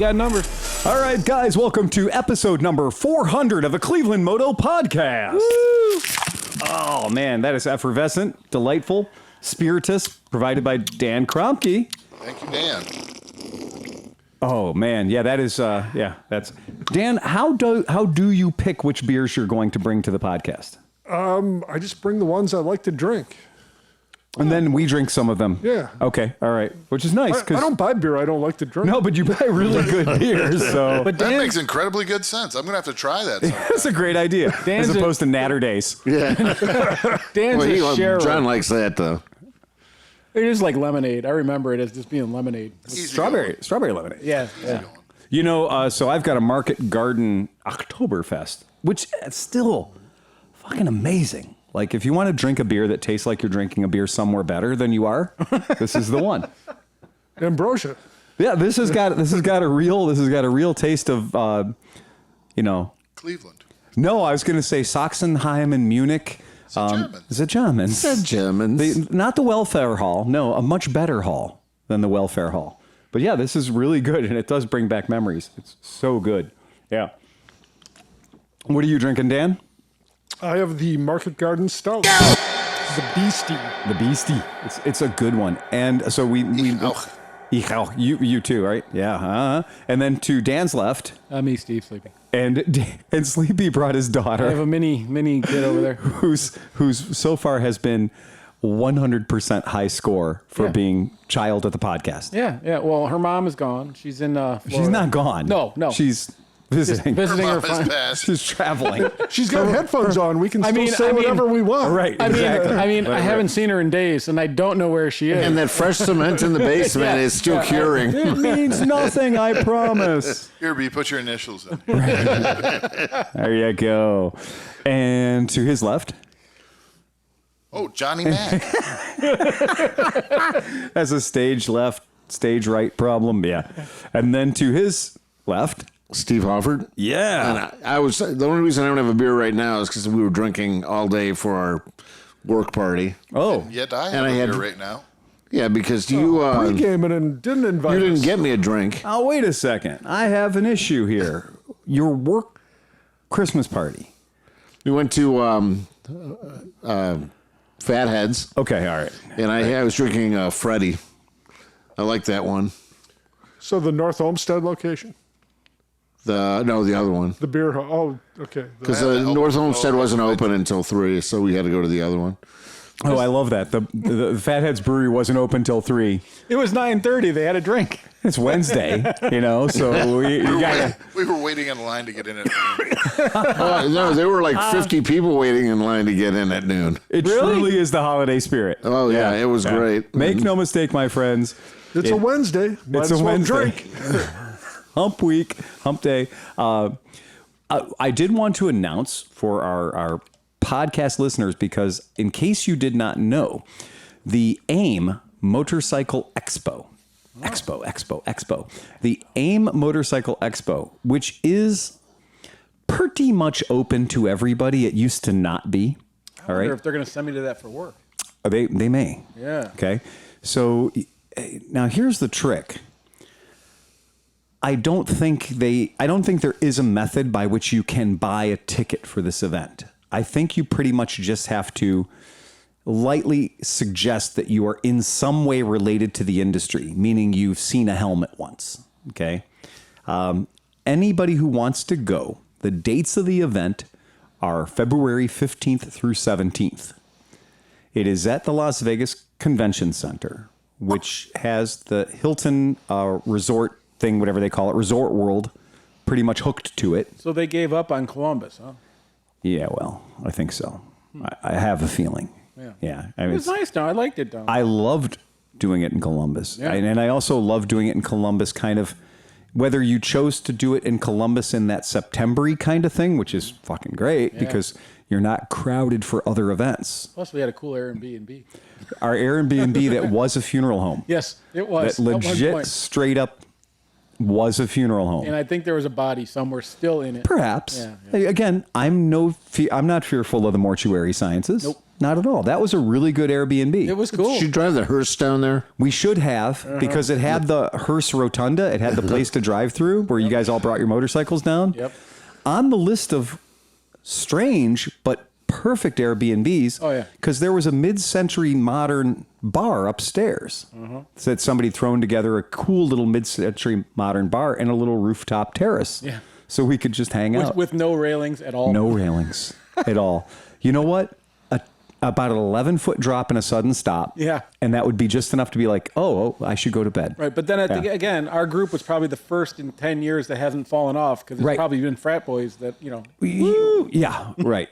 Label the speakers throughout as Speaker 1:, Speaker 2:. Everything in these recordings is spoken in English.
Speaker 1: got numbers.
Speaker 2: All right, guys, welcome to episode number 400 of the ClevelandMoto podcast.
Speaker 1: Woo!
Speaker 2: Oh, man, that is effervescent, delightful, spiritus, provided by Dan KROMKE.
Speaker 3: Thank you, Dan.
Speaker 2: Oh, man, yeah, that is, that's... Dan, how do you pick which beers you're going to bring to the podcast?
Speaker 4: I just bring the ones I like to drink.
Speaker 2: And then we drink some of them.
Speaker 4: Yeah.
Speaker 2: Okay, all right, which is nice.
Speaker 4: I don't buy beer I don't like to drink.
Speaker 2: No, but you buy really good beers, so...
Speaker 3: But that makes incredibly good sense. I'm going to have to try that sometime.
Speaker 2: That's a great idea, as opposed to Natter Days.
Speaker 5: Yeah.
Speaker 1: Dan's a sharer.
Speaker 5: John likes that, though.
Speaker 1: It is like lemonade. I remember it as just being lemonade.
Speaker 2: Strawberry lemonade.
Speaker 1: Yeah.
Speaker 2: You know, so I've got a Market Garden Oktoberfest, which is still fucking amazing. Like, if you want to drink a beer that tastes like you're drinking a beer somewhere better than you are, this is the one.
Speaker 4: Ambrosia.
Speaker 2: Yeah, this has got a real taste of,
Speaker 3: Cleveland.
Speaker 2: No, I was going to say Sachsenheim and Munich. Is it Germans?
Speaker 5: It's Germans.
Speaker 2: Not the Welfare Hall. No, a much better hall than the Welfare Hall. But yeah, this is really good, and it does bring back memories. It's so good. Yeah. What are you drinking, Dan?
Speaker 4: I have the Market Garden Stout. The Beastie.
Speaker 2: The Beastie. It's a good one. And so we you too, right? Yeah. And then to Dan's left.
Speaker 1: Me, Steve, Sleepy.
Speaker 2: And Sleepy brought his daughter.
Speaker 1: I have a mini kid over there.
Speaker 2: Who's so far has been 100% high score for being child at the podcast.
Speaker 1: Yeah. Well, her mom is gone. She's in Florida.
Speaker 2: She's not gone.
Speaker 1: No.
Speaker 2: She's visiting
Speaker 1: her
Speaker 3: Mom
Speaker 1: friend.
Speaker 2: She's traveling.
Speaker 4: She's got headphones on. We can still say whatever we want.
Speaker 2: Right. Exactly.
Speaker 1: I haven't seen her in days, and I don't know where she is.
Speaker 5: And that fresh cement in the basement is still curing.
Speaker 2: It means nothing, I promise.
Speaker 3: Here, B, put your initials in.
Speaker 2: There you go. And to his left.
Speaker 3: Oh, Johnny Mac.
Speaker 2: That's a stage left, stage right problem. Yeah. And then to his left.
Speaker 5: Steve Hofford.
Speaker 2: Yeah.
Speaker 5: And I was the only reason I don't have a beer right now is because we were drinking all day for our work party.
Speaker 2: Oh.
Speaker 3: Yet I have a beer right now.
Speaker 5: Yeah, because you
Speaker 4: Pre-gaming and didn't invite
Speaker 5: you
Speaker 4: us.
Speaker 5: didn't get me a drink.
Speaker 2: Oh, wait a second. I have an issue here. Your work Christmas party.
Speaker 5: We went to Fatheads.
Speaker 2: Okay, all right.
Speaker 5: And I was drinking Freddy. I like that one.
Speaker 4: So the North Olmsted location?
Speaker 5: The other one.
Speaker 4: The beer hall. Oh, okay.
Speaker 5: Because North Olmsted wasn't open until 3, so we had to go to the other one.
Speaker 2: Oh, I love that. The Fatheads Brewery wasn't open till 3.
Speaker 1: It was 9:30. They had a drink.
Speaker 2: It's Wednesday, so
Speaker 3: We were waiting in line to get in at noon.
Speaker 5: No, there were like 50 people waiting in line to get in at noon.
Speaker 2: It truly is the holiday spirit.
Speaker 5: Oh, yeah, it was great.
Speaker 2: Make no mistake, my friends.
Speaker 4: It's a Wednesday. Might as well drink.
Speaker 2: Hump week, hump day. I did want to announce for our podcast listeners, because in case you did not know, the AIM Motorcycle Expo. The AIM Motorcycle Expo, which is pretty much open to everybody. It used to not be.
Speaker 1: I wonder if they're going to send me to that for work.
Speaker 2: They may.
Speaker 1: Yeah.
Speaker 2: Okay. So now here's the trick. I don't think there is a method by which you can buy a ticket for this event. I think you pretty much just have to lightly suggest that you are in some way related to the industry, meaning you've seen a helmet once. Okay. Anybody who wants to go, the dates of the event are February 15th through 17th. It is at the Las Vegas Convention Center, which has the Hilton resort thing, whatever they call it, Resort World, pretty much hooked to it.
Speaker 1: So they gave up on Columbus, huh?
Speaker 2: Yeah, well, I think so. I have a feeling. Yeah. I mean,
Speaker 1: it was nice, though. I liked it, though.
Speaker 2: I loved doing it in Columbus.
Speaker 1: Yeah.
Speaker 2: And I also love doing it in Columbus, kind of, whether you chose to do it in Columbus in that September-y kind of thing, which is fucking great because you're not crowded for other events.
Speaker 1: Plus, we had a cool Airbnb.
Speaker 2: Our Airbnb that was a funeral home.
Speaker 1: Yes, it was.
Speaker 2: That legit, straight up was a funeral home.
Speaker 1: And I think there was a body somewhere still in it.
Speaker 2: Perhaps.
Speaker 1: Yeah.
Speaker 2: Again, I'm not fearful of the mortuary sciences.
Speaker 1: Nope.
Speaker 2: Not at all. That was a really good Airbnb.
Speaker 1: It was cool.
Speaker 5: Did you drive the hearse down there?
Speaker 2: We should have, because it had the hearse rotunda. It had the place to drive through where you guys all brought your motorcycles down.
Speaker 1: Yep.
Speaker 2: On the list of strange but perfect Airbnbs.
Speaker 1: Oh, yeah.
Speaker 2: Because there was a mid-century modern bar upstairs that somebody thrown together a cool little mid-century modern bar and a little rooftop terrace.
Speaker 1: Yeah.
Speaker 2: So we could just hang out.
Speaker 1: With no railings at all.
Speaker 2: No railings at all. You know what? About an 11-foot drop and a sudden stop.
Speaker 1: Yeah.
Speaker 2: And that would be just enough to be like, oh, I should go to bed.
Speaker 1: Right, but then I think, again, our group was probably the first in 10 years that hasn't fallen off because it's probably been frat boys that,
Speaker 2: Woo! Yeah, right.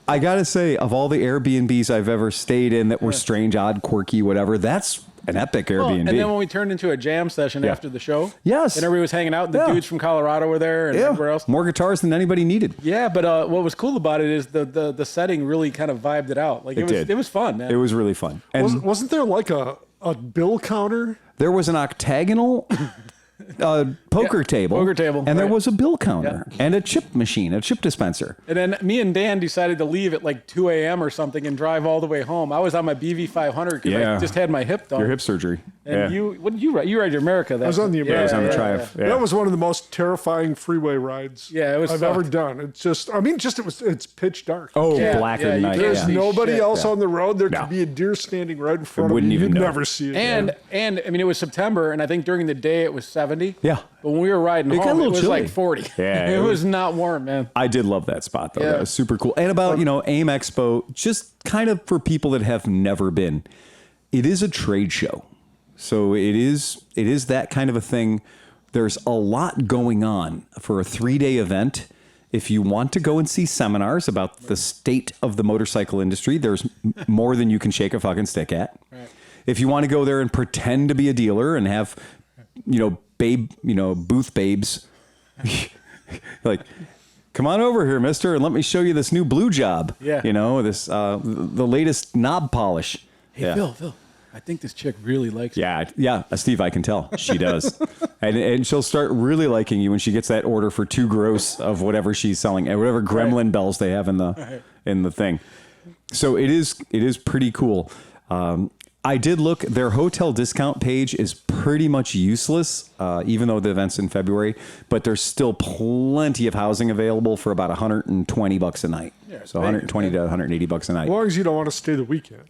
Speaker 2: I got to say, of all the Airbnbs I've ever stayed in that were strange, odd, quirky, whatever, that's an epic Airbnb.
Speaker 1: And then when we turned into a jam session after the show.
Speaker 2: Yes.
Speaker 1: And everybody was hanging out. The dudes from Colorado were there and everywhere else.
Speaker 2: More guitars than anybody needed.
Speaker 1: Yeah, but what was cool about it is the setting really kind of vibed it out. Like it was fun, man.
Speaker 2: It was really fun. And
Speaker 4: Wasn't there like a bill counter?
Speaker 2: there was an octagonal poker table.
Speaker 1: Poker table,
Speaker 2: And there
Speaker 1: right.
Speaker 2: was a bill counter and a chip machine, a chip dispenser.
Speaker 1: And then me and Dan decided to leave at like 2 a.m. or something and drive all the way home. I was on my BV 500 because I just had my hip done.
Speaker 2: Your hip surgery.
Speaker 1: And what did you ride? You ride your America.
Speaker 4: I was on the America.
Speaker 2: I was on the
Speaker 1: yeah,
Speaker 2: Triumph. Yeah.
Speaker 4: That was one of the most terrifying freeway rides
Speaker 1: Yeah, it was
Speaker 4: I've
Speaker 1: sucked.
Speaker 4: ever done. It's just, it's pitch dark.
Speaker 2: Oh,
Speaker 1: Yeah,
Speaker 2: blacker
Speaker 1: yeah,
Speaker 2: than
Speaker 1: you
Speaker 2: night.
Speaker 1: can't
Speaker 4: There's
Speaker 1: see
Speaker 4: nobody
Speaker 1: shit.
Speaker 4: else on the road. There
Speaker 2: No.
Speaker 4: could be a deer standing right in front of
Speaker 2: Wouldn't
Speaker 4: you.
Speaker 2: even
Speaker 4: You'd
Speaker 2: know.
Speaker 4: never see it.
Speaker 1: And I mean, it was September, and I think during the day it was 70.
Speaker 2: Yeah.
Speaker 1: But when we were riding
Speaker 2: It got a
Speaker 1: home, it
Speaker 2: little
Speaker 1: was
Speaker 2: chilly.
Speaker 1: like 40.
Speaker 2: Yeah,
Speaker 1: it
Speaker 2: it
Speaker 1: was not warm, man.
Speaker 2: I did love that spot, though.
Speaker 1: Yeah.
Speaker 2: That was super cool. And about, AIM Expo, just kind of for people that have never been, it is a trade show. So it is that kind of a thing. There's a lot going on for a 3-day event. If you want to go and see seminars about the state of the motorcycle industry, there's more than you can shake a fucking stick at.
Speaker 1: Right.
Speaker 2: If you want to go there and pretend to be a dealer and have, booth babes, like, come on over here, mister, and let me show you this new blue job.
Speaker 1: Yeah.
Speaker 2: This, the latest knob polish.
Speaker 1: Hey, Phil, I think this chick really likes you.
Speaker 2: Yeah, Steve, I can tell. She does. and she'll start really liking you when she gets that order for 2 gross of whatever she's selling and whatever gremlin bells they have in the thing. So it is pretty cool. I did look, their hotel discount page is pretty much useless, even though the event's in February, but there's still plenty of housing available for about $120 a night.
Speaker 1: Yeah,
Speaker 2: so $120 to $180 a night.
Speaker 4: As long as you don't want to stay the weekend.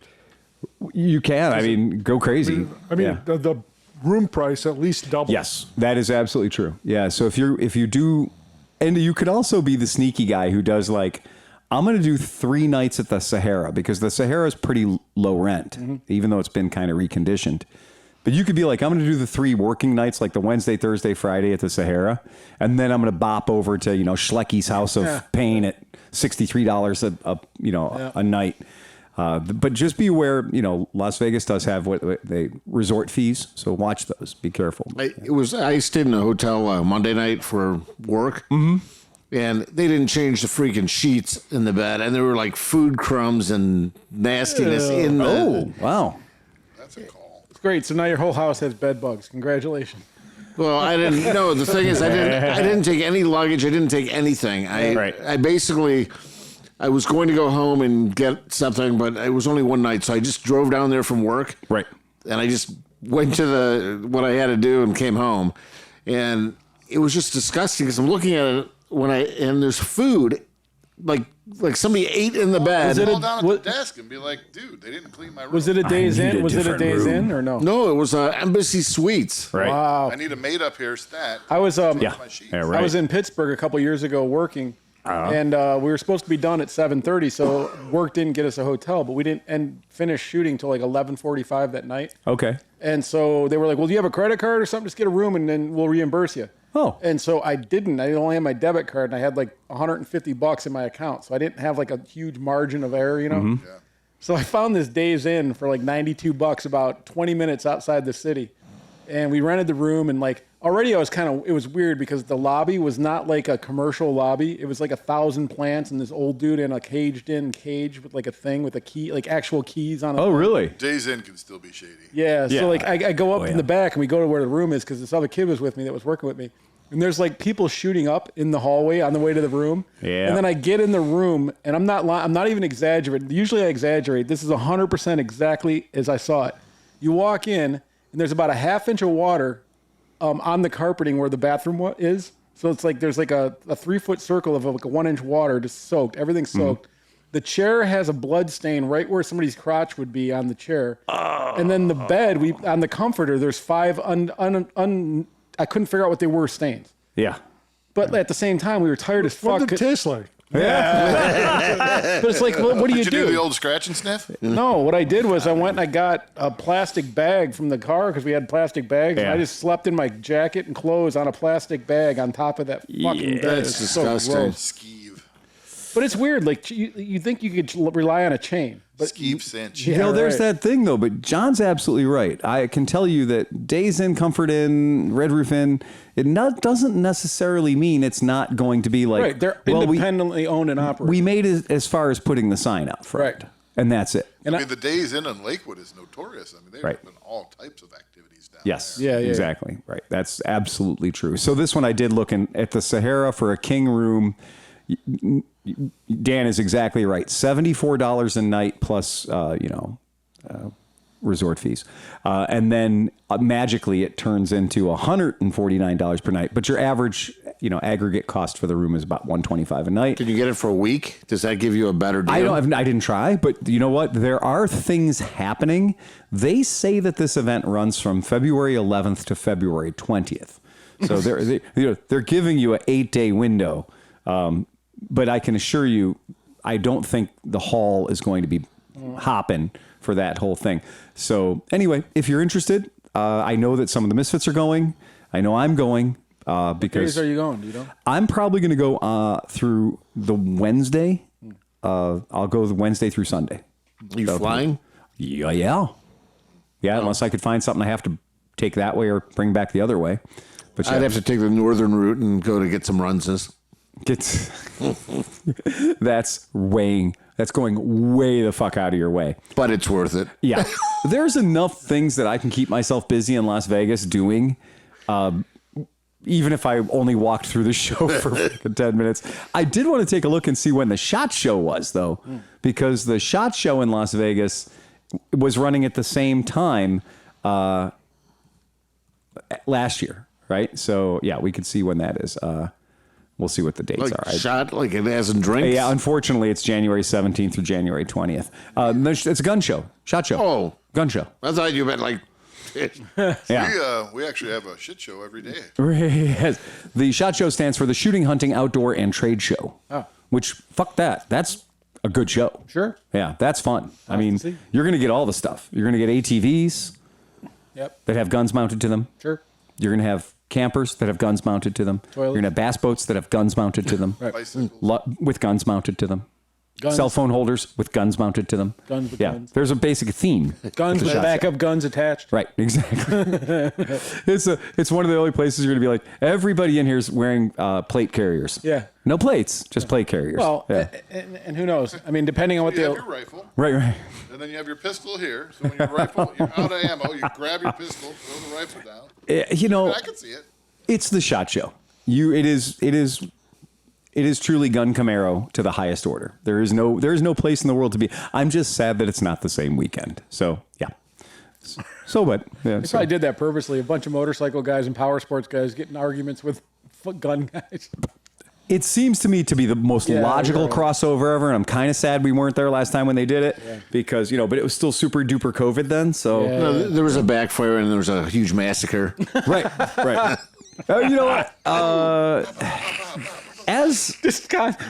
Speaker 2: You can. I mean, go crazy. Yeah.
Speaker 4: The room price at least double.
Speaker 2: Yes, that is absolutely true. Yeah. So if you do, and you could also be the sneaky guy who does like, I'm going to do 3 nights at the Sahara because the Sahara is pretty low rent, even though it's been kind of reconditioned. But you could be like, I'm going to do the 3 working nights, like the Wednesday, Thursday, Friday at the Sahara, and then I'm going to bop over to Schlecky's House of Pain at $63 a night. But just be aware, Las Vegas does have what they resort fees, so watch those. Be careful.
Speaker 5: I stayed in a hotel Monday night for work, and they didn't change the freaking sheets in the bed, and there were like food crumbs and nastiness in the.
Speaker 2: Oh, wow.
Speaker 3: That's a call.
Speaker 1: It's great. So now your whole house has bed bugs. Congratulations.
Speaker 5: Well, I didn't know. The thing is, I didn't take any luggage. I didn't take anything. I basically. I was going to go home and get something, but it was only one night, so I just drove down there from work.
Speaker 2: Right.
Speaker 5: And I just went to what I had to do and came home. And it was just disgusting because I'm looking at it and there's food, like somebody ate in the bed.
Speaker 3: Call down at the desk and be like, dude, they didn't clean my room.
Speaker 1: Was it a Days
Speaker 2: need
Speaker 1: In?
Speaker 2: a
Speaker 1: Was it a
Speaker 2: different
Speaker 1: Days
Speaker 2: room.
Speaker 1: In or no?
Speaker 5: No, it was Embassy Suites.
Speaker 2: Right.
Speaker 1: Wow.
Speaker 3: I need a made up here stat.
Speaker 1: I was
Speaker 3: My
Speaker 2: Yeah.
Speaker 3: sheets.
Speaker 2: Yeah, right.
Speaker 1: I was in Pittsburgh a couple years ago working, and we were supposed to be done at 7:30. So work didn't get us a hotel, but we didn't finish shooting till like 11:45 that night.
Speaker 2: Okay.
Speaker 1: And so they were like, "Well, do you have a credit card or something? Just get a room, and then we'll reimburse you."
Speaker 2: Oh.
Speaker 1: And so I didn't. I only had my debit card, and I had like $150 in my account, so I didn't have like a huge margin of error,
Speaker 3: Yeah.
Speaker 1: So I found this Days In for like $92, about 20 minutes outside the city. And we rented the room, and like already it was weird because the lobby was not like a commercial lobby. It was like 1,000 plants and this old dude in a cage with like a thing with a key, like actual keys on it.
Speaker 2: Oh, really?
Speaker 3: Days in can still be shady.
Speaker 1: Yeah. So like I go up in the back and we go to where the room is because this other kid was with me that was working with me. And there's like people shooting up in the hallway on the way to the room.
Speaker 2: Yeah.
Speaker 1: And then I get in the room and I'm not even exaggerating. Usually I exaggerate. This is 100% exactly as I saw it. You walk in and there's about a ½ inch of water on the carpeting where the bathroom is. So it's like there's like a 3-foot circle of like a 1 inch water just soaked. Everything's soaked. The chair has a blood stain right where somebody's crotch would be on the chair. And then the bed, on the comforter, there's 5 I couldn't figure out what they were stains.
Speaker 2: Yeah.
Speaker 1: But at the same time, we were tired as fuck.
Speaker 4: What did it taste like?
Speaker 1: But it's like, what do you
Speaker 3: Did you do the old scratch and sniff?
Speaker 1: No, what I did was I went and I got a plastic bag from the car because we had plastic bags.
Speaker 2: Yeah.
Speaker 1: And I just slept in my jacket and clothes on a plastic bag on top of that fucking bed.
Speaker 5: That's
Speaker 1: It's so
Speaker 5: disgusting.
Speaker 1: gross.
Speaker 3: Skeeve.
Speaker 1: But it's weird. Like you think you could rely on a chain, but
Speaker 3: Skeeve cinch.
Speaker 1: Yeah,
Speaker 2: There's
Speaker 1: right.
Speaker 2: that thing though, but John's absolutely right. I can tell you that Days Inn, Comfort Inn, Red Roof Inn, doesn't necessarily mean it's not going to be like,
Speaker 1: right. They're independently owned and operated.
Speaker 2: we made it as far as putting the sign up front.
Speaker 1: Right.
Speaker 2: And that's it.
Speaker 1: And
Speaker 3: I mean, the Days Inn in Lakewood is notorious. I mean, they've
Speaker 2: Right.
Speaker 3: been all types of activities down
Speaker 2: Yes.
Speaker 3: there.
Speaker 1: Yeah,
Speaker 2: Exactly. Right. That's absolutely true. So this one I did look at the Sahara for a king room. Dan is exactly right. $74 a night plus, resort fees. And then magically it turns into $149 per night. But your average, aggregate cost for the room is about $125 a night.
Speaker 5: Can you get it for a week? Does that give you a better deal?
Speaker 2: I didn't try, but you know what? There are things happening. They say that this event runs from February 11th to February 20th. So they're giving you an 8-day window. But I can assure you, I don't think the hall is going to be hopping for that whole thing. So anyway, if you're interested, I know that some of the misfits are going. I know I'm going because.
Speaker 1: days are you going? Do you know?
Speaker 2: I'm probably going to go through the Wednesday. I'll go the Wednesday through Sunday.
Speaker 5: Are you flying?
Speaker 2: Yeah. Unless I could find something I have to take that way or bring back the other way. But
Speaker 5: I'd have to take the northern route and go to get some runses.
Speaker 2: That's going way the fuck out of your way.
Speaker 5: But it's worth it.
Speaker 2: Yeah. There's enough things that I can keep myself busy in Las Vegas doing. Even if I only walked through the show for 10 minutes. I did want to take a look and see when the SHOT Show was, though, because the SHOT Show in Las Vegas was running at the same time last year, right? So, yeah, we could see when that is. We'll see what the dates are.
Speaker 5: Shot like it has in drinks?
Speaker 2: Yeah, unfortunately, it's January 17th through January 20th. It's a gun show. SHOT Show.
Speaker 5: Oh.
Speaker 2: Gun show.
Speaker 5: I thought you meant like...
Speaker 2: Yeah.
Speaker 3: We actually have a shit show every day.
Speaker 2: Yes. The SHOT Show stands for the Shooting, Hunting, Outdoor, and Trade Show.
Speaker 1: Oh.
Speaker 2: Which, fuck that. That's a good show.
Speaker 1: Sure.
Speaker 2: Yeah, that's fun. I mean,
Speaker 1: see.
Speaker 2: you're going to get all the stuff. You're going to get ATVs
Speaker 1: Yep.
Speaker 2: that have guns mounted to them.
Speaker 1: Sure.
Speaker 2: You're going to have campers that have guns mounted to them.
Speaker 1: Toilets.
Speaker 2: You're going to have bass boats that have guns mounted to them.
Speaker 3: Bicycles.
Speaker 2: With guns mounted to them.
Speaker 1: Guns.
Speaker 2: Cell phone holders with guns mounted to them.
Speaker 1: Guns with
Speaker 2: yeah,
Speaker 1: guns.
Speaker 2: there's a basic theme.
Speaker 1: Guns with backup guns attached.
Speaker 2: Right, exactly. It's one of the only places you're going to be like, everybody in here is wearing plate carriers.
Speaker 1: Yeah.
Speaker 2: No plates, just plate carriers.
Speaker 1: Well,
Speaker 2: yeah.
Speaker 1: and who knows? I mean, depending on what
Speaker 3: You have
Speaker 1: they'll.
Speaker 3: your rifle,
Speaker 2: Right.
Speaker 3: and then you have your pistol here. So when you're out of ammo, you grab your pistol, throw the rifle down. I can see it.
Speaker 2: It's the SHOT Show. It is truly gun Camaro to the highest order. There is no place in the world to be. I'm just sad that it's not the same weekend. So yeah.
Speaker 1: They probably did that purposely. A bunch of motorcycle guys and power sports guys getting arguments with gun guys.
Speaker 2: It seems to me to be the most logical
Speaker 1: you're right.
Speaker 2: crossover ever, and I'm kind of sad we weren't there last time when they did it because but it was still super duper COVID then. So
Speaker 5: No, there was a backfire and there was a huge massacre.
Speaker 2: right. You know what? As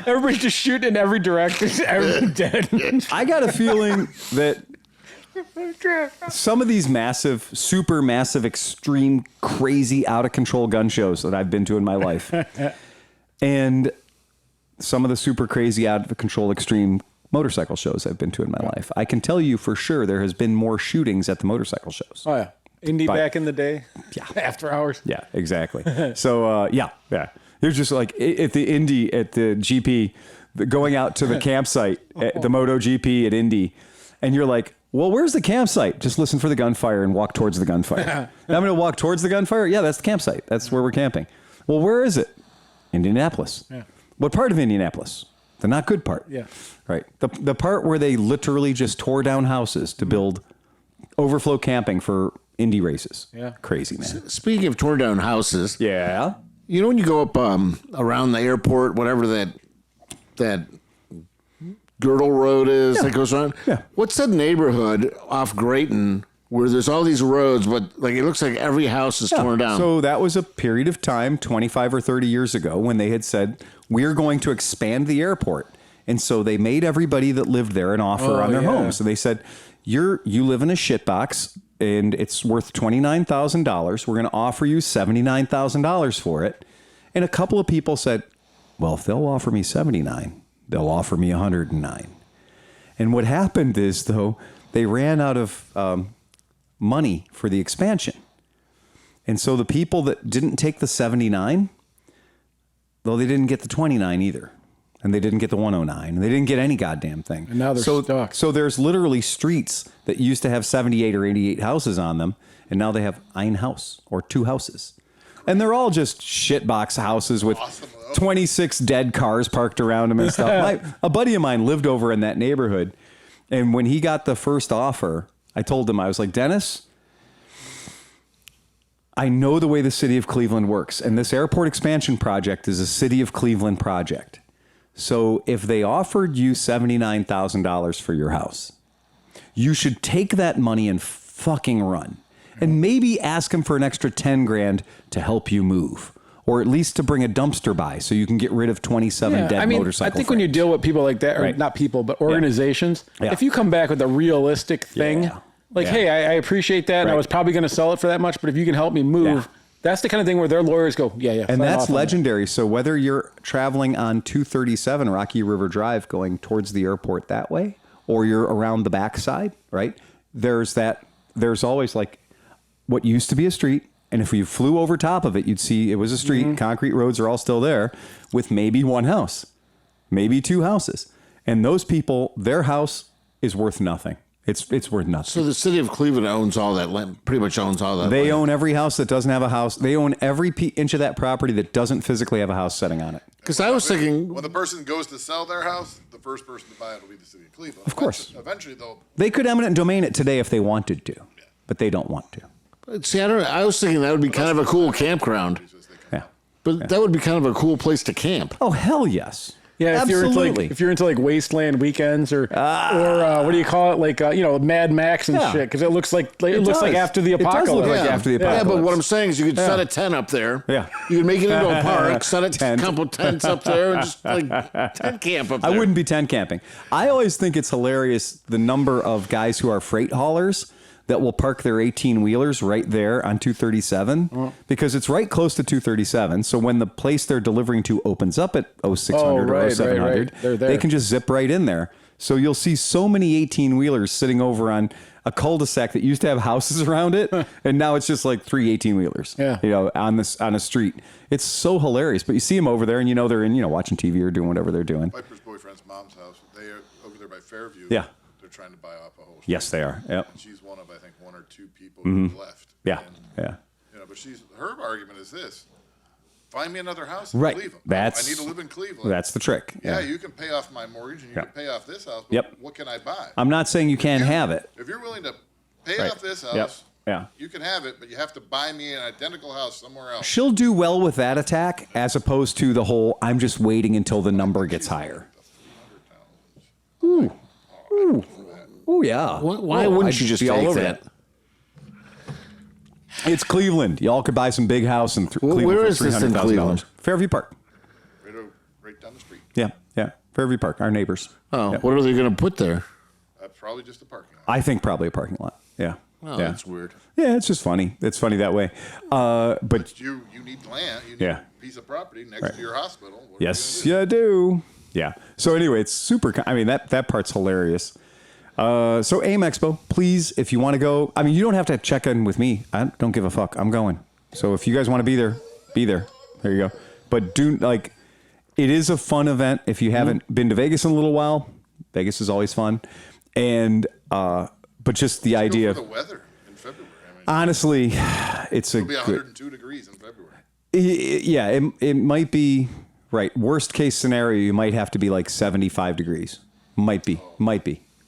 Speaker 1: Everybody's just shooting in every direction. Everyone's dead.
Speaker 2: I got a feeling that some of these massive, super massive, extreme, crazy, out of control gun shows that I've been to in my life, and some of the super crazy, out of control, extreme motorcycle shows I've been to in my life, I can tell you for sure there has been more shootings at the motorcycle shows.
Speaker 1: Oh yeah. Indie
Speaker 2: But-
Speaker 1: back in the day.
Speaker 2: Yeah.
Speaker 1: After hours.
Speaker 2: Yeah, exactly. So yeah. You're just like at the GP, going out to the campsite at the Moto GP at Indy, and you're like, well, where's the campsite? Just listen for the gunfire and walk towards the gunfire. Now I'm going to walk towards the gunfire. Yeah, that's the campsite. That's where we're camping. Well, where is it? Indianapolis.
Speaker 1: Yeah.
Speaker 2: What part of Indianapolis? The not good part.
Speaker 1: Yeah.
Speaker 2: Right. The part where they literally just tore down houses to build overflow camping for Indy races.
Speaker 1: Yeah.
Speaker 2: Crazy, man.
Speaker 5: Speaking of torn down houses,
Speaker 2: Yeah.
Speaker 5: you know when you go up around the airport, whatever that girdle road is that goes around?
Speaker 2: Yeah.
Speaker 5: What's that neighborhood off Grayton where there's all these roads, but like it looks like every house is torn down?
Speaker 2: So that was a period of time, 25 or 30 years ago, when they had said, we're going to expand the airport. And so they made everybody that lived there an offer on their homes. So they said, you live in a shitbox and it's worth $29,000. We're going to offer you $79,000 for it. And a couple of people said, well, if they'll offer me 79, they'll offer me 109. And what happened is, though, they ran out of money for the expansion. And so the people that didn't take the 79, though they didn't get the 29 either. And they didn't get the 109. And they didn't get any goddamn thing.
Speaker 1: And now they're stuck.
Speaker 2: So there's literally streets that used to have 78 or 88 houses on them. And now they have ein house or 2 houses. And they're all just shitbox houses with 26 dead cars parked around them and stuff. A buddy of mine lived over in that neighborhood. And when he got the first offer, I told him, I was like, Dennis, I know the way the city of Cleveland works. And this airport expansion project is a city of Cleveland project. So if they offered you $79,000 for your house, you should take that money and fucking run. And maybe ask them for an extra 10 grand to help you move. Or at least to bring a dumpster by so you can get rid of 27 dead motorcycle
Speaker 1: I think when you deal with people like that, or
Speaker 2: Right.
Speaker 1: not people, but organizations,
Speaker 2: Yeah.
Speaker 1: if you come back with a realistic thing,
Speaker 2: Yeah.
Speaker 1: like,
Speaker 2: Yeah.
Speaker 1: hey, I appreciate that, and I
Speaker 2: Right.
Speaker 1: was probably going to sell it for that much, but if you can help me move,
Speaker 2: Yeah.
Speaker 1: that's the kind of thing where their lawyers go, yeah.
Speaker 2: And
Speaker 1: sign
Speaker 2: that's
Speaker 1: off on that.
Speaker 2: legendary. So whether you're traveling on 237 Rocky River Drive going towards the airport that way, or you're around the backside, right? There's always like what used to be a street. And if you flew over top of it, you'd see it was a street. Concrete roads are all still there with maybe one house, maybe 2 houses. And those people, their house is worth nothing. It's worth nothing.
Speaker 5: So the city of Cleveland owns all that land, pretty much owns all that
Speaker 2: They
Speaker 5: land.
Speaker 2: own every house that doesn't have a house. They own every inch of that property that doesn't physically have a house sitting on it.
Speaker 5: Because I was thinking,
Speaker 3: When the person goes to sell their house, the first person to buy it will be the city of Cleveland.
Speaker 2: Of course.
Speaker 3: Eventually, they'll.
Speaker 2: They could eminent domain it today if they wanted to, but they don't want to.
Speaker 5: see, I was thinking that would be kind of a cool campground.
Speaker 2: Yeah.
Speaker 5: But that would be kind of a cool place to camp.
Speaker 2: Oh, hell yes.
Speaker 1: Yeah,
Speaker 2: Absolutely.
Speaker 1: if you're into like wasteland weekends or what do you call it, like Mad Max and
Speaker 2: Yeah.
Speaker 1: shit, because it looks like after the
Speaker 2: It does
Speaker 1: apocalypse.
Speaker 2: look like after the apocalypse.
Speaker 5: Yeah, but what I'm saying is you could set a tent up there.
Speaker 2: Yeah.
Speaker 5: You could make it into a park, set a
Speaker 2: Tent.
Speaker 5: couple tents up there, and just like tent camp up there.
Speaker 2: I wouldn't be tent camping. I always think it's hilarious the number of guys who are freight haulers that will park their 18-wheelers right there on 237 because it's right close to 237. So when the place they're delivering to opens up at 0600 or 0700,
Speaker 1: They're there.
Speaker 2: they can just zip right in there. So you'll see so many 18-wheelers sitting over on a cul-de-sac that used to have houses around it, and now it's just like 3 18-wheelers.
Speaker 1: Yeah.
Speaker 2: On a street. It's so hilarious. But you see them over there, and they're in watching TV or doing whatever they're doing.
Speaker 3: Piper's boyfriend's mom's house. They are over there by Fairview.
Speaker 2: Yeah.
Speaker 3: They're trying to buy off a whole.
Speaker 2: Yes, they are. Yep.
Speaker 3: And she's one of, I think, 1 or 2 people who left.
Speaker 2: Yeah.
Speaker 3: And,
Speaker 2: Yeah.
Speaker 3: But her argument is this: find me another house in
Speaker 2: Right.
Speaker 3: Cleveland.
Speaker 2: That's-
Speaker 3: I need to live in Cleveland.
Speaker 2: That's the trick.
Speaker 3: Yeah, you can pay off my mortgage and you can pay off this house. But
Speaker 2: Yep.
Speaker 3: what can I buy?
Speaker 2: I'm not saying you can't have it.
Speaker 3: If you're willing to pay
Speaker 2: Right.
Speaker 3: off this
Speaker 2: Yep.
Speaker 3: house,
Speaker 2: Yeah.
Speaker 3: you can have it, but you have to buy me an identical house somewhere else.
Speaker 2: She'll do well with that attack as opposed to the whole I'm just waiting until the number gets higher. Ooh. Yeah.
Speaker 5: Why
Speaker 2: Oh,
Speaker 5: wouldn't
Speaker 2: I'd
Speaker 5: you just
Speaker 2: be all
Speaker 5: take
Speaker 2: over
Speaker 5: that?
Speaker 2: It's Cleveland. Y'all could buy some big house in Cleveland
Speaker 5: where
Speaker 2: for
Speaker 5: is this in
Speaker 2: $300,000.
Speaker 5: Cleveland?
Speaker 2: Fairview Park.
Speaker 3: Right down the street.
Speaker 2: Yeah. Fairview Park, our neighbors.
Speaker 5: Oh,
Speaker 2: Yeah.
Speaker 5: what are they going to put there?
Speaker 3: Probably just a parking lot.
Speaker 2: I think probably a parking lot. Yeah.
Speaker 5: Oh,
Speaker 2: yeah.
Speaker 5: that's weird.
Speaker 2: Yeah, it's just funny. It's funny that way. But
Speaker 3: You need land. You need
Speaker 2: Yeah.
Speaker 3: a piece of property next to your hospital. What are
Speaker 2: yes,
Speaker 3: you gonna
Speaker 2: you do. Yeah. So anyway, it's super. I mean, that part's hilarious. So AIM Expo, please, if you want to go. I mean, you don't have to check in with me. I don't give a fuck. I'm going. So if you guys want to be there, be there. There you go. But it is a fun event. If you haven't been to Vegas in a little while, Vegas is always fun. And, but just the idea
Speaker 3: of the weather in February. I mean,
Speaker 2: honestly, it'll
Speaker 3: be 102 degrees in February.
Speaker 2: Yeah, it might be right. Worst case scenario, you might have to be like 75 degrees. Might be.
Speaker 3: It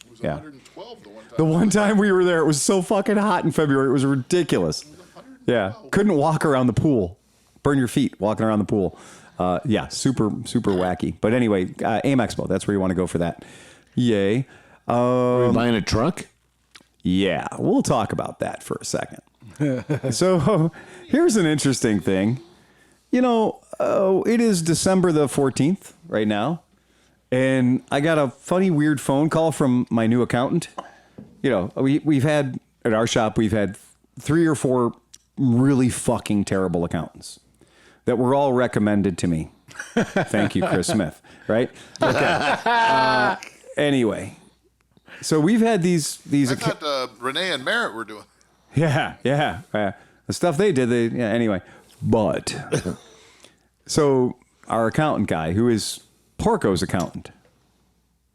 Speaker 3: was 112 the one time.
Speaker 2: The one time we were there, it was so fucking hot in February. It was ridiculous. Yeah. Couldn't walk around the pool. Burn your feet walking around the pool. Yeah, super wacky. But anyway, AIM Expo, that's where you want to go for that. Yay.
Speaker 5: Are you buying a truck?
Speaker 2: Yeah, we'll talk about that for a second. So here's an interesting thing. You know, it is December the 14th right now. And I got a funny, weird phone call from my new accountant. You know, we've had, at our shop, we've had 3 or 4 really fucking terrible accountants that were all recommended to me. Thank you, Chris Smith. Right? Okay. Anyway, so we've had these.
Speaker 3: I thought Renee and Merritt were doing.
Speaker 2: Yeah. The stuff they did. Anyway, but so our accountant guy, who is Porco's accountant.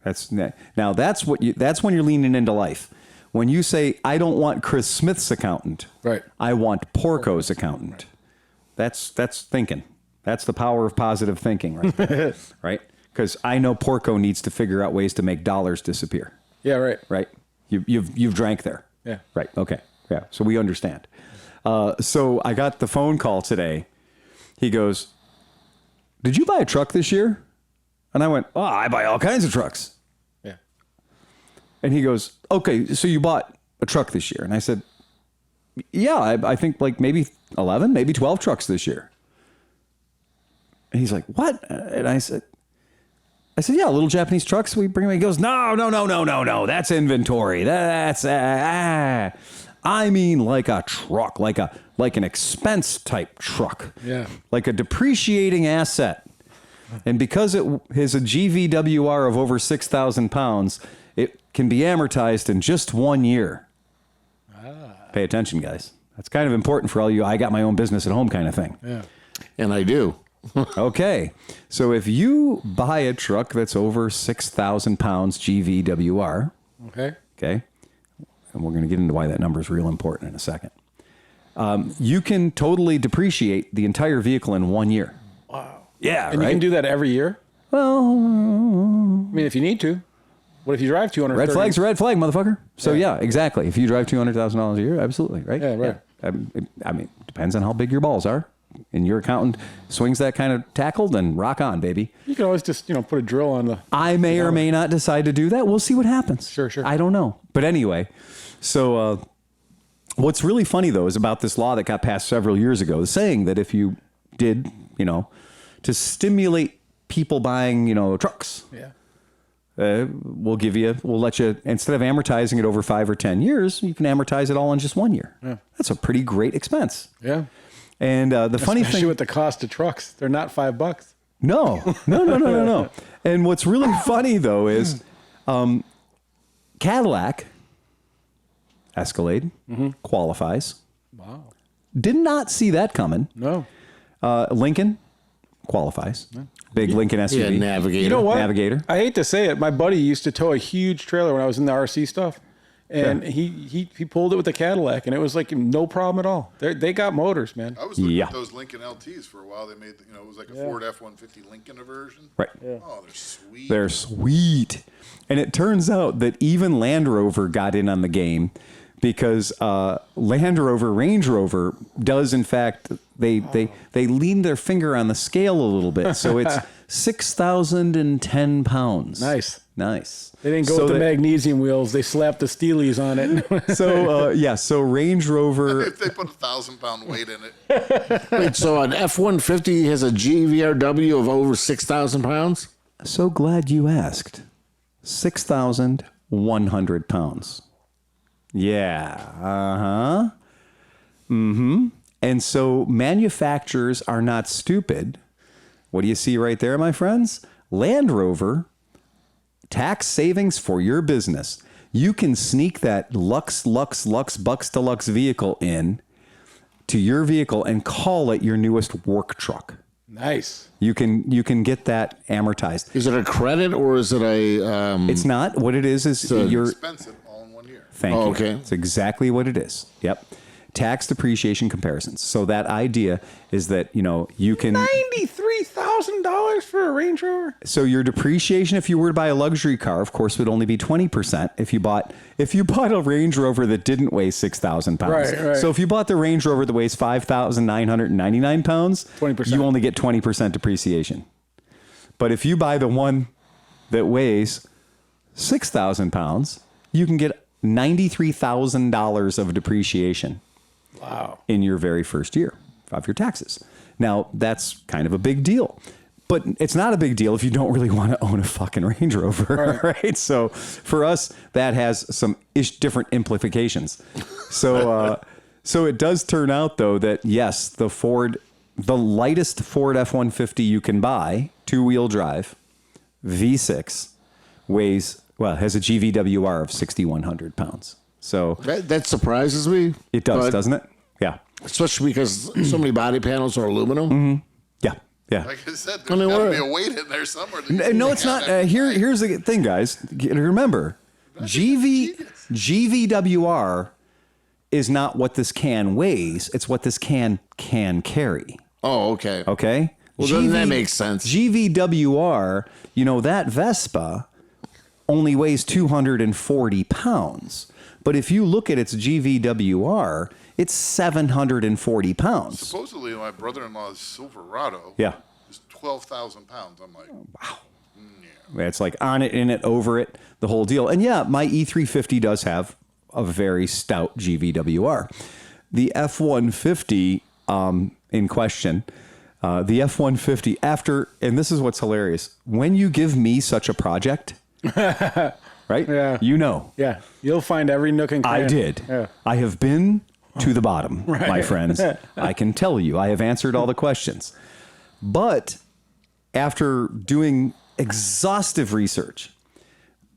Speaker 2: That's when you're leaning into life. When you say, I don't want Chris Smith's accountant.
Speaker 1: Right.
Speaker 2: I want Porco's accountant. That's thinking. That's the power of positive thinking right there. Right? Because I know Porco needs to figure out ways to make dollars disappear.
Speaker 1: Yeah, right.
Speaker 2: Right? You've drank there.
Speaker 1: Yeah.
Speaker 2: Right. Okay. Yeah. So we understand. So I got the phone call today. He goes, did you buy a truck this year? And I went, oh, I buy all kinds of trucks.
Speaker 1: Yeah.
Speaker 2: And he goes, okay, so you bought a truck this year. And I said, yeah, I think like maybe 11, maybe 12 trucks this year. And he's like, what? And I said, yeah, little Japanese trucks we bring. He goes, no. That's inventory. That's, I mean like a truck, like an expense type truck.
Speaker 1: Yeah.
Speaker 2: Like a depreciating asset. And because it has a GVWR of over 6,000 pounds, it can be amortized in just 1 year. Pay attention, guys. That's kind of important for all you, I got my own business at home kind of thing.
Speaker 1: Yeah.
Speaker 5: And I do.
Speaker 2: Okay. So if you buy a truck that's over 6,000 pounds GVWR.
Speaker 1: Okay.
Speaker 2: Okay. And we're going to get into why that number is real important in a second. You can totally depreciate the entire vehicle in 1 year.
Speaker 1: Wow.
Speaker 2: Yeah,
Speaker 1: And
Speaker 2: right?
Speaker 1: you can do that every year?
Speaker 2: Well,
Speaker 1: I mean, if you need to. What if you drive 230?
Speaker 2: red flag's a red flag, motherfucker. So yeah, exactly. If you drive $200,000 a year, absolutely, right?
Speaker 1: Yeah, right.
Speaker 2: I mean, depends on how big your balls are. And your accountant swings that kind of tackle, then rock on, baby.
Speaker 1: You can always just, put a drill on the...
Speaker 2: I may or may not decide to do that. We'll see what happens.
Speaker 1: Sure.
Speaker 2: I don't know. But anyway, so what's really funny, though, is about this law that got passed several years ago, saying that if you did, to stimulate people buying, trucks, we'll let you, instead of amortizing it over 5 or 10 years, you can amortize it all in just 1 year.
Speaker 1: Yeah.
Speaker 2: That's a pretty great expense.
Speaker 1: Yeah.
Speaker 2: And the funny
Speaker 1: Especially
Speaker 2: thing
Speaker 1: with the cost of trucks, they're not $5.
Speaker 2: No. And what's really funny though is Cadillac Escalade qualifies.
Speaker 1: Wow.
Speaker 2: Did not see that coming.
Speaker 1: No.
Speaker 2: Lincoln qualifies. Big Lincoln SUV.
Speaker 5: Yeah, Navigator.
Speaker 1: You know what?
Speaker 2: Navigator.
Speaker 1: I hate to say it. My buddy used to tow a huge trailer when I was in the RC stuff. And he pulled it with the Cadillac, and it was like no problem at all. They got motors, man.
Speaker 3: I was looking at those Lincoln LTs for a while. They made, it was like a Ford F-150 Lincoln version.
Speaker 2: Right.
Speaker 1: Yeah.
Speaker 3: Oh, they're sweet.
Speaker 2: They're sweet. And it turns out that even Land Rover got in on the game because Land Rover, Range Rover does, in fact, they lean their finger on the scale a little bit. So it's 6,010 pounds. Nice.
Speaker 1: They didn't go with the magnesium wheels. They slapped the Steelies on it.
Speaker 2: So Range Rover.
Speaker 3: If they put 1,000-pound weight in it.
Speaker 5: Wait, so an F-150 has a GVRW of over 6,000 pounds?
Speaker 2: So glad you asked. 6,100 pounds. Yeah. And so manufacturers are not stupid. What do you see right there, my friends? Land Rover, tax savings for your business. You can sneak that Lux Bucks Deluxe vehicle in to your vehicle and call it your newest work truck.
Speaker 1: Nice.
Speaker 2: You can get that amortized.
Speaker 5: Is it a credit or is it a?
Speaker 2: It's not. What it is you're
Speaker 3: Expensive all in 1 year.
Speaker 2: Thank you.
Speaker 5: Okay.
Speaker 2: It's exactly what it is. Yep. Tax depreciation comparisons. So that idea is that, you can
Speaker 1: $93,000 for a Range Rover.
Speaker 2: So your depreciation, if you were to buy a luxury car, of course, would only be 20% if you bought a Range Rover that didn't weigh 6,000 pounds.
Speaker 1: Right.
Speaker 2: So if you bought the Range Rover that weighs 5,999 pounds,
Speaker 1: 20%.
Speaker 2: you only get 20% depreciation. But if you buy the one that weighs 6,000 pounds, you can get $93,000 of depreciation.
Speaker 1: Wow.
Speaker 2: In your very first year of your taxes. Now, that's kind of a big deal. But it's not a big deal if you don't really want to own a fucking Range Rover, right? So for us, that has some different implications. So so it does turn out, though, that yes, the lightest Ford F-150 you can buy, two-wheel drive, V6, has a GVWR of 6,100 pounds. So
Speaker 5: That surprises me.
Speaker 2: it does, doesn't it? Yeah.
Speaker 5: Especially because so many body panels are aluminum.
Speaker 2: Mm-hmm. Yeah.
Speaker 3: Like I said, there's got to be a weight in there somewhere.
Speaker 2: No, it's not. Here's the thing, guys. Remember, GVWR is not what this can weighs. It's what this can carry.
Speaker 5: Oh, okay.
Speaker 2: Okay?
Speaker 5: Well, then that makes sense.
Speaker 2: GVWR, that Vespa only weighs 240 pounds. But if you look at its GVWR, it's 740 pounds.
Speaker 3: Supposedly, my brother-in-law's Silverado is 12,000 pounds. I'm like,
Speaker 2: wow. Yeah. It's like on it, in it, over it, the whole deal. And yeah, my E350 does have a very stout GVWR. The F-150 in question, the F-150 and this is what's hilarious, when you give me such a project, right?
Speaker 1: Yeah.
Speaker 2: Yeah.
Speaker 1: You'll find every nook and cranny.
Speaker 2: I did.
Speaker 1: Yeah.
Speaker 2: I have been to the bottom, my friends. I can tell you, I have answered all the questions. But after doing exhaustive research,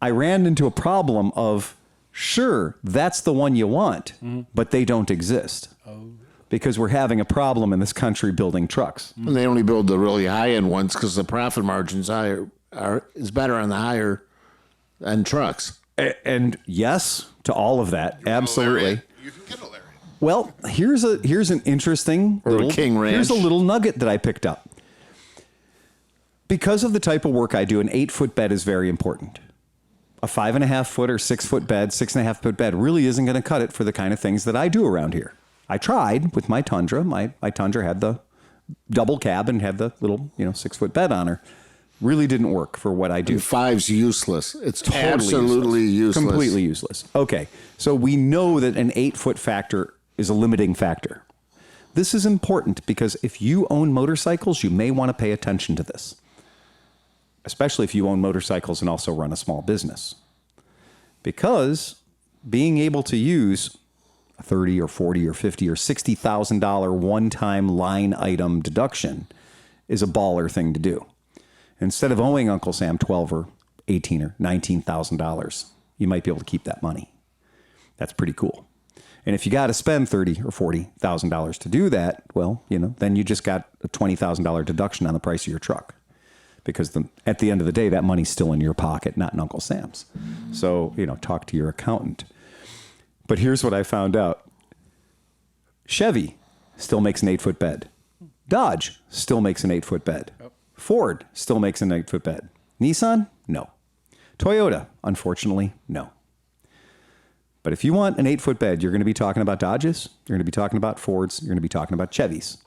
Speaker 2: I ran into a problem of, sure, that's the one you want, but they don't exist. Because we're having a problem in this country building trucks.
Speaker 5: And they only build the really high-end ones because the profit margins is better on the higher end trucks.
Speaker 2: And yes, to all of that, absolutely.
Speaker 3: you can get a Lariat.
Speaker 2: Well, here's an interesting
Speaker 5: a King Ranch.
Speaker 2: Here's a little nugget that I picked up. Because of the type of work I do, an 8-foot bed is very important. A 5.5 foot or 6 foot bed, 6.5 foot bed really isn't going to cut it for the kind of things that I do around here. I tried with my Tundra. My Tundra had the double cab and had the little 6 foot bed on her. Really didn't work for what I do.
Speaker 5: And 5's useless. It's
Speaker 2: Totally
Speaker 5: absolutely useless.
Speaker 2: Completely useless. Okay. So we know that an 8-foot factor is a limiting factor. This is important because if you own motorcycles, you may want to pay attention to this. Especially if you own motorcycles and also run a small business. Because being able to use a $30 or $40 or $50 or $60,000 one-time line item deduction is a baller thing to do. Instead of owing Uncle Sam $12 or $18 or $19,000, you might be able to keep that money. That's pretty cool. And if you got to spend $30,000 or $40,000 to do that, well, then you just got a $20,000 deduction on the price of your truck. Because at the end of the day, that money's still in your pocket, not in Uncle Sam's. So, talk to your accountant. But here's what I found out. Chevy still makes an 8-foot bed. Dodge still makes an 8-foot bed. Yep. Ford still makes an 8-foot bed. Nissan? No. Toyota? Unfortunately, no. But if you want an 8-foot bed, you're going to be talking about Dodges, you're going to be talking about Fords, you're going to be talking about Chevys.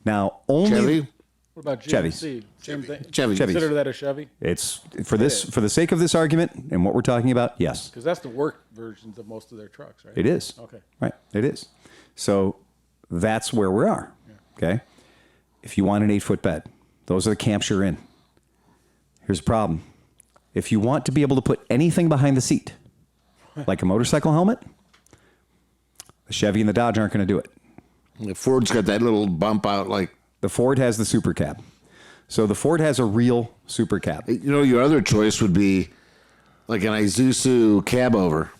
Speaker 2: Now, only...
Speaker 5: Chevy?
Speaker 1: What about
Speaker 2: Chevys?
Speaker 1: GMC? Same thing.
Speaker 5: Chevy.
Speaker 1: Consider that a Chevy?
Speaker 2: It's for the sake of this argument and what we're talking about, yes.
Speaker 1: Because that's the work versions of most of their trucks, right?
Speaker 2: It is.
Speaker 1: Okay.
Speaker 2: Right. It is. So that's where we are. Yeah. Okay. If you want an 8-foot bed, those are the camps you're in. Here's the problem. If you want to be able to put anything behind the seat, like a motorcycle helmet, the Chevy and the Dodge aren't going to do it.
Speaker 5: The Ford's got that little bump out like...
Speaker 2: The Ford has the super cab. So the Ford has a real super cab.
Speaker 5: Your other choice would be Like an Isuzu cab over.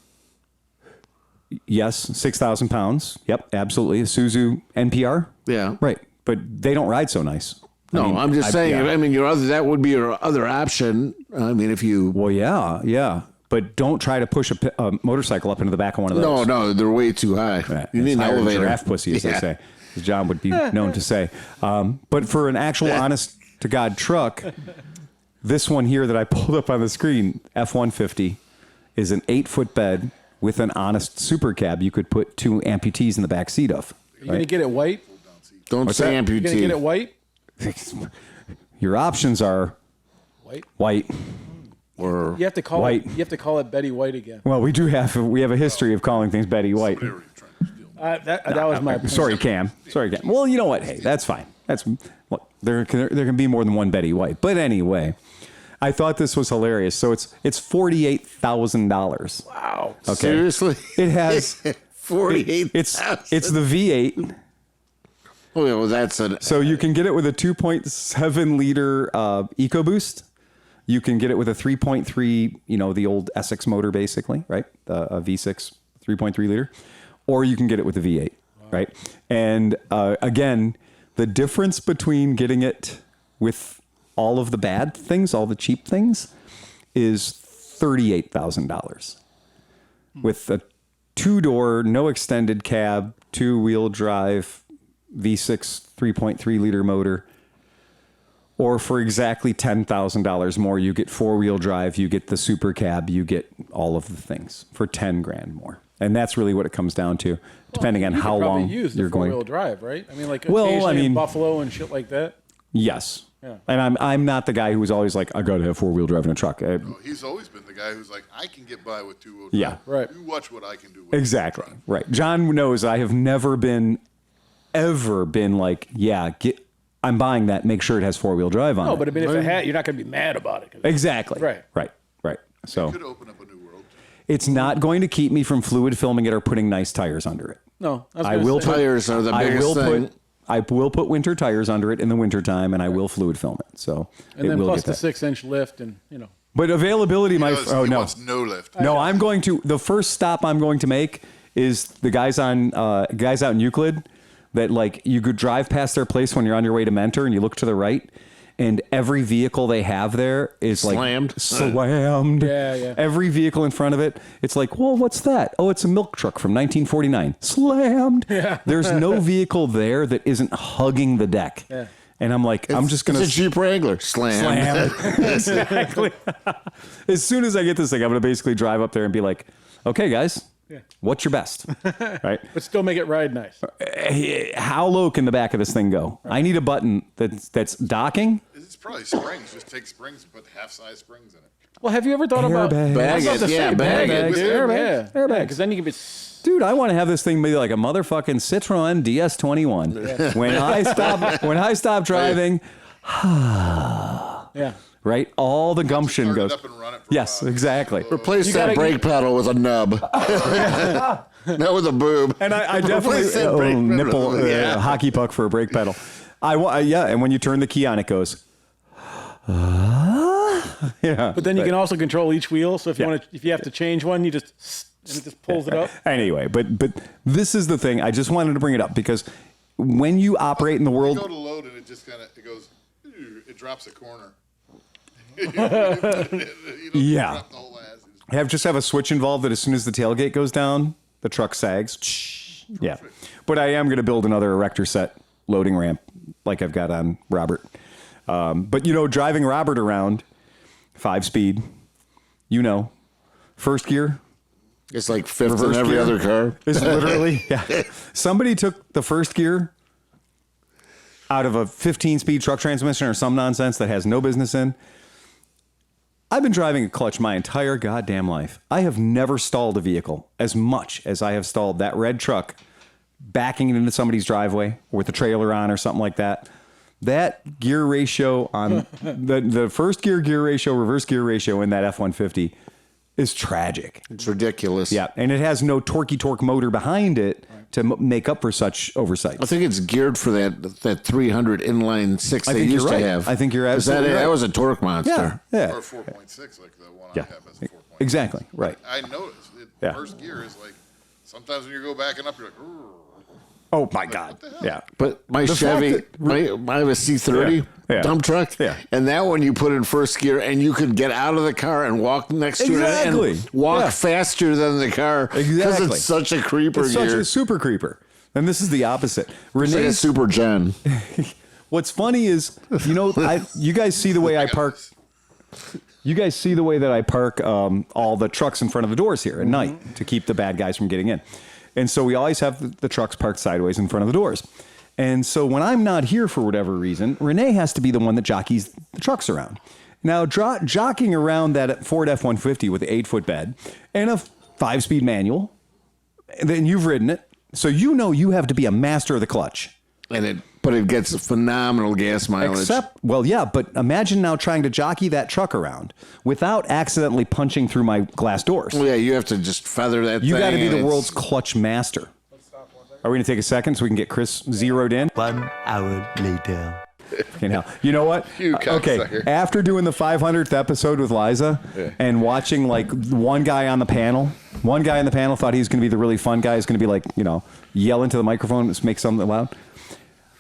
Speaker 2: Yes, 6,000 pounds. Yep, absolutely. A Suzu NPR.
Speaker 5: Yeah.
Speaker 2: Right, but they don't ride so nice.
Speaker 5: No, I'm just saying.
Speaker 2: yeah.
Speaker 5: I mean, that would be your other option. I mean, if you.
Speaker 2: Well, yeah. But don't try to push a motorcycle up into the back of one of those.
Speaker 5: No, they're way too high.
Speaker 2: Right.
Speaker 5: You need an elevator.
Speaker 2: Giraffe pussy, as they say, as John would be known to say. But for an actual honest to God truck, this one here that I pulled up on the screen, F-150, is an 8-foot bed with an honest super cab you could put 2 amputees in the back seat of.
Speaker 1: Are you going to get it white?
Speaker 5: Don't
Speaker 2: What's
Speaker 5: say
Speaker 2: that?
Speaker 5: amputee.
Speaker 1: You going to get it white?
Speaker 2: Your options are white.
Speaker 5: Or
Speaker 1: You have to call
Speaker 2: White.
Speaker 1: it. You have to call it Betty White again.
Speaker 2: Well, we have a history of calling things Betty White.
Speaker 3: Whatever you're trying to steal.
Speaker 1: That was my.
Speaker 2: Sorry, Cam. Well, you know what? Hey, that's fine. Look, there can be more than one Betty White. But anyway, I thought this was hilarious. So it's $48,000.
Speaker 1: Wow.
Speaker 2: Okay.
Speaker 5: seriously,
Speaker 2: It has
Speaker 5: 48.
Speaker 2: it's the V8.
Speaker 5: Oh, yeah, well, that's an.
Speaker 2: So you can get it with a 2.7 liter EcoBoost. You can get it with a 3.3, the old Essex motor, basically, right? A V6 3.3 liter, or you can get it with a V8, right? And again, the difference between getting it with all of the bad things, all the cheap things, is $38,000 with a 2-door, no extended cab, 2-wheel drive, V6 3.3 liter motor. Or for exactly $10,000 more, you get 4-wheel drive, you get the super cab, you get all of the things for $10,000 more. And that's really what it comes down to, depending on how long you're going.
Speaker 1: 4-wheel drive, right? I mean, like
Speaker 2: Well,
Speaker 1: occasionally in Buffalo and shit like that.
Speaker 2: Yes.
Speaker 1: Yeah.
Speaker 2: And I'm not the guy who's always like, I got to have 4-wheel drive in a truck.
Speaker 3: No, he's always been the guy who's like, I can get by with 2-wheel drive.
Speaker 2: Yeah.
Speaker 1: Right.
Speaker 3: You watch what I can do with
Speaker 2: Exactly.
Speaker 3: drive.
Speaker 2: Right. John knows I have never ever been like, I'm buying that. Make sure it has 4-wheel drive on it.
Speaker 1: No, but I mean, if it had, you're not going to be mad about it.
Speaker 2: Exactly.
Speaker 1: Right.
Speaker 2: So
Speaker 3: Could open up a new world.
Speaker 2: it's not going to keep me from fluid filming it or putting nice tires under it.
Speaker 1: No,
Speaker 2: I will put
Speaker 5: Tires are the biggest thing.
Speaker 2: I will put winter tires under it in the wintertime, and I will fluid film it. So
Speaker 1: And
Speaker 2: it
Speaker 1: then
Speaker 2: will
Speaker 1: plus
Speaker 2: get
Speaker 1: the
Speaker 2: that.
Speaker 1: 6-inch lift, and
Speaker 2: But availability,
Speaker 3: He wants no lift.
Speaker 2: No, I'm going to. The first stop I'm going to make is the guys out in Euclid that you could drive past their place when you're on your way to Mentor and you look to the right, and every vehicle they have there is
Speaker 5: Slammed.
Speaker 2: Slammed.
Speaker 1: Yeah.
Speaker 2: Every vehicle in front of it, it's like, well, what's that? Oh, it's a milk truck from 1949. Slammed.
Speaker 1: Yeah.
Speaker 2: There's no vehicle there that isn't hugging the deck.
Speaker 1: Yeah.
Speaker 2: And I'm like, I'm just going
Speaker 5: It's a Jeep Wrangler. Slam.
Speaker 2: Exactly. As soon as I get this thing, I'm going to basically drive up there and be like, okay, guys, what's your best? Right?
Speaker 1: but still make it ride nice.
Speaker 2: How low can the back of this thing go? I need a button that's docking.
Speaker 3: It's probably springs. Just take springs and put half-size springs in it.
Speaker 1: Well, have you ever thought about
Speaker 2: Airbags.
Speaker 5: Bag
Speaker 1: I was about
Speaker 5: it,
Speaker 1: to say,
Speaker 5: yeah, bag
Speaker 1: it,
Speaker 5: it.
Speaker 1: dude.
Speaker 2: Airbags.
Speaker 1: Yeah,
Speaker 2: Airbags.
Speaker 1: because then you can be.
Speaker 2: Dude, I want to have this thing be like a motherfucking Citroen DS21. When I stop driving,
Speaker 1: Yeah.
Speaker 2: right? All the gumption
Speaker 3: Start it
Speaker 2: goes.
Speaker 3: up and run it for
Speaker 2: Yes,
Speaker 3: a while.
Speaker 2: exactly.
Speaker 5: Replace that brake pedal with a nub. Not with a boob.
Speaker 2: And I definitely
Speaker 5: Replace that brake pedal.
Speaker 2: nipple
Speaker 5: Yeah.
Speaker 2: hockey puck for a brake pedal. And when you turn the key on, it goes. Yeah.
Speaker 1: But then you can also control each wheel. So if you if you have to change one, and it just pulls it up.
Speaker 2: Anyway, but this is the thing. I just wanted to bring it up because when you operate in the
Speaker 3: You
Speaker 2: world,
Speaker 3: go to load and it just it goes, it drops a corner. You don't
Speaker 2: Yeah.
Speaker 3: drop the whole ass.
Speaker 2: have a switch involved that as soon as the tailgate goes down, the truck sags. Yeah. But I am going to build another erector set loading ramp like I've got on Robert. But driving Robert around 5-speed, first gear.
Speaker 5: It's like fifth
Speaker 2: Reverse
Speaker 5: in every
Speaker 2: gear.
Speaker 5: other car.
Speaker 2: It's literally, Somebody took the first gear out of a 15-speed truck transmission or some nonsense that has no business in. I've been driving a clutch my entire goddamn life. I have never stalled a vehicle as much as I have stalled that red truck backing it into somebody's driveway with a trailer on or something like that. That gear ratio on the first gear ratio, reverse gear ratio in that F-150 is tragic.
Speaker 5: It's ridiculous.
Speaker 2: Yeah, and it has no torque motor behind it to make up for such oversights.
Speaker 5: I think it's geared for that 300 inline 6
Speaker 2: I
Speaker 5: they
Speaker 2: think
Speaker 5: used
Speaker 2: you're right.
Speaker 5: to have.
Speaker 2: I think you're absolutely right.
Speaker 5: That was a torque monster.
Speaker 2: Yeah.
Speaker 3: Or 4.6, like the one
Speaker 2: Yeah.
Speaker 3: I have is 4.6.
Speaker 2: Exactly. Right.
Speaker 3: I noticed
Speaker 2: Yeah.
Speaker 3: first gear is like, sometimes when you go backing up, you're like, "Rrr."
Speaker 2: Oh my God.
Speaker 3: what the hell?
Speaker 2: Yeah.
Speaker 5: But my
Speaker 2: The
Speaker 5: Chevy,
Speaker 2: fact that-
Speaker 5: I have a C30
Speaker 2: Yeah.
Speaker 5: dump truck,
Speaker 2: Yeah.
Speaker 5: and that one you put in first gear, and you could get out of the car and walk next to
Speaker 2: Exactly.
Speaker 5: it and walk
Speaker 2: Yeah.
Speaker 5: faster than the car because
Speaker 2: Exactly.
Speaker 5: it's such a creeper
Speaker 2: It's
Speaker 5: gear.
Speaker 2: such a super creeper. And this is the opposite.
Speaker 5: It's like a
Speaker 2: Renee's,
Speaker 5: super gen.
Speaker 2: what's funny is, you guys see the way I park. You guys see the way that I park all the trucks in front of the doors here at night to keep the bad guys from getting in. And so we always have the trucks parked sideways in front of the doors. And so when I'm not here for whatever reason, Renee has to be the one that jockeys the trucks around. Now, jockeying around that Ford F-150 with the 8-foot bed and a 5-speed manual, and then you've ridden it, so you have to be a master of the clutch.
Speaker 5: But it gets phenomenal gas mileage.
Speaker 2: But imagine now trying to jockey that truck around without accidentally punching through my glass doors.
Speaker 5: Well, yeah, you have to just feather that
Speaker 2: You
Speaker 5: thing.
Speaker 2: got to be
Speaker 5: and
Speaker 2: the
Speaker 5: it's-
Speaker 2: world's clutch master. Are we going to take a second so we can get Chris zeroed in?
Speaker 6: 1 hour later.
Speaker 2: Okay, now, you know what?
Speaker 3: You
Speaker 2: Okay,
Speaker 3: cocksucker.
Speaker 2: after doing the 500th episode with Liza and watching like one guy on the panel thought he was going to be the really fun guy, is going to be like, yell into the microphone and make something loud.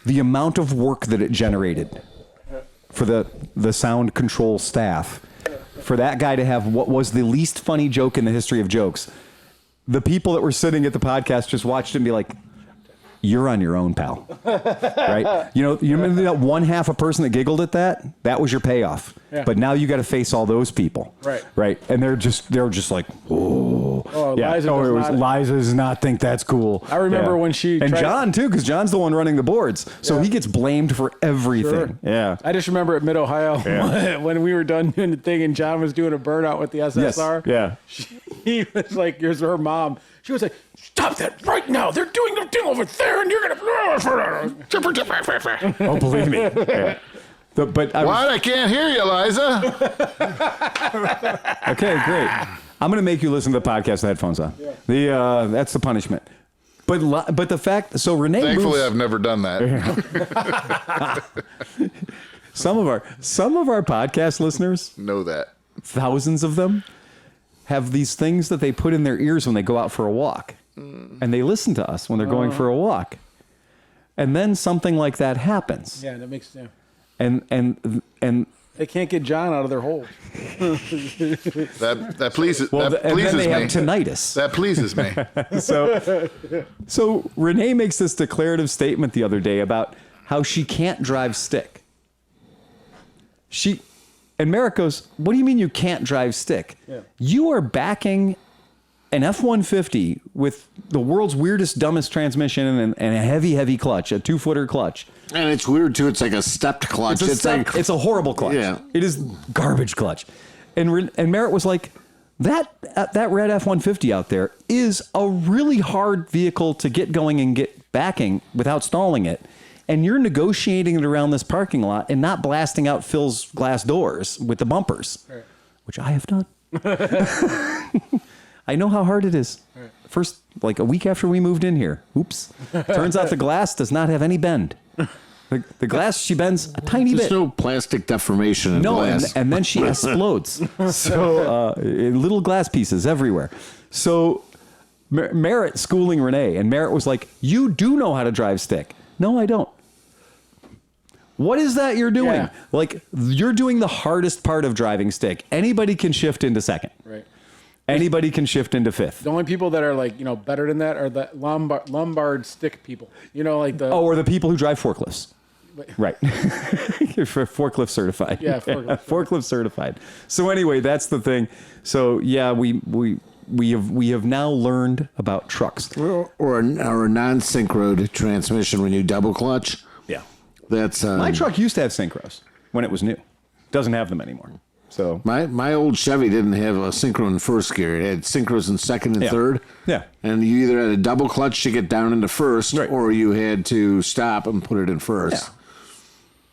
Speaker 2: The amount of work that it generated for the sound control staff, for that guy to have what was the least funny joke in the history of jokes, the people that were sitting at the podcast just watched him and be like, you're on your own, pal. Right? You remember that one half a person that giggled at that? That was your payoff.
Speaker 1: Yeah.
Speaker 2: But now you got to face all those people.
Speaker 1: Right.
Speaker 2: Right. And they're just like, oh, yeah.
Speaker 1: Liza does not-
Speaker 2: Liza does not think that's cool.
Speaker 1: I remember when she
Speaker 2: and
Speaker 1: tried-
Speaker 2: John too, because John's the one running the boards, so he gets blamed for everything.
Speaker 1: Sure.
Speaker 2: Yeah.
Speaker 1: I just remember at Mid Ohio when we were done doing the thing and John was doing a burnout with the SSR.
Speaker 2: Yeah.
Speaker 1: He was like, here's her mom. She was like, stop that right now. They're doing their thing over there and you're going to.
Speaker 2: Oh, believe me. Yeah. But
Speaker 5: What? I can't hear you, Liza.
Speaker 2: Okay, great. I'm going to make you listen to the podcast with headphones on. Yeah. That's the punishment. But the fact, so Renee
Speaker 3: Thankfully,
Speaker 2: moves,
Speaker 3: I've never done that.
Speaker 2: some of our podcast listeners,
Speaker 3: Know that.
Speaker 2: thousands of them, have these things that they put in their ears when they go out for a walk. And they listen to us when they're going for a walk. And then something like that happens.
Speaker 1: Yeah, that makes sense.
Speaker 2: And
Speaker 1: They can't get John out of their hole.
Speaker 3: That pleases.
Speaker 2: well,
Speaker 3: that
Speaker 2: and
Speaker 3: pleases
Speaker 2: then they
Speaker 3: me.
Speaker 2: have tinnitus.
Speaker 3: That pleases me.
Speaker 2: So Renee makes this declarative statement the other day about how she can't drive stick. And Merrick goes, what do you mean you can't drive stick?
Speaker 1: Yeah.
Speaker 2: You are backing an F-150 with the world's weirdest, dumbest transmission and a heavy, heavy clutch, a 2-footer clutch.
Speaker 5: And it's weird too. It's like a stepped clutch.
Speaker 2: It's a horrible clutch.
Speaker 5: Yeah.
Speaker 2: It is garbage clutch. And Merritt was like, that red F-150 out there is a really hard vehicle to get going and get backing without stalling it. And you're negotiating it around this parking lot and not blasting out Phil's glass doors with the bumpers, which I have done. I know how hard it is. First, like a week after we moved in here, oops. Turns out the glass does not have any bend. The glass, she bends a tiny
Speaker 5: There's
Speaker 2: bit.
Speaker 5: no plastic deformation in
Speaker 2: No,
Speaker 5: glass.
Speaker 2: and then she explodes. So little glass pieces everywhere. So Merritt schooling Renee, and Merritt was like, you do know how to drive stick. No, I don't. What is that you're doing?
Speaker 1: Yeah.
Speaker 2: Like, you're doing the hardest part of driving stick. Anybody can shift into second.
Speaker 1: Right.
Speaker 2: Anybody can shift into fifth.
Speaker 1: The only people that are like, better than that are the Lombard stick people. Like the.
Speaker 2: Oh, or the people who drive forklifts. Right. For forklift certified.
Speaker 1: Yeah, forklift.
Speaker 2: Forklift certified. So anyway, that's the thing. So yeah, we have now learned about trucks.
Speaker 5: Or a non-synchroed transmission when you double clutch.
Speaker 2: Yeah.
Speaker 5: That's
Speaker 2: My truck used to have synchros when it was new. Doesn't have them anymore. So
Speaker 5: my old Chevy didn't have a synchro in first gear. It had synchros in second and third.
Speaker 2: Yeah.
Speaker 5: And you either had a double clutch to get down into first,
Speaker 2: Right.
Speaker 5: or you had to stop and put it in first.
Speaker 2: Yeah.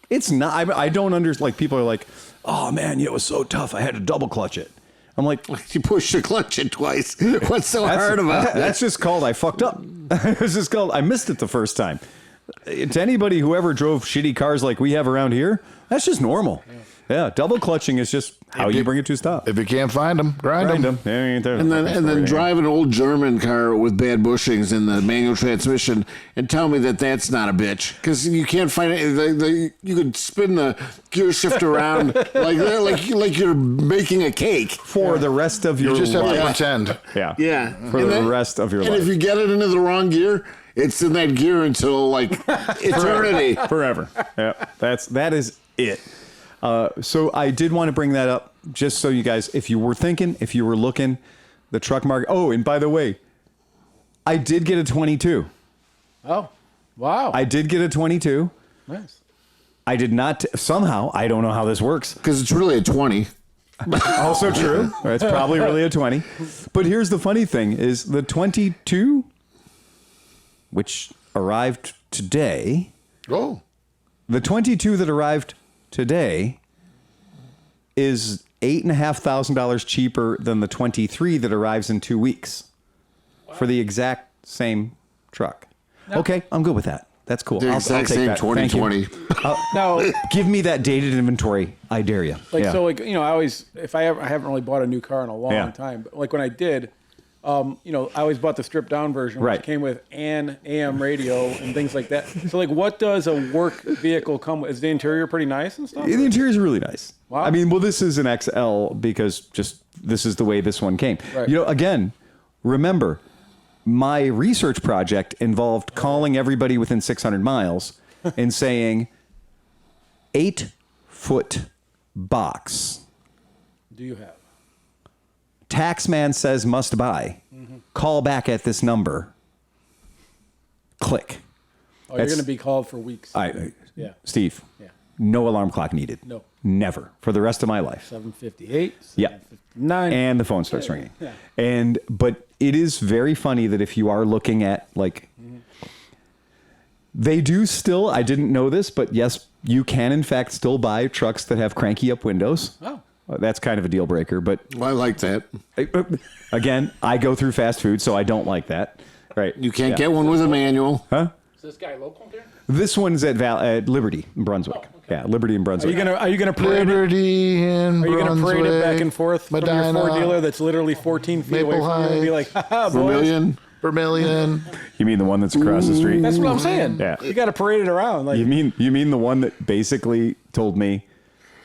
Speaker 2: It's not. I don't understand. Like, people are like, "Oh man, it was so tough. I had to double clutch it." I'm like,
Speaker 5: You push the clutch in twice. What's so hard about it?
Speaker 2: That's just called I fucked up. This is called, I missed it the first time. To anybody who ever drove shitty cars like we have around here, that's just normal. Yeah, double clutching is just how you bring it to a stop.
Speaker 7: If you can't find them, grind them.
Speaker 2: Yeah,
Speaker 5: And then drive an old German car with bad bushings in the manual transmission and tell me that that's not a bitch, because you can't find it. You could spin the gear shift around like you're making a cake
Speaker 2: for the rest of your
Speaker 7: You just have
Speaker 2: life.
Speaker 7: to pretend.
Speaker 2: Yeah.
Speaker 5: Yeah,
Speaker 2: For the rest of your life.
Speaker 5: And if you get it into the wrong gear, it's in that gear until like eternity.
Speaker 2: Forever. Yeah. That is it. So I did want to bring that up just so you guys, if you were thinking, if you were looking, the truck market. Oh, and by the way, I did get a 22.
Speaker 1: Oh, wow.
Speaker 2: I did get a 22.
Speaker 1: Nice.
Speaker 2: I did not. Somehow, I don't know how this works.
Speaker 5: Because it's really a 20.
Speaker 2: Also true. It's probably really a 20. But here's the funny thing is the 22, which arrived today,
Speaker 7: Oh.
Speaker 2: the 22 that arrived today is $8,500 cheaper than the 23 that arrives in 2 weeks for the exact same truck. Okay, I'm good with that. That's cool.
Speaker 5: The exact
Speaker 2: take
Speaker 5: same
Speaker 2: that. Thank you.
Speaker 5: 2020.
Speaker 1: Now,
Speaker 2: Give me that dated inventory. I dare you.
Speaker 1: I always, I haven't really bought a new car in a long time, but like when I did, I always bought the stripped down version, which
Speaker 2: Right.
Speaker 1: came with an AM radio and things like that. So like, what does a work vehicle come with? Is the interior pretty nice and stuff?
Speaker 2: The interior is really nice.
Speaker 1: Wow.
Speaker 2: I mean, well, this is an XL because just this is the way this one came.
Speaker 1: Right.
Speaker 2: Again, remember, my research project involved calling everybody within 600 miles and saying, 8-foot box.
Speaker 1: Do you have?
Speaker 2: Taxman says must buy. Call back at this number. Click.
Speaker 1: Oh, you're going to be called for weeks. Yeah.
Speaker 2: Steve,
Speaker 1: Yeah.
Speaker 2: no alarm clock needed.
Speaker 1: No.
Speaker 2: Never. For the rest of my life.
Speaker 1: 758.
Speaker 2: Yeah.
Speaker 1: 759.
Speaker 2: And the phone starts ringing.
Speaker 1: Yeah.
Speaker 2: But it is very funny that if you are looking at they do still, I didn't know this, but yes, you can in fact still buy trucks that have cranky up windows.
Speaker 1: Oh.
Speaker 2: That's kind of a deal breaker, but
Speaker 5: I like that.
Speaker 2: again, I go through fast food, so I don't like that. Right.
Speaker 5: You can't get one with a manual.
Speaker 2: Huh?
Speaker 1: Is this guy local here?
Speaker 2: This one's at Liberty in Brunswick. Yeah, Liberty in
Speaker 1: Are
Speaker 2: Brunswick.
Speaker 1: you gonna parade it?
Speaker 7: Liberty in
Speaker 1: Are you gonna parade it back and
Speaker 7: Brunswick,
Speaker 1: forth from your
Speaker 7: Medina,
Speaker 1: Ford dealer that's literally 14 feet
Speaker 7: Maple
Speaker 1: away from you and be like, haha, boys.
Speaker 5: Vermilion.
Speaker 2: You mean the one that's across the street?
Speaker 1: That's what I'm saying.
Speaker 2: Yeah.
Speaker 1: You got to parade it around. Like,
Speaker 2: You mean the one that basically told me,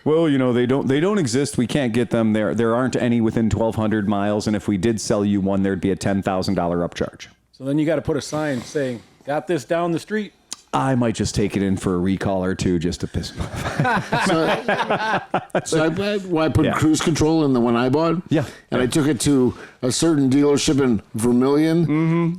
Speaker 2: well, they don't exist. We can't get them. There aren't any within 1,200 miles, and if we did sell you one, there'd be a $10,000 upcharge.
Speaker 1: so then you got to put a sign saying, got this down the street.
Speaker 2: I might just take it in for a recall or two just to piss them off.
Speaker 5: So I put cruise control in the one I bought.
Speaker 2: Yeah.
Speaker 5: And I took it to a certain dealership in Vermilion.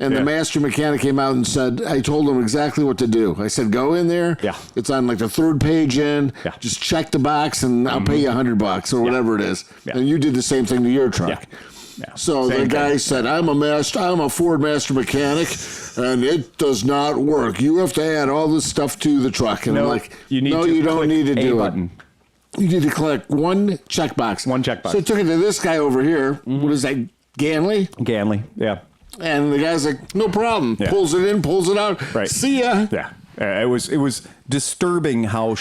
Speaker 5: And the master mechanic came out and said, I told him exactly what to do. I said, go in there.
Speaker 2: Yeah.
Speaker 5: It's on like the third page in.
Speaker 2: Yeah.
Speaker 5: Just check the box and I'll pay you $100 or whatever it is.
Speaker 2: Yeah.
Speaker 5: And you did the same thing to your truck.
Speaker 2: Yeah. Yeah.
Speaker 5: So
Speaker 2: Same
Speaker 5: the guy
Speaker 2: thing.
Speaker 5: said, I'm a Ford master mechanic, and it does not work. You have to add all this stuff to the truck. And I'm like,
Speaker 2: you
Speaker 5: no, you don't need to do
Speaker 2: button.
Speaker 5: it. You need to click one checkbox.
Speaker 2: One checkbox.
Speaker 5: So I took it to this guy over here. What is that, Ganley?
Speaker 2: Ganley, yeah.
Speaker 5: And the guy's like, no problem.
Speaker 2: Yeah.
Speaker 5: Pulls it in, pulls it out.
Speaker 2: Right.
Speaker 5: See ya.
Speaker 2: Yeah. It was disturbing how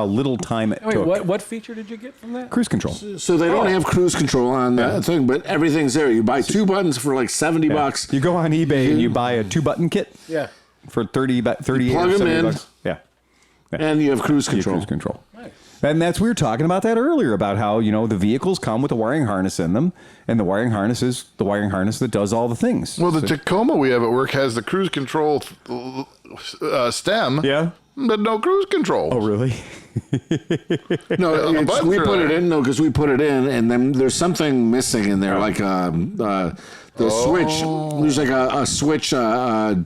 Speaker 2: little time it
Speaker 1: Wait,
Speaker 2: took.
Speaker 1: what feature did you get from that?
Speaker 2: Cruise control.
Speaker 5: So they don't have cruise control on that thing, but everything's there. You buy two buttons for like $70.
Speaker 2: You go on eBay and you buy a 2-button kit.
Speaker 1: Yeah.
Speaker 2: For 38
Speaker 5: plug
Speaker 2: or
Speaker 5: 'em
Speaker 2: 70
Speaker 5: in.
Speaker 2: bucks. Yeah.
Speaker 5: And you have cruise control.
Speaker 2: Cruise control.
Speaker 1: Nice.
Speaker 2: And we were talking about that earlier about how, the vehicles come with a wiring harness in them, and the wiring harness is the wiring harness that does all the things.
Speaker 7: Well, the Tacoma we have at work has the cruise control stem.
Speaker 2: Yeah.
Speaker 7: But no cruise control.
Speaker 2: Oh, really?
Speaker 5: No,
Speaker 7: buttons
Speaker 5: we
Speaker 7: are
Speaker 5: put it
Speaker 7: there.
Speaker 5: in, because we put it in, and then there's something missing in there, like the switch. There's like a switch, a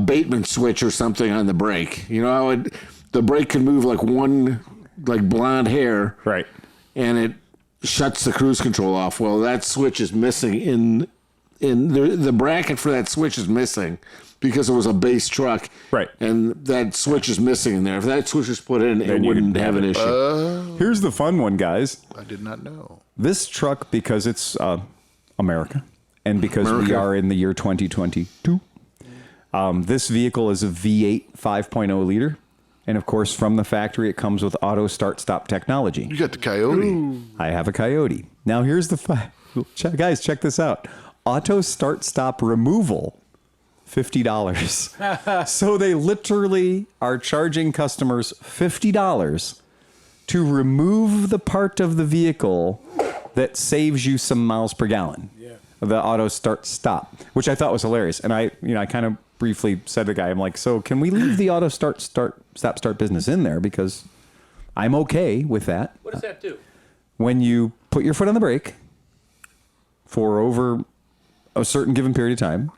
Speaker 5: Bateman switch or something on the brake. You know how the brake can move like one, like blonde hair.
Speaker 2: Right.
Speaker 5: And it shuts the cruise control off. Well, that switch is missing in the bracket for that switch is missing because it was a base truck.
Speaker 2: Right.
Speaker 5: And that switch is missing in there. If that switch is put in, it
Speaker 2: you
Speaker 5: wouldn't
Speaker 2: could
Speaker 5: have
Speaker 2: have
Speaker 5: an
Speaker 2: it.
Speaker 5: issue.
Speaker 2: Here's the fun one, guys.
Speaker 7: I did not know.
Speaker 2: This truck, because it's America, and because we
Speaker 5: America.
Speaker 2: are in the year 2022, This vehicle is a V8 5.0 liter. And of course, from the factory, it comes with auto start-stop technology.
Speaker 7: You got the Coyote.
Speaker 2: I have a Coyote. Now, here's the guys, check this out. Auto start-stop removal, $50. So they literally are charging customers $50 to remove the part of the vehicle that saves you some miles per gallon. Yeah. The auto start-stop, which I thought was hilarious. And I kind of briefly said to the guy, I'm like, so can we leave the auto start business in there, because I'm okay with that.
Speaker 1: What does that do?
Speaker 2: When you put your foot on the brake for over a certain given period of time,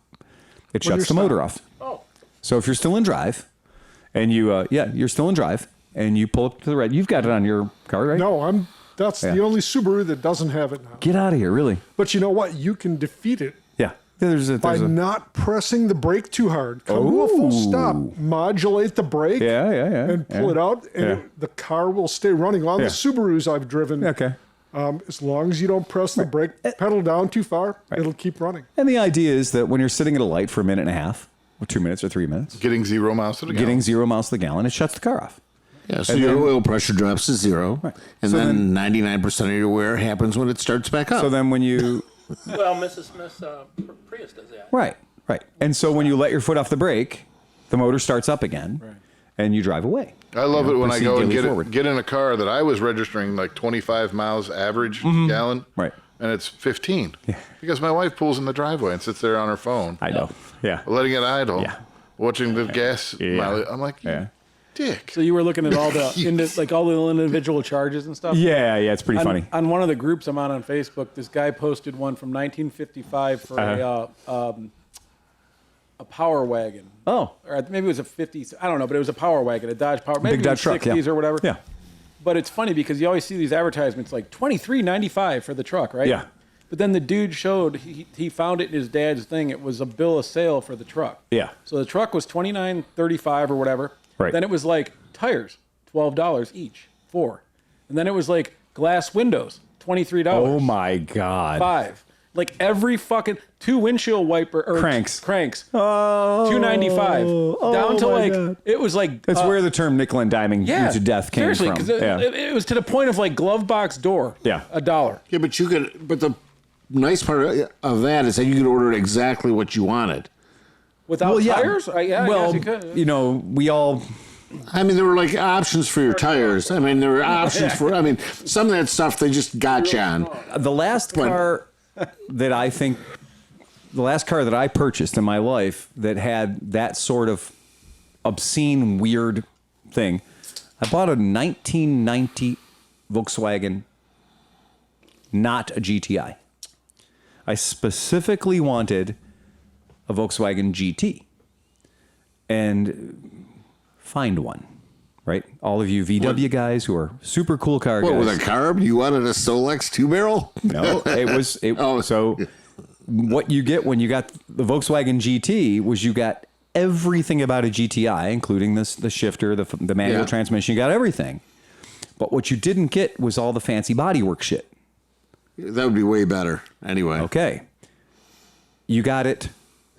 Speaker 2: it shuts the motor off.
Speaker 1: Oh.
Speaker 2: So if you're still in drive and you're still in drive and you pull up to the red, you've got it on your car, right?
Speaker 4: No, that's the only Subaru that doesn't have it now.
Speaker 2: Get out of here, really?
Speaker 4: But you know what? You can defeat it.
Speaker 2: Yeah.
Speaker 4: By not pressing the brake too hard. Come to a full stop, modulate the brake, and pull it out, and the car will stay running. On the Subarus I've driven, as long as you don't press the brake pedal down too far, it'll keep running.
Speaker 2: And the idea is that when you're sitting at a light for a minute and a half, or 2 minutes or 3 minutes,
Speaker 7: Getting 0 miles to the gallon.
Speaker 2: getting 0 miles to the gallon, it shuts the car off.
Speaker 5: Yeah, so your oil pressure drops to 0, and
Speaker 2: So
Speaker 5: then 99% of your wear happens when it starts back up.
Speaker 2: So then when you...
Speaker 8: Well, Mrs. Smith's Prius does that.
Speaker 2: Right. And so when you let your foot off the brake, the motor starts up again, and you drive away.
Speaker 7: I love it when I go and
Speaker 2: forward.
Speaker 7: get in a car that I was registering like 25 miles average gallon.
Speaker 2: Right.
Speaker 7: And it's 15. Yeah. Because my wife pulls in the driveway and sits there on her phone.
Speaker 2: I know. Yeah.
Speaker 7: Letting it idle.
Speaker 2: Yeah.
Speaker 7: Watching the gas mileage. I'm like, dick.
Speaker 1: So you were looking at all the all the individual charges and stuff?
Speaker 2: Yeah, it's pretty funny.
Speaker 1: On one of the groups I'm on Facebook, this guy posted one from 1955 for a Power Wagon.
Speaker 2: Oh.
Speaker 1: Or maybe it was a 50s. I don't know, but it was a Power Wagon, a Dodge Power. Maybe
Speaker 2: Big Dodge truck,
Speaker 1: 60s or whatever.
Speaker 2: Yeah.
Speaker 1: But it's funny because you always see these advertisements like $23.95 for the truck, right?
Speaker 2: Yeah.
Speaker 1: But then the dude showed, he found it in his dad's thing. It was a bill of sale for the truck.
Speaker 2: Yeah.
Speaker 1: So the truck was $29.35 or whatever.
Speaker 2: Right.
Speaker 1: Then it was like tires, $12 each, 4. And then it was like glass windows, $23.
Speaker 2: Oh my God.
Speaker 1: 5. Like every fucking 2 windshield wiper or
Speaker 2: Cranks.
Speaker 1: Oh, $2.95. Down to like God. It was like
Speaker 2: that's where the term nickel and diming you to death came
Speaker 1: seriously,
Speaker 2: from.
Speaker 1: It was to the point of like glove box door.
Speaker 2: Yeah.
Speaker 1: $1.
Speaker 5: Yeah, but the nice part of that is that you could order exactly what you wanted.
Speaker 1: Without tires? I guess you could.
Speaker 2: We all...
Speaker 5: I mean, there were like options for your tires. I mean, there were options for... I mean, some of that stuff they just got you on.
Speaker 2: The last car that I purchased in my life that had that sort of obscene, weird thing, I bought a 1990 Volkswagen, not a GTI. I specifically wanted a Volkswagen GT and find one, right? All of you VW guys who are super cool car guys.
Speaker 5: What, with a carb? You wanted a Solex 2-barrel?
Speaker 2: No, so what you get when you got the Volkswagen GT was you got everything about a GTI, including the shifter, the manual transmission. You got everything. But what you didn't get was all the fancy bodywork shit.
Speaker 5: That would be way better. Anyway.
Speaker 2: Okay. You got it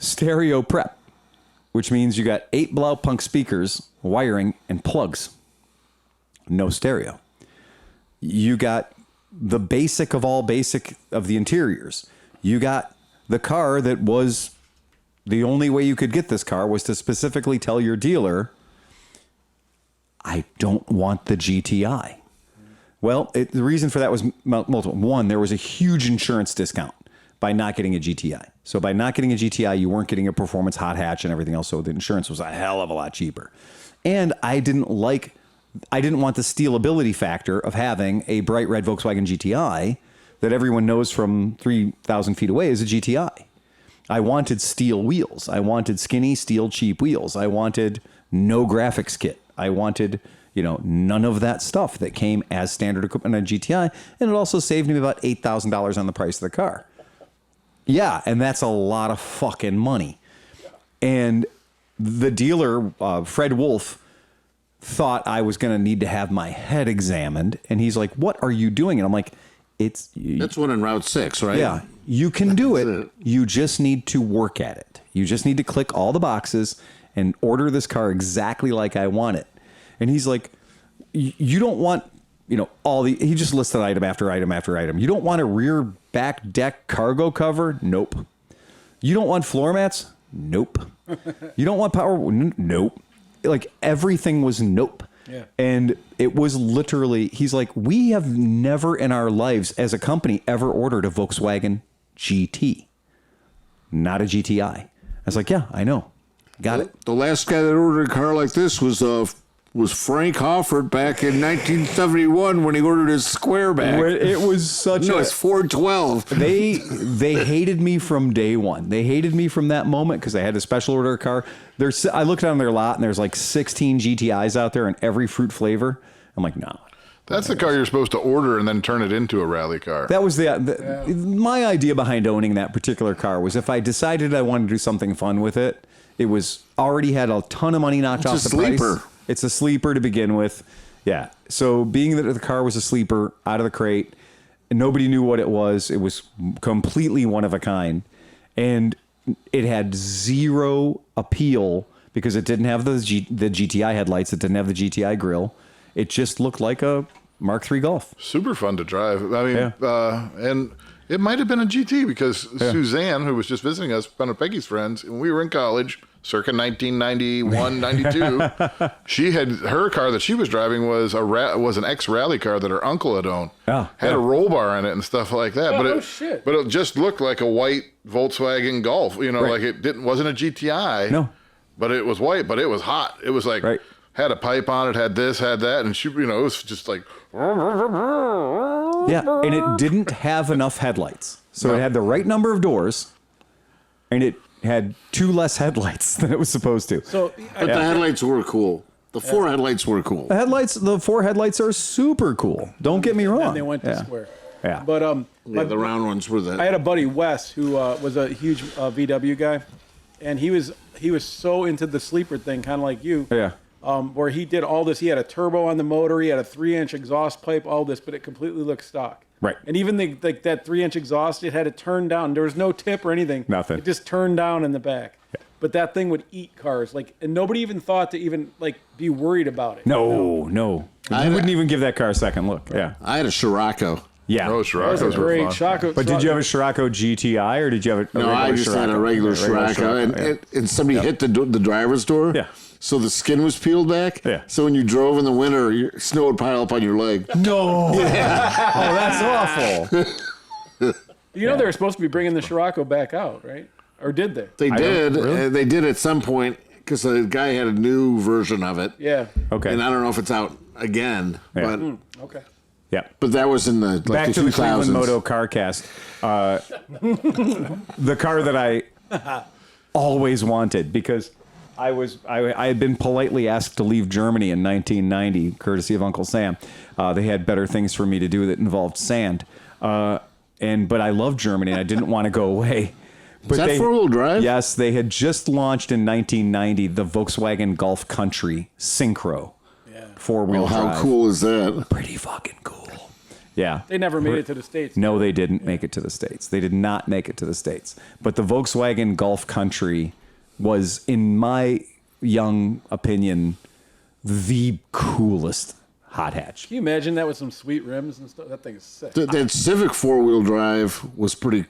Speaker 2: stereo prep, which means you got 8 Blaupunk speakers, wiring, and plugs. No stereo. You got the basic of all basic of the interiors. You got the car that was the only way you could get this car was to specifically tell your dealer, I don't want the GTI. Well, the reason for that was multiple. One, there was a huge insurance discount by not getting a GTI. So by not getting a GTI, you weren't getting a performance hot hatch and everything else. So the insurance was a hell of a lot cheaper. And I didn't want the stealability factor of having a bright red Volkswagen GTI that everyone knows from 3,000 feet away is a GTI. I wanted steel wheels. I wanted skinny steel cheap wheels. I wanted no graphics kit. I wanted, none of that stuff that came as standard equipment on a GTI. And it also saved me about $8,000 on the price of the car. Yeah, and that's a lot of fucking money. And the dealer, Fred Wolf, thought I was going to need to have my head examined. And he's like, what are you doing? And I'm like, that's
Speaker 5: one on Route 6, right?
Speaker 2: Yeah, you can do it. You just need to work at it. You just need to click all the boxes and order this car exactly like I want it. And he's like, you don't want, he just listed item after item after item. You don't want a rear back deck cargo cover? Nope. You don't want floor mats? Nope. You don't want power? Nope. Like everything was nope.
Speaker 1: Yeah.
Speaker 2: And it was literally, he's like, we have never in our lives as a company ever ordered a Volkswagen GT, not a GTI. I was like, yeah, I know. Got it.
Speaker 5: The last guy that ordered a car like this was Frank Hoffert back in 1971 when he ordered his Squareback.
Speaker 2: It was such
Speaker 5: it's 412.
Speaker 2: They hated me from day one. They hated me from that moment because I had to special order a car. I looked on their lot and there's like 16 GTIs out there in every fruit flavor. I'm like, no.
Speaker 7: That's the car you're supposed to order and then turn it into a rally car.
Speaker 2: That was my idea behind owning that particular car was if I decided I wanted to do something fun with it, it was already had a ton of money knocked off the price. It's a sleeper to begin with. Yeah. So being that the car was a sleeper out of the crate and nobody knew what it was completely one of a kind. And it had zero appeal because it didn't have the GTI headlights. It didn't have the GTI grille. It just looked like a Mark III Golf.
Speaker 7: Super fun to drive. I mean, and it might have been a GT because Suzanne, who was just visiting us, one of Peggy's friends, when we were in college, circa 1991, 92, she had her car that she was driving was an ex-rally car that her uncle had owned. Had a roll bar in it and stuff like that. But it just looked like a white Volkswagen Golf. Like it wasn't a GTI.
Speaker 2: No.
Speaker 7: But it was white, but it was hot. It was like had a pipe on it, had this, had that, and she, it was just like.
Speaker 2: Yeah, and it didn't have enough headlights. So it had the right number of doors, and it had 2 less headlights than it was supposed to.
Speaker 5: But the headlights were cool. The 4 headlights were cool.
Speaker 2: The 4 headlights are super cool. Don't get me wrong.
Speaker 1: And they went to square.
Speaker 2: Yeah.
Speaker 1: But
Speaker 5: the round ones were
Speaker 1: I had a buddy, Wes, who was a huge VW guy, and he was so into the sleeper thing, kind of like you.
Speaker 2: Yeah.
Speaker 1: Where he did all this. He had a turbo on the motor. He had a 3-inch exhaust pipe, all this, but it completely looked stock.
Speaker 2: Right.
Speaker 1: And even that 3-inch exhaust, it had it turned down. There was no tip or anything.
Speaker 2: Nothing.
Speaker 1: It just turned down in the back. Yeah. But that thing would eat cars. And nobody even thought to even be worried about it.
Speaker 2: No. You wouldn't even give that car a second look. Yeah.
Speaker 5: I had a Scirocco.
Speaker 2: Yeah.
Speaker 7: Oh, Scirocco's were fun.
Speaker 1: Scirocco.
Speaker 2: But did you have a Scirocco GTI or did you have a regular
Speaker 5: No, I just
Speaker 2: Scirocco?
Speaker 5: had a regular Scirocco. And somebody hit the driver's door.
Speaker 2: Yeah.
Speaker 5: So the skin was peeled back.
Speaker 2: Yeah.
Speaker 5: So when you drove in the winter, your snow would pile up on your leg.
Speaker 2: No. Yeah. Oh, that's awful.
Speaker 1: They were supposed to be bringing the Scirocco back out, right? Or did they?
Speaker 5: They did.
Speaker 2: Really?
Speaker 5: They did at some point because the guy had a new version of it.
Speaker 1: Yeah.
Speaker 2: Okay.
Speaker 5: And I don't know if it's out again.
Speaker 2: Yeah.
Speaker 5: But
Speaker 1: Okay.
Speaker 2: Yeah.
Speaker 5: But that was in the
Speaker 2: Back
Speaker 5: the
Speaker 2: to the
Speaker 5: 2000s.
Speaker 2: ClevelandMoto CarCast. The car that I always wanted because I had been politely asked to leave Germany in 1990, courtesy of Uncle Sam. They had better things for me to do that involved sand. But I loved Germany and I didn't want to go away. But
Speaker 5: Is that 4-wheel drive?
Speaker 2: Yes, they had just launched in 1990 the Volkswagen Golf Country Synchro. 4-wheel drive.
Speaker 5: How cool is that?
Speaker 2: Pretty fucking cool. Yeah.
Speaker 1: They never made it to the States.
Speaker 2: No, they didn't make it to the States. They did not make it to the States. But the Volkswagen Golf Country was, in my young opinion, the coolest hot hatch.
Speaker 1: Can you imagine that with some sweet rims and stuff? That thing is sick.
Speaker 5: That Civic 4-wheel drive was pretty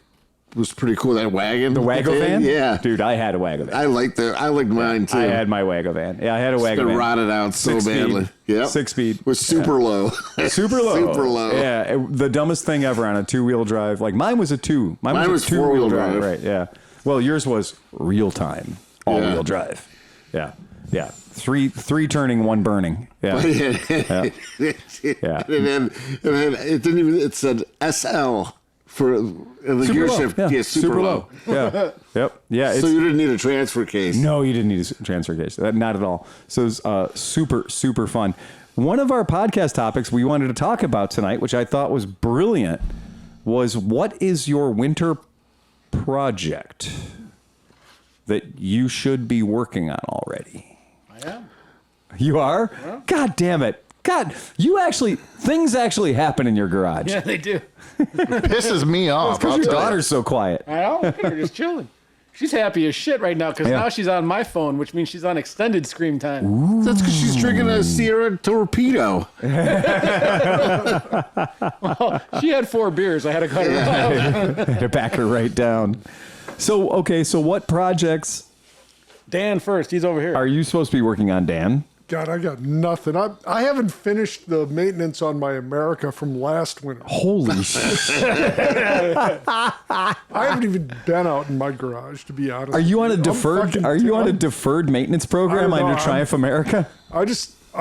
Speaker 5: cool. That wagon.
Speaker 2: The Wagovan?
Speaker 5: Yeah.
Speaker 2: Dude, I had a Wagovan.
Speaker 5: I liked mine too.
Speaker 2: I had my Wagovan. Yeah, I had a Wagovan.
Speaker 5: It's been rotted out so badly.
Speaker 2: Yeah.
Speaker 5: Yep.
Speaker 2: 6-speed.
Speaker 5: Was super low.
Speaker 2: Super low.
Speaker 5: Super low.
Speaker 2: Yeah. The dumbest thing ever on a 2-wheel drive. Like mine was a 2. Mine was a 2-wheel drive. Right. Yeah. Well, yours was real time. All-wheel drive. Yeah. Yeah. Three turning, 1 burning. Yeah. Yeah.
Speaker 5: Yeah. And then it didn't even. It said SL for the
Speaker 2: Super
Speaker 5: gear
Speaker 2: low.
Speaker 5: shift.
Speaker 2: Yeah.
Speaker 5: Super low.
Speaker 2: Yeah. Yep. Yeah.
Speaker 5: So you didn't need a transfer case.
Speaker 2: No, you didn't need a transfer case. Not at all. So it was super fun. One of our podcast topics we wanted to talk about tonight, which I thought was brilliant, was what is your winter project that you should be working on already?
Speaker 1: I am.
Speaker 2: You are? Yeah. God damn it. God, things actually happen in your garage.
Speaker 1: Yeah, they do.
Speaker 7: It pisses me off.
Speaker 2: Because your daughter's so quiet.
Speaker 1: I know. We're just chilling. She's happy as shit right now because now she's on my phone, which means she's on extended screen time.
Speaker 5: Ooh. That's because she's drinking a Sierra Torpedo.
Speaker 1: Well, she had 4 beers. I had to cut her off.
Speaker 2: I had to back her right down. So, okay, so what projects
Speaker 1: Dan first. He's over here.
Speaker 2: are you supposed to be working on, Dan?
Speaker 4: God, I got nothing. I haven't finished the maintenance on my America from last winter.
Speaker 2: Holy shit.
Speaker 4: I haven't even been out in my garage, to be honest.
Speaker 2: Are you on a
Speaker 4: I'm
Speaker 2: deferred
Speaker 4: fucking-
Speaker 2: deferred maintenance program
Speaker 4: I don't know.
Speaker 2: under Triumph America?
Speaker 4: I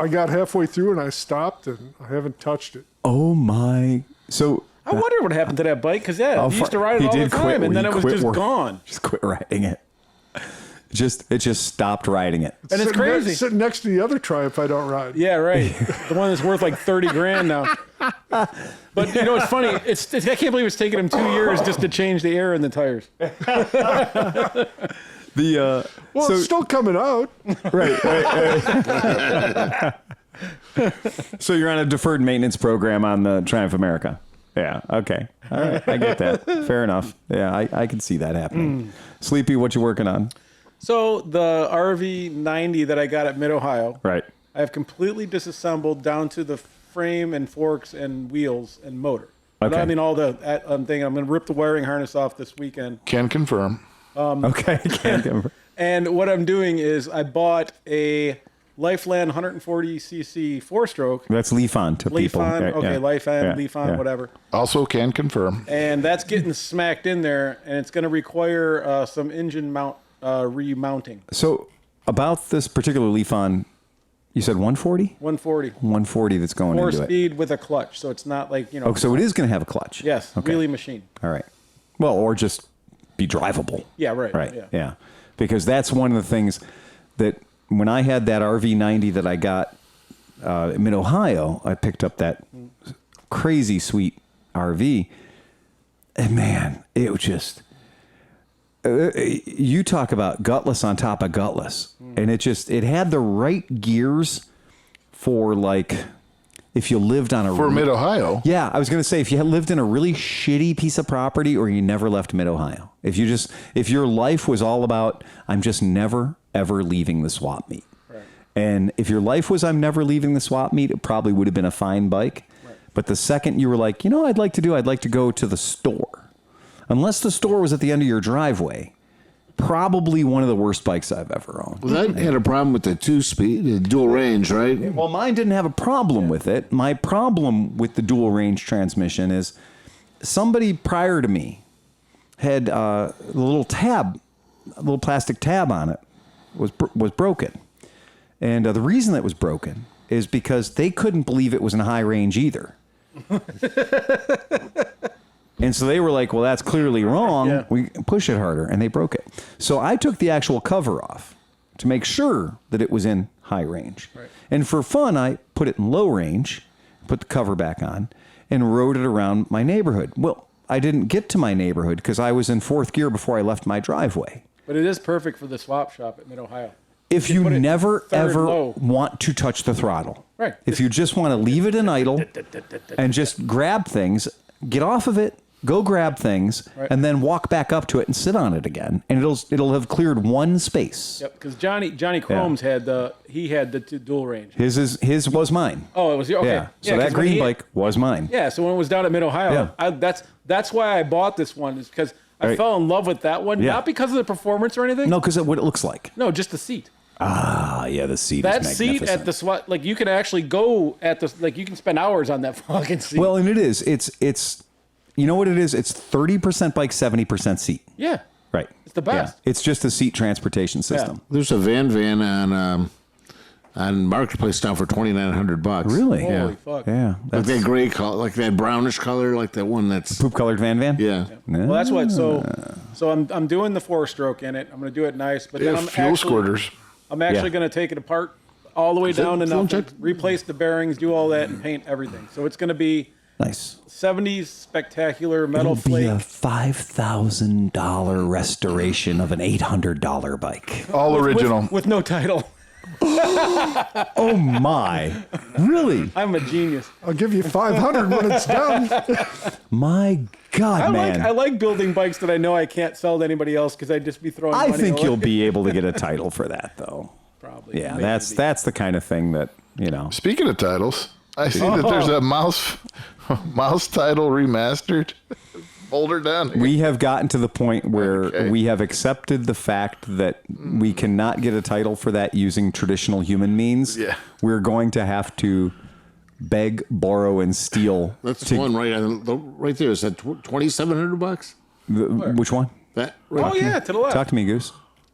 Speaker 4: got halfway through and I stopped and I haven't touched it.
Speaker 2: Oh my. So
Speaker 1: I wonder what happened to that bike because he used to ride it all the time, and then it was just gone.
Speaker 2: Just quit riding it. It just stopped riding it.
Speaker 1: And it's crazy.
Speaker 4: Sitting next to the other Triumph I don't ride.
Speaker 1: Yeah, right. The one that's worth like 30 grand now. But you know, it's funny. I can't believe it's taken him 2 years just to change the air in the tires.
Speaker 4: Well, it's still coming out.
Speaker 2: Right. So you're on a deferred maintenance program on the Triumph America. Yeah. Okay. All right. I get that. Fair enough. Yeah, I can see that happening. Sleepy, what you working on?
Speaker 1: So the RV90 that I got at Mid-Ohio,
Speaker 2: Right.
Speaker 1: I have completely disassembled down to the frame and forks and wheels and motor.
Speaker 2: Okay.
Speaker 1: I mean, all the thing. I'm going to rip the wiring harness off this weekend.
Speaker 7: Can confirm.
Speaker 2: Okay. Can't remember.
Speaker 1: And what I'm doing is I bought a Lifeland 140cc 4-stroke.
Speaker 2: That's Leaf-On to people.
Speaker 1: Leaf-On,
Speaker 2: Yeah,
Speaker 1: okay,
Speaker 2: yeah.
Speaker 1: Life-On,
Speaker 2: Yeah,
Speaker 1: Leaf-On,
Speaker 2: yeah.
Speaker 1: whatever.
Speaker 7: Also can confirm.
Speaker 1: And that's getting smacked in there, and it's going to require some engine mount remounting.
Speaker 2: So about this particular Leaf-On, you said 140?
Speaker 1: 140.
Speaker 2: 140 that's going into it.
Speaker 1: 4-speed with a clutch, so it's not like, you know.
Speaker 2: Oh, so it is going to have a clutch.
Speaker 1: Yes,
Speaker 2: Okay.
Speaker 1: wheelie machine.
Speaker 2: All right. Well, or just be drivable.
Speaker 1: Yeah, right.
Speaker 2: Right.
Speaker 1: Yeah.
Speaker 2: Yeah. Because that's one of the things that when I had that RV90 that I got in Mid-Ohio, I picked up that crazy sweet RV. And man, it was just, you talk about gutless on top of gutless. And it had the right gears for like, if you lived on
Speaker 7: For Mid-Ohio.
Speaker 2: Yeah, I was going to say, if you had lived in a really shitty piece of property or you never left Mid-Ohio, if your life was all about, I'm just never, ever leaving the swap meet. Right. And if your life was, I'm never leaving the swap meet, it probably would have been a fine bike. Right. But the second you were like, you know what I'd like to go to the store. Unless the store was at the end of your driveway. Probably one of the worst bikes I've ever owned.
Speaker 5: Well, that had a problem with the 2-speed, the dual range, right?
Speaker 2: Well, mine didn't have a problem with it. My problem with the dual range transmission is somebody prior to me had a little plastic tab on it was broken. And the reason that was broken is because they couldn't believe it was in high range either. And so they were like, well, that's clearly wrong. Yeah. We push it harder. And they broke it. So I took the actual cover off to make sure that it was in high range. Right. And for fun, I put it in low range, put the cover back on, and rode it around my neighborhood. Well, I didn't get to my neighborhood because I was in 4th gear before I left my driveway.
Speaker 1: But it is perfect for the swap shop at Mid-Ohio.
Speaker 2: If you never, ever want to touch the throttle.
Speaker 1: Right.
Speaker 2: If you just want to leave it in idle and just grab things, get off of it, go grab things, right, and then walk back up to it and sit on it again, and it'll have cleared one space.
Speaker 1: Yep, because Johnny Chrome's had the dual range.
Speaker 2: His was mine.
Speaker 1: Oh, it was okay.
Speaker 2: Yeah. So that green bike was mine.
Speaker 1: Yeah. So when it was down at Mid-Ohio, that's why I bought this one, is because I fell in love with that one, not because of the performance or anything.
Speaker 2: No, because of what it looks like.
Speaker 1: No, just the seat.
Speaker 2: Ah, yeah, the seat
Speaker 1: that
Speaker 2: is magnificent.
Speaker 1: Seat at the SWAT, like you can actually go at the, like you can spend hours on that fucking seat.
Speaker 2: Well, and it is. It's you know what it is? It's 30% bike, 70% seat.
Speaker 1: Yeah.
Speaker 2: Right.
Speaker 1: It's the best.
Speaker 2: Yeah. It's just a seat transportation system.
Speaker 5: Yeah. There's a van on Marketplace now for $2,900.
Speaker 2: Really?
Speaker 1: Holy fuck.
Speaker 2: Yeah.
Speaker 5: Like that gray color, like that brownish color, like that one that's
Speaker 2: poop colored van.
Speaker 5: Yeah.
Speaker 1: Well, that's what. So I'm doing the 4-stroke in it. I'm going to do it nice, but then I'm
Speaker 7: fuel squirters.
Speaker 1: I'm actually going to take it apart all the way down and replace the bearings, do all that, and paint everything. So it's going to be
Speaker 2: nice
Speaker 1: 70s spectacular metal flake.
Speaker 2: It'll be a $5,000 restoration of an $800 bike.
Speaker 7: All original.
Speaker 1: With no title.
Speaker 2: Oh my. Really?
Speaker 1: I'm a genius.
Speaker 4: I'll give you 500 when it's done.
Speaker 2: My God, man.
Speaker 1: I like building bikes that I know I can't sell to anybody else because I'd just be throwing
Speaker 2: I
Speaker 1: money
Speaker 2: think
Speaker 1: away.
Speaker 2: you'll be able to get a title for that, though.
Speaker 1: Probably.
Speaker 2: Yeah,
Speaker 1: Maybe.
Speaker 2: that's the kind of thing that, you know.
Speaker 7: Speaking of titles, I see that there's a mouse title remastered folder down here.
Speaker 2: We have gotten to the point where we have accepted the fact that we cannot get a title for that using traditional human means.
Speaker 7: Yeah.
Speaker 2: We're going to have to beg, borrow, and steal.
Speaker 5: That's the one right there. Is that $2,700?
Speaker 2: Which one?
Speaker 5: That.
Speaker 1: Oh, yeah, to the left.
Speaker 2: Talk to me, Goose.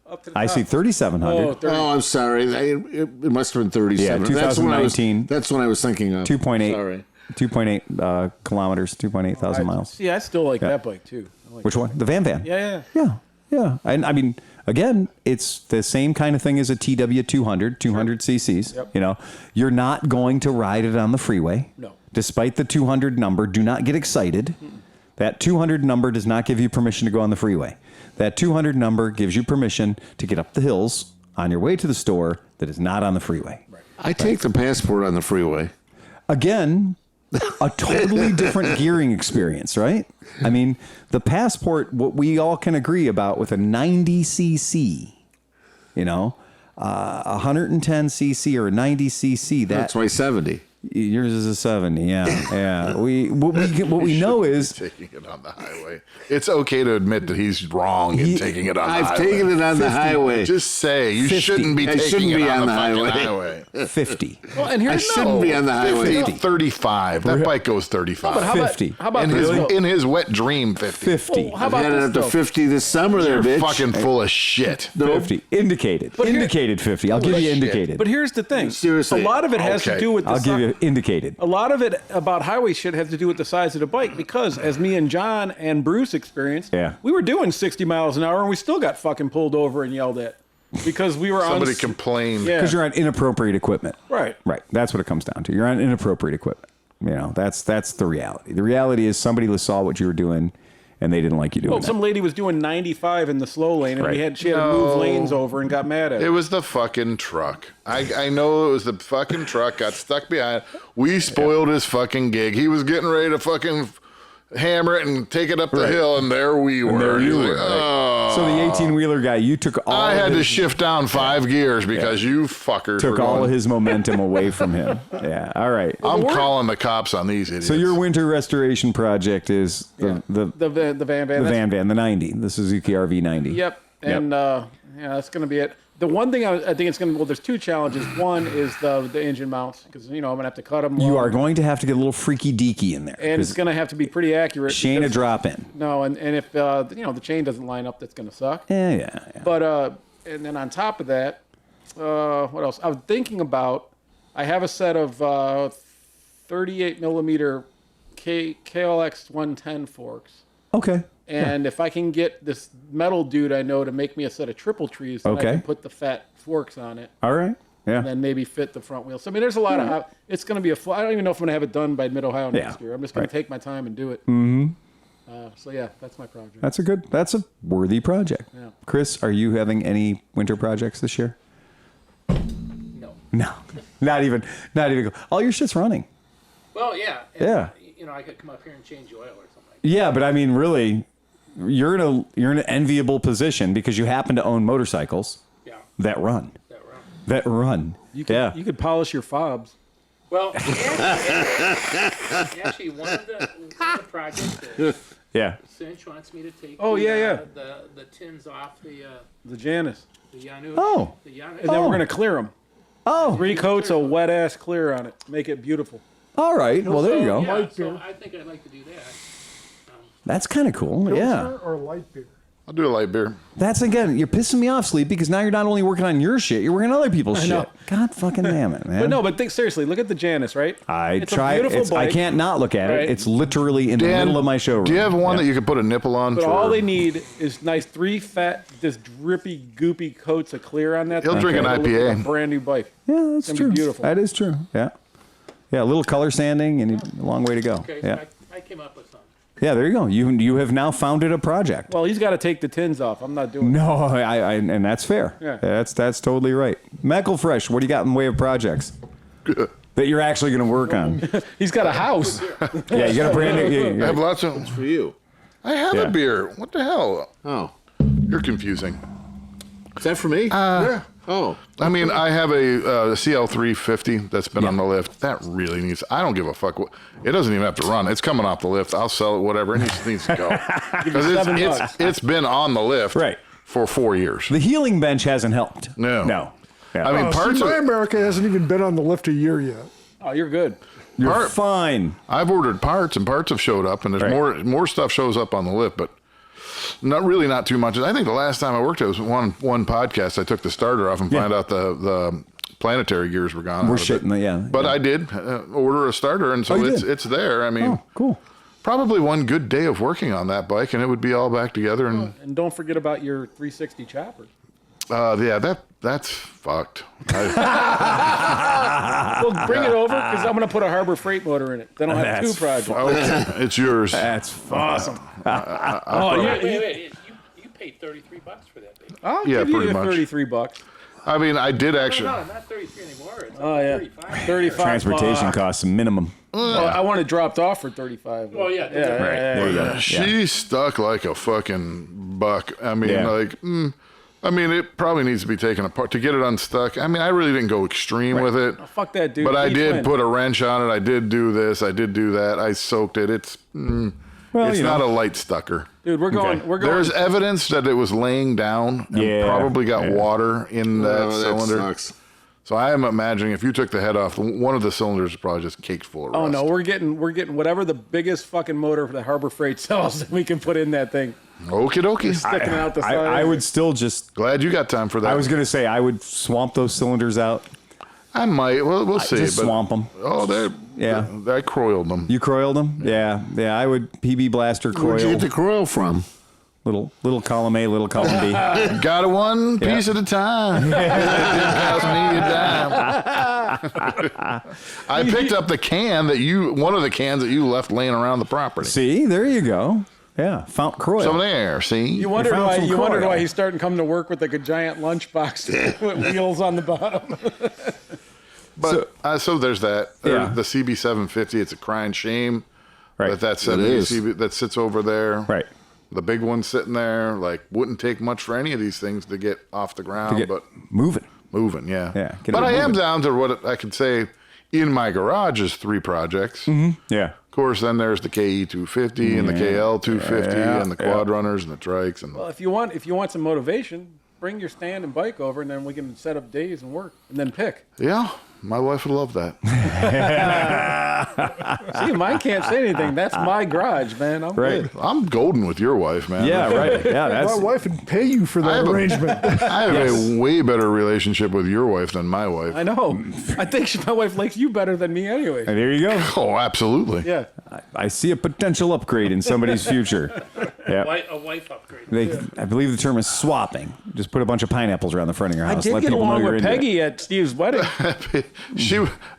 Speaker 1: Up to the
Speaker 2: I
Speaker 1: top.
Speaker 2: see 3,700.
Speaker 5: Oh, I'm sorry. It must have been 37.
Speaker 2: Yeah, 2019.
Speaker 5: That's what I was thinking of.
Speaker 2: 2.8.
Speaker 5: Sorry.
Speaker 2: 2.8 kilometers, 2.8 thousand miles.
Speaker 1: Yeah, I still like that bike too. I like
Speaker 2: Which one? The Van Van.
Speaker 1: Yeah.
Speaker 2: And I mean, again, it's the same kind of thing as a TW200, 200 cc's.
Speaker 1: Yep.
Speaker 2: You know, you're not going to ride it on the freeway.
Speaker 1: No.
Speaker 2: Despite the 200 number, do not get excited. That 200 number does not give you permission to go on the freeway. That 200 number gives you permission to get up the hills on your way to the store that is not on the freeway.
Speaker 1: Right.
Speaker 5: I take the Passport on the freeway.
Speaker 2: Again, a totally different gearing experience, right? I mean, the Passport, what we all can agree about with a 90cc, you know, 110cc or a 90cc,
Speaker 5: That's my 70.
Speaker 2: Yours is a 70, yeah. What we know is
Speaker 7: taking it on the highway. It's okay to admit that he's wrong in taking it on the highway.
Speaker 5: I've taken it on the highway.
Speaker 7: Just say you
Speaker 2: 50.
Speaker 7: shouldn't be
Speaker 5: I
Speaker 7: taking
Speaker 5: shouldn't
Speaker 7: it
Speaker 5: be
Speaker 7: on the
Speaker 5: highway.
Speaker 7: highway.
Speaker 2: 50.
Speaker 1: Well, and
Speaker 5: I
Speaker 1: here's
Speaker 5: shouldn't be on the highway.
Speaker 7: 50, 35. That bike goes 35.
Speaker 1: But how
Speaker 2: 50.
Speaker 1: About, how about
Speaker 7: in
Speaker 1: this,
Speaker 7: his
Speaker 1: though?
Speaker 7: in his wet dream, 50.
Speaker 2: 50.
Speaker 1: Well, how
Speaker 5: I've
Speaker 1: about
Speaker 5: had it
Speaker 1: this,
Speaker 5: up to
Speaker 1: though?
Speaker 5: 50 this summer there,
Speaker 7: You're
Speaker 5: bitch.
Speaker 7: fucking full of shit.
Speaker 2: 50. Indicated. Indicated 50. I'll give you indicated.
Speaker 1: But here's the thing.
Speaker 5: Seriously.
Speaker 1: A lot of it has to
Speaker 7: Okay.
Speaker 1: do with the
Speaker 2: I'll give you indicated.
Speaker 1: A lot of it about highway shit has to do with the size of the bike because, as me and John and Bruce experienced, we were doing 60 miles an hour and we still got fucking pulled over and yelled at because we were
Speaker 7: Somebody complained.
Speaker 1: Yeah.
Speaker 2: Because you're on inappropriate equipment.
Speaker 1: Right.
Speaker 2: Right. That's what it comes down to. You're on inappropriate equipment. You know, that's the reality. The reality is somebody saw what you were doing and they didn't like you doing
Speaker 1: Well,
Speaker 2: that.
Speaker 1: some lady was doing 95 in the slow lane and she had to move lanes over and got mad at
Speaker 7: It
Speaker 1: her.
Speaker 7: was the fucking truck. I know it was the fucking truck. Got stuck behind. We spoiled his fucking gig. He was getting ready to fucking hammer it and take it up the hill, and there we were.
Speaker 2: And there you
Speaker 7: He's
Speaker 2: were.
Speaker 7: like, oh.
Speaker 2: So the 18-wheeler guy, you took all
Speaker 7: I had
Speaker 2: of
Speaker 7: to
Speaker 2: his,
Speaker 7: shift down 5 gears because you fuckers
Speaker 2: took
Speaker 7: were
Speaker 2: all
Speaker 7: going,
Speaker 2: of his momentum away from him. Yeah. All right.
Speaker 7: I'm calling the cops on these idiots.
Speaker 2: So your winter restoration project is the
Speaker 1: The Van Van.
Speaker 2: Van Van, the 90, the Suzuki RV 90.
Speaker 1: Yep. And yeah, that's going to be it. The one thing I think it's going to, well, there's two challenges. One is the engine mounts because, you know, I'm going to have to cut them.
Speaker 2: You are going to have to get a little freaky deaky in there.
Speaker 1: And it's going to have to be pretty accurate.
Speaker 2: Chain a
Speaker 1: because-
Speaker 2: drop in.
Speaker 1: No, and if, you know, the chain doesn't line up, that's going to suck.
Speaker 2: Yeah.
Speaker 1: But, and then on top of that, what else? I was thinking about, I have a set of 38 millimeter KLX 110 forks.
Speaker 2: Okay.
Speaker 1: And if I can get this metal dude I know to make me a set of triple trees, then I can put the fat forks on it.
Speaker 2: All right. Yeah.
Speaker 1: And then maybe fit the front wheels. So, I mean, there's a lot of, it's going to be I don't even know if I'm going to have it done by Mid-Ohio next year. I'm just going to take my time and do it. So yeah, that's my project.
Speaker 2: That's a worthy project.
Speaker 1: Yeah.
Speaker 2: Chris, are you having any winter projects this year? No. Not even. All your shit's running.
Speaker 8: Well, yeah.
Speaker 2: Yeah.
Speaker 8: You know, I could come up here and change the oil or something.
Speaker 2: Yeah, but I mean, really, you're in an enviable position because you happen to own motorcycles that run. You
Speaker 1: could polish your fobs.
Speaker 8: Well, actually, one of the projects that Cinch wants me to take the tins off
Speaker 1: the Janus.
Speaker 8: The Janus.
Speaker 2: Oh.
Speaker 8: The Janus.
Speaker 1: And then we're going to clear them.
Speaker 2: Oh.
Speaker 1: 3 coats of wet ass clear on it. Make it beautiful.
Speaker 2: All right. Well, there you go.
Speaker 8: Yeah, so I think I'd like to do that.
Speaker 2: That's kind of cool.
Speaker 4: Pilsner or light beer?
Speaker 7: I'll do a light beer.
Speaker 2: That's, again, you're pissing me off, Sleep, because now you're not only working on your shit, you're working on other people's shit.
Speaker 1: know.
Speaker 2: God fucking damn it, man.
Speaker 1: But no, but think seriously. Look at the Janus, right?
Speaker 2: It's
Speaker 1: a beautiful bike.
Speaker 2: I can't not look at
Speaker 1: Right.
Speaker 2: it. It's literally in the middle of my showroom.
Speaker 7: Do you have one that you could put a nipple on?
Speaker 1: But
Speaker 7: for,
Speaker 1: all they need is nice 3 fat, this drippy, goopy coats of clear on that.
Speaker 7: He'll
Speaker 1: thing.
Speaker 7: drink an
Speaker 1: It'll look
Speaker 7: IPA.
Speaker 1: like a brand new bike.
Speaker 2: Yeah, that's
Speaker 1: It's gonna
Speaker 2: true.
Speaker 1: be beautiful.
Speaker 2: That is true. Yeah. Yeah, a little color sanding and a long way to go.
Speaker 8: Okay, so
Speaker 2: Yeah.
Speaker 8: I came up with some.
Speaker 2: Yeah, there you go. You have now founded a project.
Speaker 1: Well, he's got to take the tins off. I'm not doing it.
Speaker 2: No, I and that's fair.
Speaker 1: Yeah.
Speaker 2: That's totally right. Fresh, what do you got in the way of projects? that you're actually going to work on.
Speaker 1: He's got a house.
Speaker 2: Yeah, you got a brand new.
Speaker 7: I have lots of.
Speaker 5: For you.
Speaker 7: I have a beer. What the hell?
Speaker 5: Oh.
Speaker 7: You're confusing.
Speaker 5: Is that for me?
Speaker 4: Yeah.
Speaker 5: Oh.
Speaker 7: I mean, I have a CL350 that's been on the lift. That really needs. I don't give a fuck. It doesn't even have to run. It's coming off the lift. I'll sell it. Whatever. It needs to go. Because it's been on the lift for 4 years.
Speaker 2: The healing bench hasn't helped.
Speaker 7: No.
Speaker 2: Yeah.
Speaker 7: I mean, parts of
Speaker 4: My America hasn't even been on the lift a year yet.
Speaker 1: Oh, you're good.
Speaker 2: You're fine.
Speaker 7: I've ordered parts, and parts have showed up, and there's more stuff shows up on the lift, but not too much. I think the last time I worked it was one podcast. I took the starter off and found out the planetary gears were gone.
Speaker 2: We're shitting
Speaker 7: But I did order a starter, and so it's there. I mean,
Speaker 2: cool.
Speaker 7: Probably one good day of working on that bike, and it would be all back together.
Speaker 1: And don't forget about your 360 chopper.
Speaker 7: Yeah, that's fucked.
Speaker 1: Well, bring it over because I'm going to put a Harbor Freight motor in it. Then I'll have two projects.
Speaker 7: Okay, it's yours.
Speaker 2: That's awesome.
Speaker 8: Wait. You paid $33 for that thing.
Speaker 1: I'll give you
Speaker 7: pretty much.
Speaker 1: $33.
Speaker 7: I mean, I did actually.
Speaker 8: No, not 33 anymore. It's 35.
Speaker 1: 35.
Speaker 2: Transportation costs minimum.
Speaker 1: Well, I want it dropped off for 35.
Speaker 8: Oh, yeah.
Speaker 2: There you go.
Speaker 7: She stuck like a fucking buck. I mean, I mean, it probably needs to be taken apart to get it unstuck. I mean, I really didn't go extreme with it.
Speaker 1: Oh, fuck that, dude.
Speaker 7: But I
Speaker 1: Please
Speaker 7: did
Speaker 1: win.
Speaker 7: put a wrench on it. I did do this. I did do that. I soaked it. It's not a light stucker.
Speaker 1: Dude, we're going.
Speaker 7: There's evidence that it was laying down and probably got water in that cylinder.
Speaker 5: That sucks.
Speaker 7: So I am imagining if you took the head off, one of the cylinders is probably just caked full of rust.
Speaker 1: Oh no, we're getting whatever the biggest fucking motor for the Harbor Freight sells that we can put in that thing.
Speaker 7: Okie dokie.
Speaker 1: Sticking out the side.
Speaker 2: I would still just.
Speaker 7: Glad you got time for that.
Speaker 2: I was going to say I would swamp those cylinders out.
Speaker 7: I might. Well, we'll see.
Speaker 2: Just
Speaker 7: but,
Speaker 2: swamp them.
Speaker 7: Oh, I croiled them.
Speaker 2: You croiled them? Yeah. I would PB blaster croil.
Speaker 5: Where'd you get the croil from?
Speaker 2: Little column A, little column B.
Speaker 7: Got it one piece at a time. It didn't cost me a dime. I picked up the can one of the cans that you left laying around the property.
Speaker 2: See, there you go. Yeah, fountain croil.
Speaker 7: Some there, see?
Speaker 1: You wondered why he's starting to come to work with like a giant lunchbox with wheels on the bottom.
Speaker 7: But so there's that.
Speaker 2: Yeah.
Speaker 7: The CB750, it's a crying shame that 70 CB that sits over there.
Speaker 2: Right.
Speaker 7: The big one sitting there, wouldn't take much for any of these things to get off the ground. But
Speaker 2: moving,
Speaker 7: yeah.
Speaker 2: Yeah.
Speaker 7: But I am down to what I could say in my garage is 3 projects.
Speaker 2: Mm-hmm. Yeah.
Speaker 7: Of course, then there's the KE250 and the KL250 and the quad runners and the trikes. And
Speaker 1: Well, if you want some motivation, bring your stand and bike over, and then we can set up days and work, and then pick.
Speaker 7: yeah, my wife would love that.
Speaker 1: See, mine can't say anything. That's my garage, man. I'm good.
Speaker 7: I'm golden with your wife, man.
Speaker 2: Yeah, right. Yeah,
Speaker 4: My wife would pay you for that arrangement.
Speaker 7: I have a way better relationship with your wife than my wife.
Speaker 1: I know. I think my wife likes you better than me anyway.
Speaker 2: There you go.
Speaker 7: Oh, absolutely.
Speaker 1: Yeah.
Speaker 2: I see a potential upgrade in somebody's future. Yeah.
Speaker 8: A wife upgrade.
Speaker 2: I believe the term is swapping. Just put a bunch of pineapples around the front of your
Speaker 1: I
Speaker 2: house.
Speaker 1: did
Speaker 2: Let
Speaker 1: get
Speaker 2: people know
Speaker 1: along
Speaker 2: you're
Speaker 1: with
Speaker 2: into it.
Speaker 1: Peggy at Steve's wedding.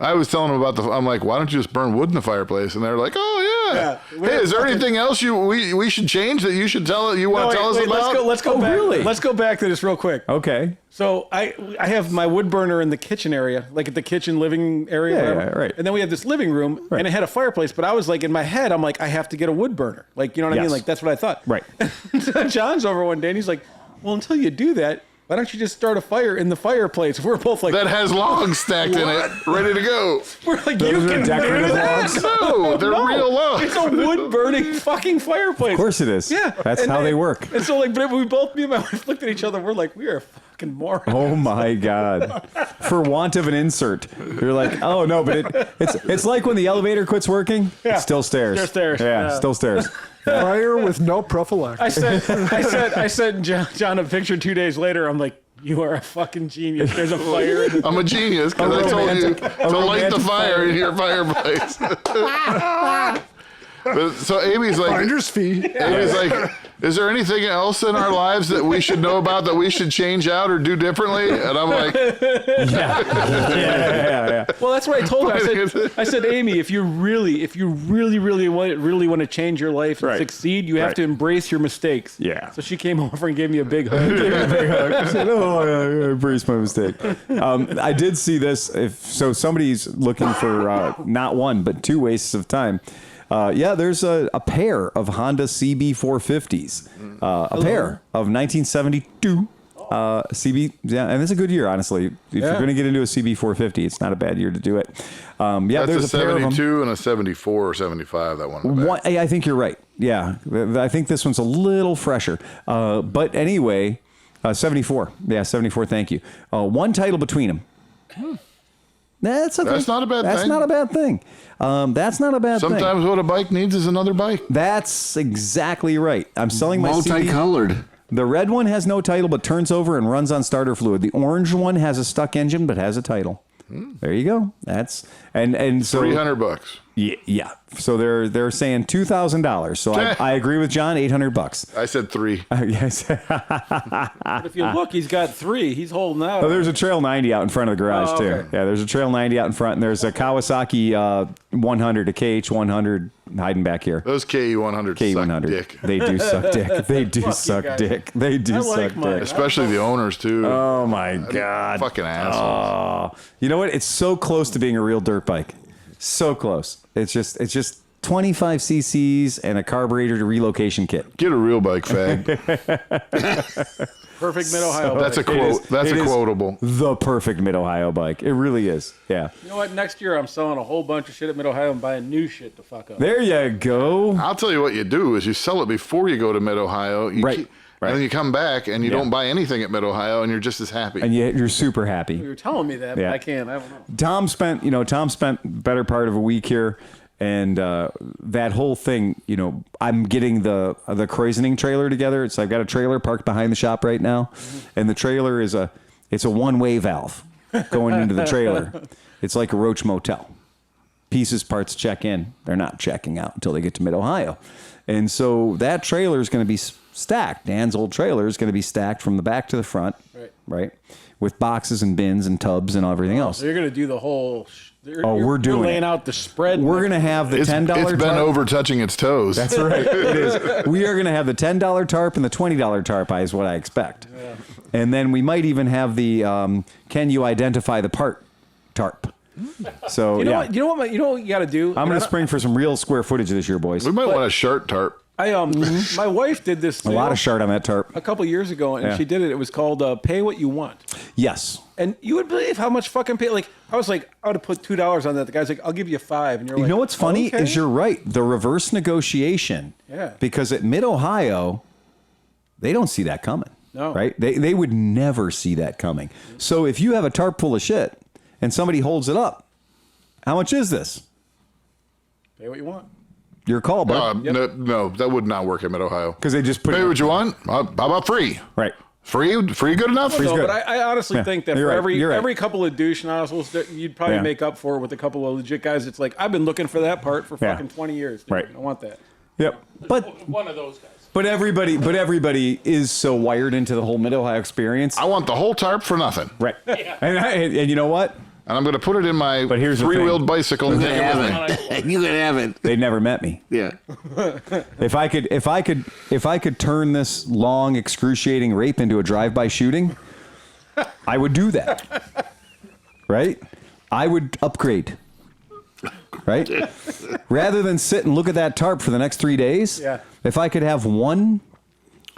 Speaker 7: I was telling them about I'm like, why don't you just burn wood in the fireplace? And they're like, oh yeah. Hey, is there anything else we should change that you should tell us about?
Speaker 1: Let's go back.
Speaker 2: Really?
Speaker 1: Let's go back to this real quick.
Speaker 2: Okay.
Speaker 1: So I have my wood burner in the kitchen area, like at the kitchen living area.
Speaker 2: Yeah,
Speaker 1: whatever.
Speaker 2: right.
Speaker 1: And then we have this living room, and it had a fireplace. But I was like, in my head, I'm like, I have to get a wood burner. Like, you know what I mean?
Speaker 2: Yes.
Speaker 1: Like, that's what I thought.
Speaker 2: Right.
Speaker 1: John's over one day, and he's like, well, until you do that, why don't you just start a fire in the fireplace? We're both like,
Speaker 7: That has logs stacked in it, ready to go.
Speaker 1: we're like,
Speaker 2: Those
Speaker 1: you
Speaker 2: are
Speaker 1: can do
Speaker 2: decorative
Speaker 1: that?
Speaker 2: logs?
Speaker 7: No, they're real logs.
Speaker 1: It's a wood burning fucking fireplace.
Speaker 2: Of course it is.
Speaker 1: Yeah.
Speaker 2: That's
Speaker 1: And
Speaker 2: how
Speaker 1: then-
Speaker 2: they work.
Speaker 1: And so, like, but we both, me and my wife looked at each other. We're like, we are fucking morons.
Speaker 2: Oh my God! For want of an insert, you're like, oh no, but it's like when the elevator quits working.
Speaker 1: Yeah.
Speaker 2: It's still stairs.
Speaker 1: Still stairs.
Speaker 2: Yeah,
Speaker 1: Yeah.
Speaker 2: still stairs.
Speaker 4: Fire with no prophylactics.
Speaker 1: I sent John a picture 2 days later. I'm like, you are a fucking genius. There's a fire.
Speaker 7: I'm a genius because I told you to light the fire in your fireplace. So Amy's like,
Speaker 4: Finder's fee.
Speaker 7: Amy's like, is there anything else in our lives that we should know about that we should change out or do differently? And I'm like,
Speaker 2: yeah.
Speaker 1: Well, that's what I told her. I said, Amy, if you really want to change your life and succeed, you have to embrace your mistakes.
Speaker 2: Yeah.
Speaker 1: So she came over and gave me a big hug.
Speaker 2: I said, I embrace my mistake. I did see this. So somebody's looking for not one, but two wastes of time. There's a pair of Honda CB450s. A pair of 1972 CB. Yeah, and it's a good year, honestly. If you're going to get into a CB450, it's not a bad year to do it.
Speaker 7: that's
Speaker 2: there's
Speaker 7: a
Speaker 2: a pair of them.
Speaker 7: 72 and a 74 or 75, that one.
Speaker 2: I think you're right. Yeah, I think this one's a little fresher. But anyway, 74. Yeah, 74, thank you. One title between them. That's okay.
Speaker 7: That's not a bad thing.
Speaker 2: That's not a bad thing. That's not a bad thing.
Speaker 7: Sometimes what a bike needs is another bike.
Speaker 2: That's exactly right. I'm selling my
Speaker 5: multicolored.
Speaker 2: The red one has no title but turns over and runs on starter fluid. The orange one has a stuck engine but has a title. There you go. That's and so
Speaker 7: $300.
Speaker 2: Yeah. So they're saying $2,000. So I agree with John. $800.
Speaker 7: I said 3.
Speaker 2: Yes.
Speaker 1: But if you look, he's got 3. He's holding out.
Speaker 2: Oh, there's a Trail 90 out in front of the garage too.
Speaker 1: Okay.
Speaker 2: Yeah, there's a Trail 90 out in front, and there's a Kawasaki 100, a KH 100 hiding back here.
Speaker 7: Those KE100
Speaker 2: K100.
Speaker 7: suck dick.
Speaker 2: They do suck dick. They do suck
Speaker 1: guys.
Speaker 2: dick. They do
Speaker 1: I
Speaker 2: suck
Speaker 1: like mine.
Speaker 2: dick.
Speaker 7: Especially the owners, too.
Speaker 2: Oh my God.
Speaker 7: Fucking assholes.
Speaker 2: Oh, you know what? It's so close to being a real dirt bike. So close. It's just 25 cc's and a carburetor relocation kit.
Speaker 7: Get a real bike, fag.
Speaker 1: Perfect Mid-Ohio.
Speaker 7: That's a quote. That's a quotable.
Speaker 2: The perfect Mid-Ohio bike. It really is. Yeah.
Speaker 1: You know what? Next year, I'm selling a whole bunch of shit at Mid-Ohio and buying new shit to fuck up.
Speaker 2: There you go.
Speaker 7: I'll tell you what you do is you sell it before you go to Mid-Ohio.
Speaker 2: Right.
Speaker 7: And then you come back and you don't buy anything at Mid-Ohio and you're just as happy.
Speaker 2: And you're super happy.
Speaker 1: You were telling me that, but I can't. I don't know.
Speaker 2: Tom spent better part of a week here, and that whole thing, I'm getting the Kreuzening trailer together. I've got a trailer parked behind the shop right now, and the trailer is a one-way valve going into the trailer. It's like a Roach Motel. Pieces, parts check in. They're not checking out until they get to Mid-Ohio. And so that trailer is going to be stacked. Dan's old trailer is going to be stacked from the back to the front, right? With boxes and bins and tubs and everything else.
Speaker 1: So you're going to do the whole...
Speaker 2: we're doing
Speaker 1: laying
Speaker 2: it.
Speaker 1: out the spread.
Speaker 2: We're going to have the $10 tarp.
Speaker 7: It's been over touching its toes.
Speaker 2: That's right. It is. We are going to have the $10 tarp and the $20 tarp, is what I expect. Yeah. And then we might even have the can you identify the part tarp. So
Speaker 1: you know what you got to do.
Speaker 2: I'm going to spring for some real square footage this year, boys.
Speaker 7: We might want a shirt tarp.
Speaker 1: My wife did this.
Speaker 2: A lot of shirt on that tarp.
Speaker 1: A couple years ago, and she did it. It was called "Pay What You Want."
Speaker 2: Yes.
Speaker 1: And you would believe how much fucking pay. Like I was like, I would have put $2 on that. The guy's like, I'll give you $5, and you're like,
Speaker 2: you know what's funny
Speaker 1: okay.
Speaker 2: is you're right. The reverse negotiation.
Speaker 1: Yeah.
Speaker 2: Because at Mid-Ohio, they don't see that coming.
Speaker 1: No.
Speaker 2: Right? They would never see that coming. So if you have a tarp full of shit and somebody holds it up, how much is this?
Speaker 1: Pay what you want.
Speaker 2: Your call, bud.
Speaker 7: No, that would not work at Mid-Ohio.
Speaker 2: Because they just put
Speaker 7: Pay what you want. How about free?
Speaker 2: Right.
Speaker 7: Free good enough?
Speaker 1: No,
Speaker 2: good.
Speaker 1: but I honestly think that for
Speaker 2: right.
Speaker 1: every couple of douche nozzles, you'd probably make up for it with a couple of legit guys. It's like, I've been looking for that part for fucking 20 years. Dude.
Speaker 2: Right.
Speaker 1: I want that.
Speaker 2: Yep. But
Speaker 8: One of those guys.
Speaker 2: But everybody is so wired into the whole Mid-Ohio experience.
Speaker 7: I want the whole tarp for nothing.
Speaker 2: Right. And you know what?
Speaker 7: And I'm going to put it in my
Speaker 2: here's the
Speaker 7: three-wheeled
Speaker 2: thing.
Speaker 7: bicycle and take it with me.
Speaker 5: You can have it.
Speaker 2: They never met me.
Speaker 5: Yeah.
Speaker 2: If I could turn this long, excruciating rape into a drive-by shooting, I would do that. Right? I would upgrade. Right? Rather than sit and look at that tarp for the next 3 days, if I could have one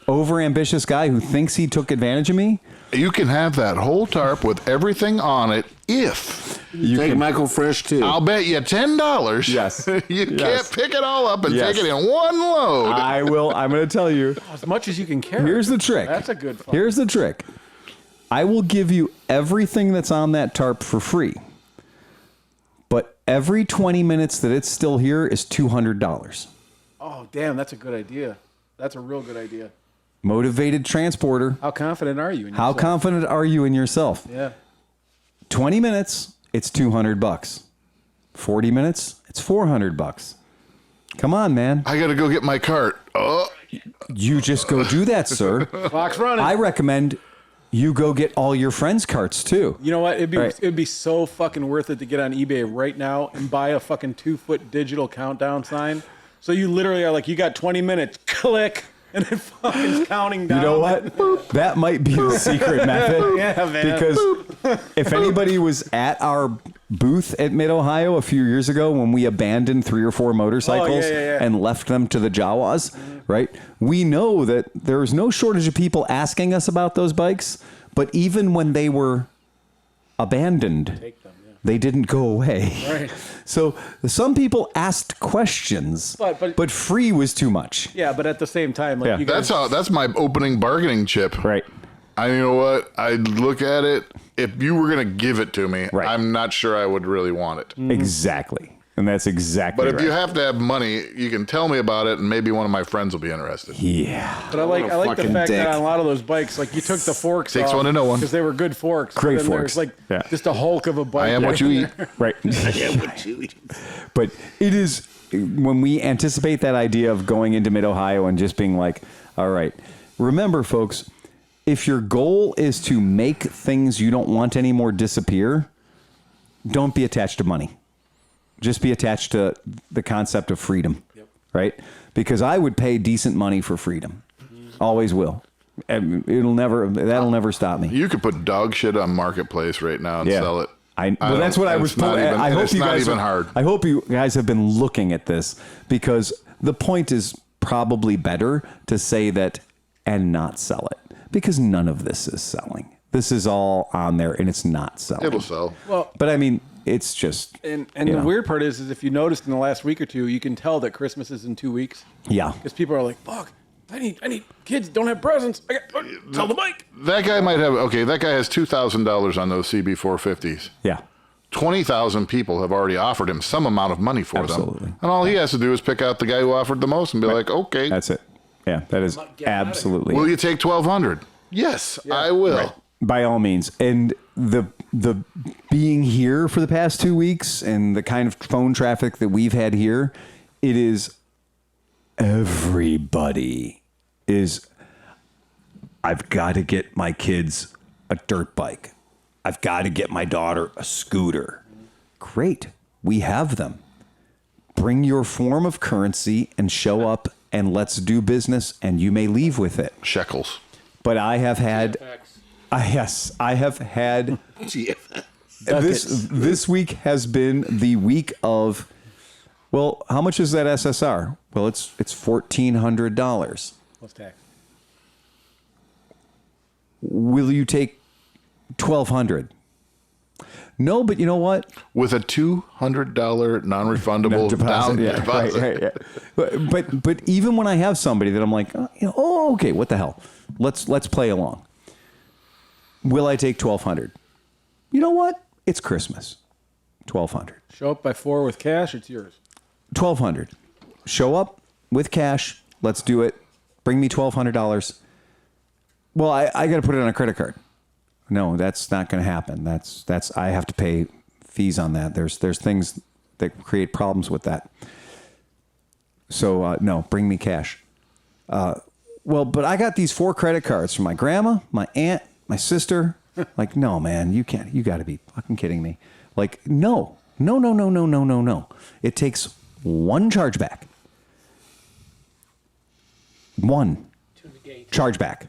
Speaker 2: overambitious guy who thinks he took advantage of me,
Speaker 7: you can have that whole tarp with everything on it if
Speaker 5: you take Michael Fresh too.
Speaker 7: I'll bet you $10.
Speaker 2: Yes.
Speaker 7: You can't pick it all up and take it in one load.
Speaker 2: I will. I'm going to tell you.
Speaker 1: As much as you can carry.
Speaker 2: Here's the trick.
Speaker 1: That's a good fun.
Speaker 2: Here's the trick. I will give you everything that's on that tarp for free. But every 20 minutes that it's still here is $200.
Speaker 1: Oh, damn. That's a good idea. That's a real good idea.
Speaker 2: Motivated transporter.
Speaker 1: How confident are you in
Speaker 2: yourself? How confident are you in yourself?
Speaker 1: Yeah.
Speaker 2: 20 minutes, it's $200. 40 minutes, it's $400. Come on, man.
Speaker 7: I got to go get my cart. Oh.
Speaker 2: You just go do that, sir.
Speaker 1: Clock's running.
Speaker 2: I recommend you go get all your friends' carts too.
Speaker 1: You know what? It'd be so fucking worth it to get on eBay right now and buy a fucking 2-foot digital countdown sign. So you literally are like, you got 20 minutes. Click. And it fucking counting down.
Speaker 2: You know what? That might be the secret method.
Speaker 1: Yeah, man.
Speaker 2: Because if anybody was at our booth at Mid-Ohio a few years ago when we abandoned 3 or 4 motorcycles and left them to the Jawas, right? We know that there was no shortage of people asking us about those bikes, but even when they were abandoned, they didn't go away.
Speaker 1: Right.
Speaker 2: So some people asked questions, but free was too much.
Speaker 1: Yeah, but at the same time, like you guys,
Speaker 7: That's my opening bargaining chip.
Speaker 2: Right.
Speaker 7: You know what? I'd look at it. If you were going to give it to me, I'm not sure I would really want it.
Speaker 2: Exactly. And that's exactly
Speaker 7: But if you have to have money, you can tell me about it, and maybe one of my friends will be interested.
Speaker 2: Yeah.
Speaker 1: But I like the fact that on a lot of those bikes, like you took the forks
Speaker 7: Takes
Speaker 1: off
Speaker 7: one to know one.
Speaker 1: because they were good forks.
Speaker 2: Great
Speaker 1: then
Speaker 2: forks.
Speaker 1: There's like just a hulk of a bike.
Speaker 7: I am what you eat.
Speaker 2: Right.
Speaker 5: I am what you eat.
Speaker 2: But it is, when we anticipate that idea of going into Mid-Ohio and just being like, all right, remember, folks, if your goal is to make things you don't want anymore disappear, don't be attached to money. Just be attached to the concept of freedom, right? Because I would pay decent money for freedom. Always will. And that'll never stop me.
Speaker 7: You could put dog shit on Marketplace right now and sell it.
Speaker 2: Well, that's what I was. I hope you guys.
Speaker 7: Hard.
Speaker 2: I hope you guys have been looking at this, because the point is probably better to say that and not sell it, because none of this is selling. This is all on there and it's not selling.
Speaker 7: It'll sell.
Speaker 1: Well,
Speaker 2: but I mean, it's just.
Speaker 1: And the weird part is if you noticed in the last week or two, you can tell that Christmas is in 2 weeks.
Speaker 2: Yeah.
Speaker 1: Because people are like, fuck. I need kids don't have presents. I got sell the bike.
Speaker 7: That guy might have that guy has $2,000 on those CB450s.
Speaker 2: Yeah.
Speaker 7: 20,000 people have already offered him some amount of money for them. And all he has to do is pick out the guy who offered the most and be like, okay.
Speaker 2: That's it. Yeah, that is absolutely.
Speaker 7: Will you take 1,200? Yes, I will.
Speaker 2: Right. By all means. And the being here for the past 2 weeks and the kind of phone traffic that we've had here, it is everybody is, I've got to get my kids a dirt bike. I've got to get my daughter a scooter. Great. We have them. Bring your form of currency and show up and let's do business, and you may leave with it.
Speaker 7: Shekels.
Speaker 2: But I have had, I have had, this week has been the week of, well, how much is that SSR? Well, it's $1,400.
Speaker 1: What's tax?
Speaker 2: Will you take $1,200? No, but you know what?
Speaker 7: With a $200 non-refundable
Speaker 2: deposit.
Speaker 7: deposit.
Speaker 2: Right. But even when I have somebody that I'm like, oh, okay, what the hell? Let's play along. Will I take $1,200? You know what? It's Christmas. $1,200.
Speaker 1: Show up by 4 with cash. It's yours.
Speaker 2: $1,200. Show up with cash. Let's do it. Bring me $1,200. Well, I got to put it on a credit card. No, that's not going to happen. That's I have to pay fees on that. There's things that create problems with that. So no, bring me cash. Well, but I got these 4 credit cards from my grandma, my aunt, my sister. Like, no, man, you can't. You got to be fucking kidding me. Like, no. It takes one chargeback. One chargeback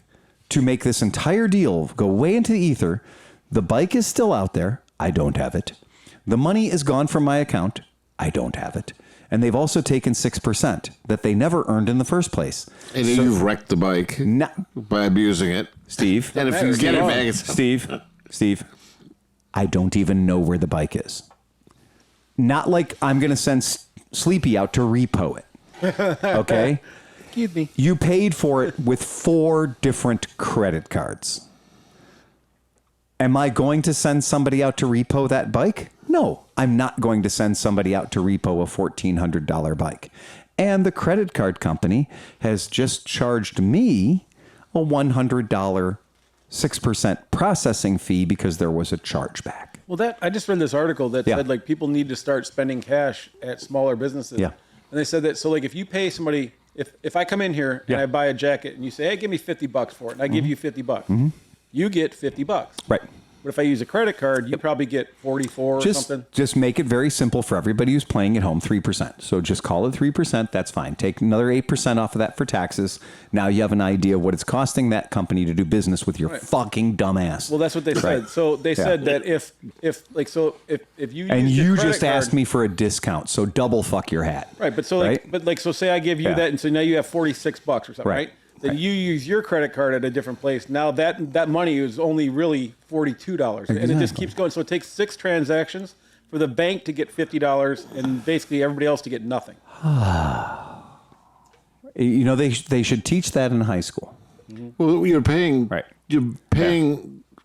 Speaker 2: to make this entire deal go way into the ether. The bike is still out there. I don't have it. The money is gone from my account. I don't have it. And they've also taken 6% that they never earned in the first place.
Speaker 5: And so, you've wrecked the bike by abusing it.
Speaker 2: Steve.
Speaker 5: And if you get it back, it's...
Speaker 2: Steve, I don't even know where the bike is. Not like I'm going to send Sleepy out to repo it. Okay?
Speaker 1: Excuse me.
Speaker 2: You paid for it with 4 different credit cards. Am I going to send somebody out to repo that bike? No, I'm not going to send somebody out to repo a $1,400 bike. And the credit card company has just charged me a $100 6% processing fee because there was a chargeback.
Speaker 1: Well, I just read this article that said like people need to start spending cash at smaller businesses.
Speaker 2: Yeah.
Speaker 1: And they said that, so like if you pay somebody, if I come in here and I buy a jacket and you say, hey, give me $50 for it, and I give you $50, you get $50.
Speaker 2: Right.
Speaker 1: But if I use a credit card, you probably get 44 or something.
Speaker 2: Just make it very simple for everybody who's playing at home, 3%. So just call it 3%. That's fine. Take another 8% off of that for taxes. Now you have an idea what it's costing that company to do business with your fucking dumbass.
Speaker 1: Well, that's what they said. So they said that if you
Speaker 2: and
Speaker 1: use your
Speaker 2: you
Speaker 1: credit
Speaker 2: just
Speaker 1: card,
Speaker 2: asked me for a discount, so double fuck your hat.
Speaker 1: right? But so so say I give you that, and so now you have $46 or something, right? Then you use your credit card at a different place. Now that money is only really $42, and it just keeps going. So it takes 6 transactions for the bank to get $50, and basically everybody else to get nothing.
Speaker 2: You know, they should teach that in high school.
Speaker 5: Well, you're paying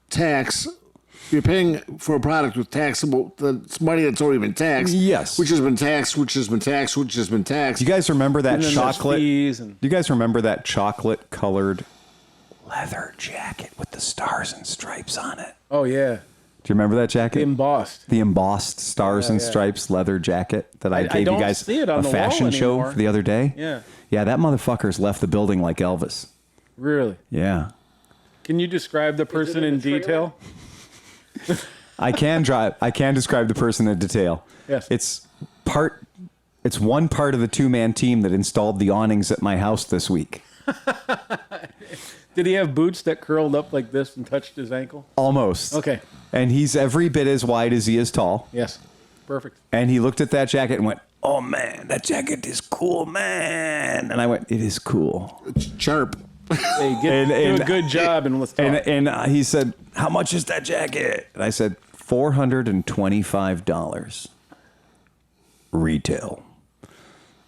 Speaker 5: tax. You're paying for a product with taxable. That's money that's already been taxed.
Speaker 2: Yes,
Speaker 5: which has been taxed, which has been taxed, which has been taxed.
Speaker 2: Do you guys remember that chocolate? Do
Speaker 1: you
Speaker 2: guys remember that chocolate-colored leather jacket with the stars and stripes on it?
Speaker 1: Oh yeah.
Speaker 2: Do you remember that jacket?
Speaker 1: The embossed
Speaker 2: stars and stripes leather jacket that I gave you guys a fashion show for the other day?
Speaker 1: Yeah.
Speaker 2: Yeah, that motherfucker's left the building like Elvis.
Speaker 1: Really?
Speaker 2: Yeah.
Speaker 1: Can you describe the person in detail?
Speaker 2: I can describe the person in detail.
Speaker 1: Yes.
Speaker 2: It's one part of the 2-man team that installed the awnings at my house this week.
Speaker 1: Did he have boots that curled up like this and touched his ankle?
Speaker 2: Almost.
Speaker 1: Okay.
Speaker 2: And he's every bit as wide as he is tall.
Speaker 1: Yes. Perfect.
Speaker 2: And he looked at that jacket and went, "Oh man, that jacket is cool, man." And I went, "It is cool.
Speaker 5: It's sharp."
Speaker 1: Hey, do a good job and let's talk.
Speaker 2: And he said, "How much is that jacket?" And I said, $425 retail.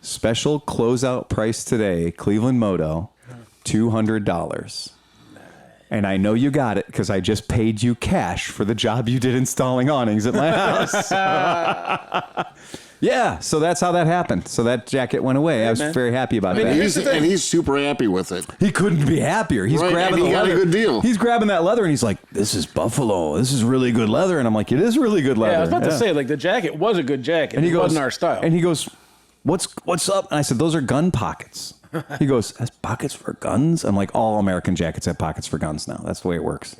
Speaker 2: Special closeout price today, ClevelandMoto, $200. And I know you got it because I just paid you cash for the job you did installing awnings at my house. Yeah, so that's how that happened. So that jacket went away. I was very happy about that.
Speaker 5: And he's super happy with it.
Speaker 2: He couldn't be happier. He's grabbing the leather.
Speaker 5: Got a good deal.
Speaker 2: He's grabbing that leather and he's like, "This is Buffalo. This is really good leather." And I'm like, "It is really good leather."
Speaker 1: Yeah, I was about to say, like, the jacket was a good jacket. And it wasn't our style.
Speaker 2: And he goes, What's up? And I said, "Those are gun pockets." He goes, "Has pockets for guns?" I'm like, all American jackets have pockets for guns now. That's the way it works.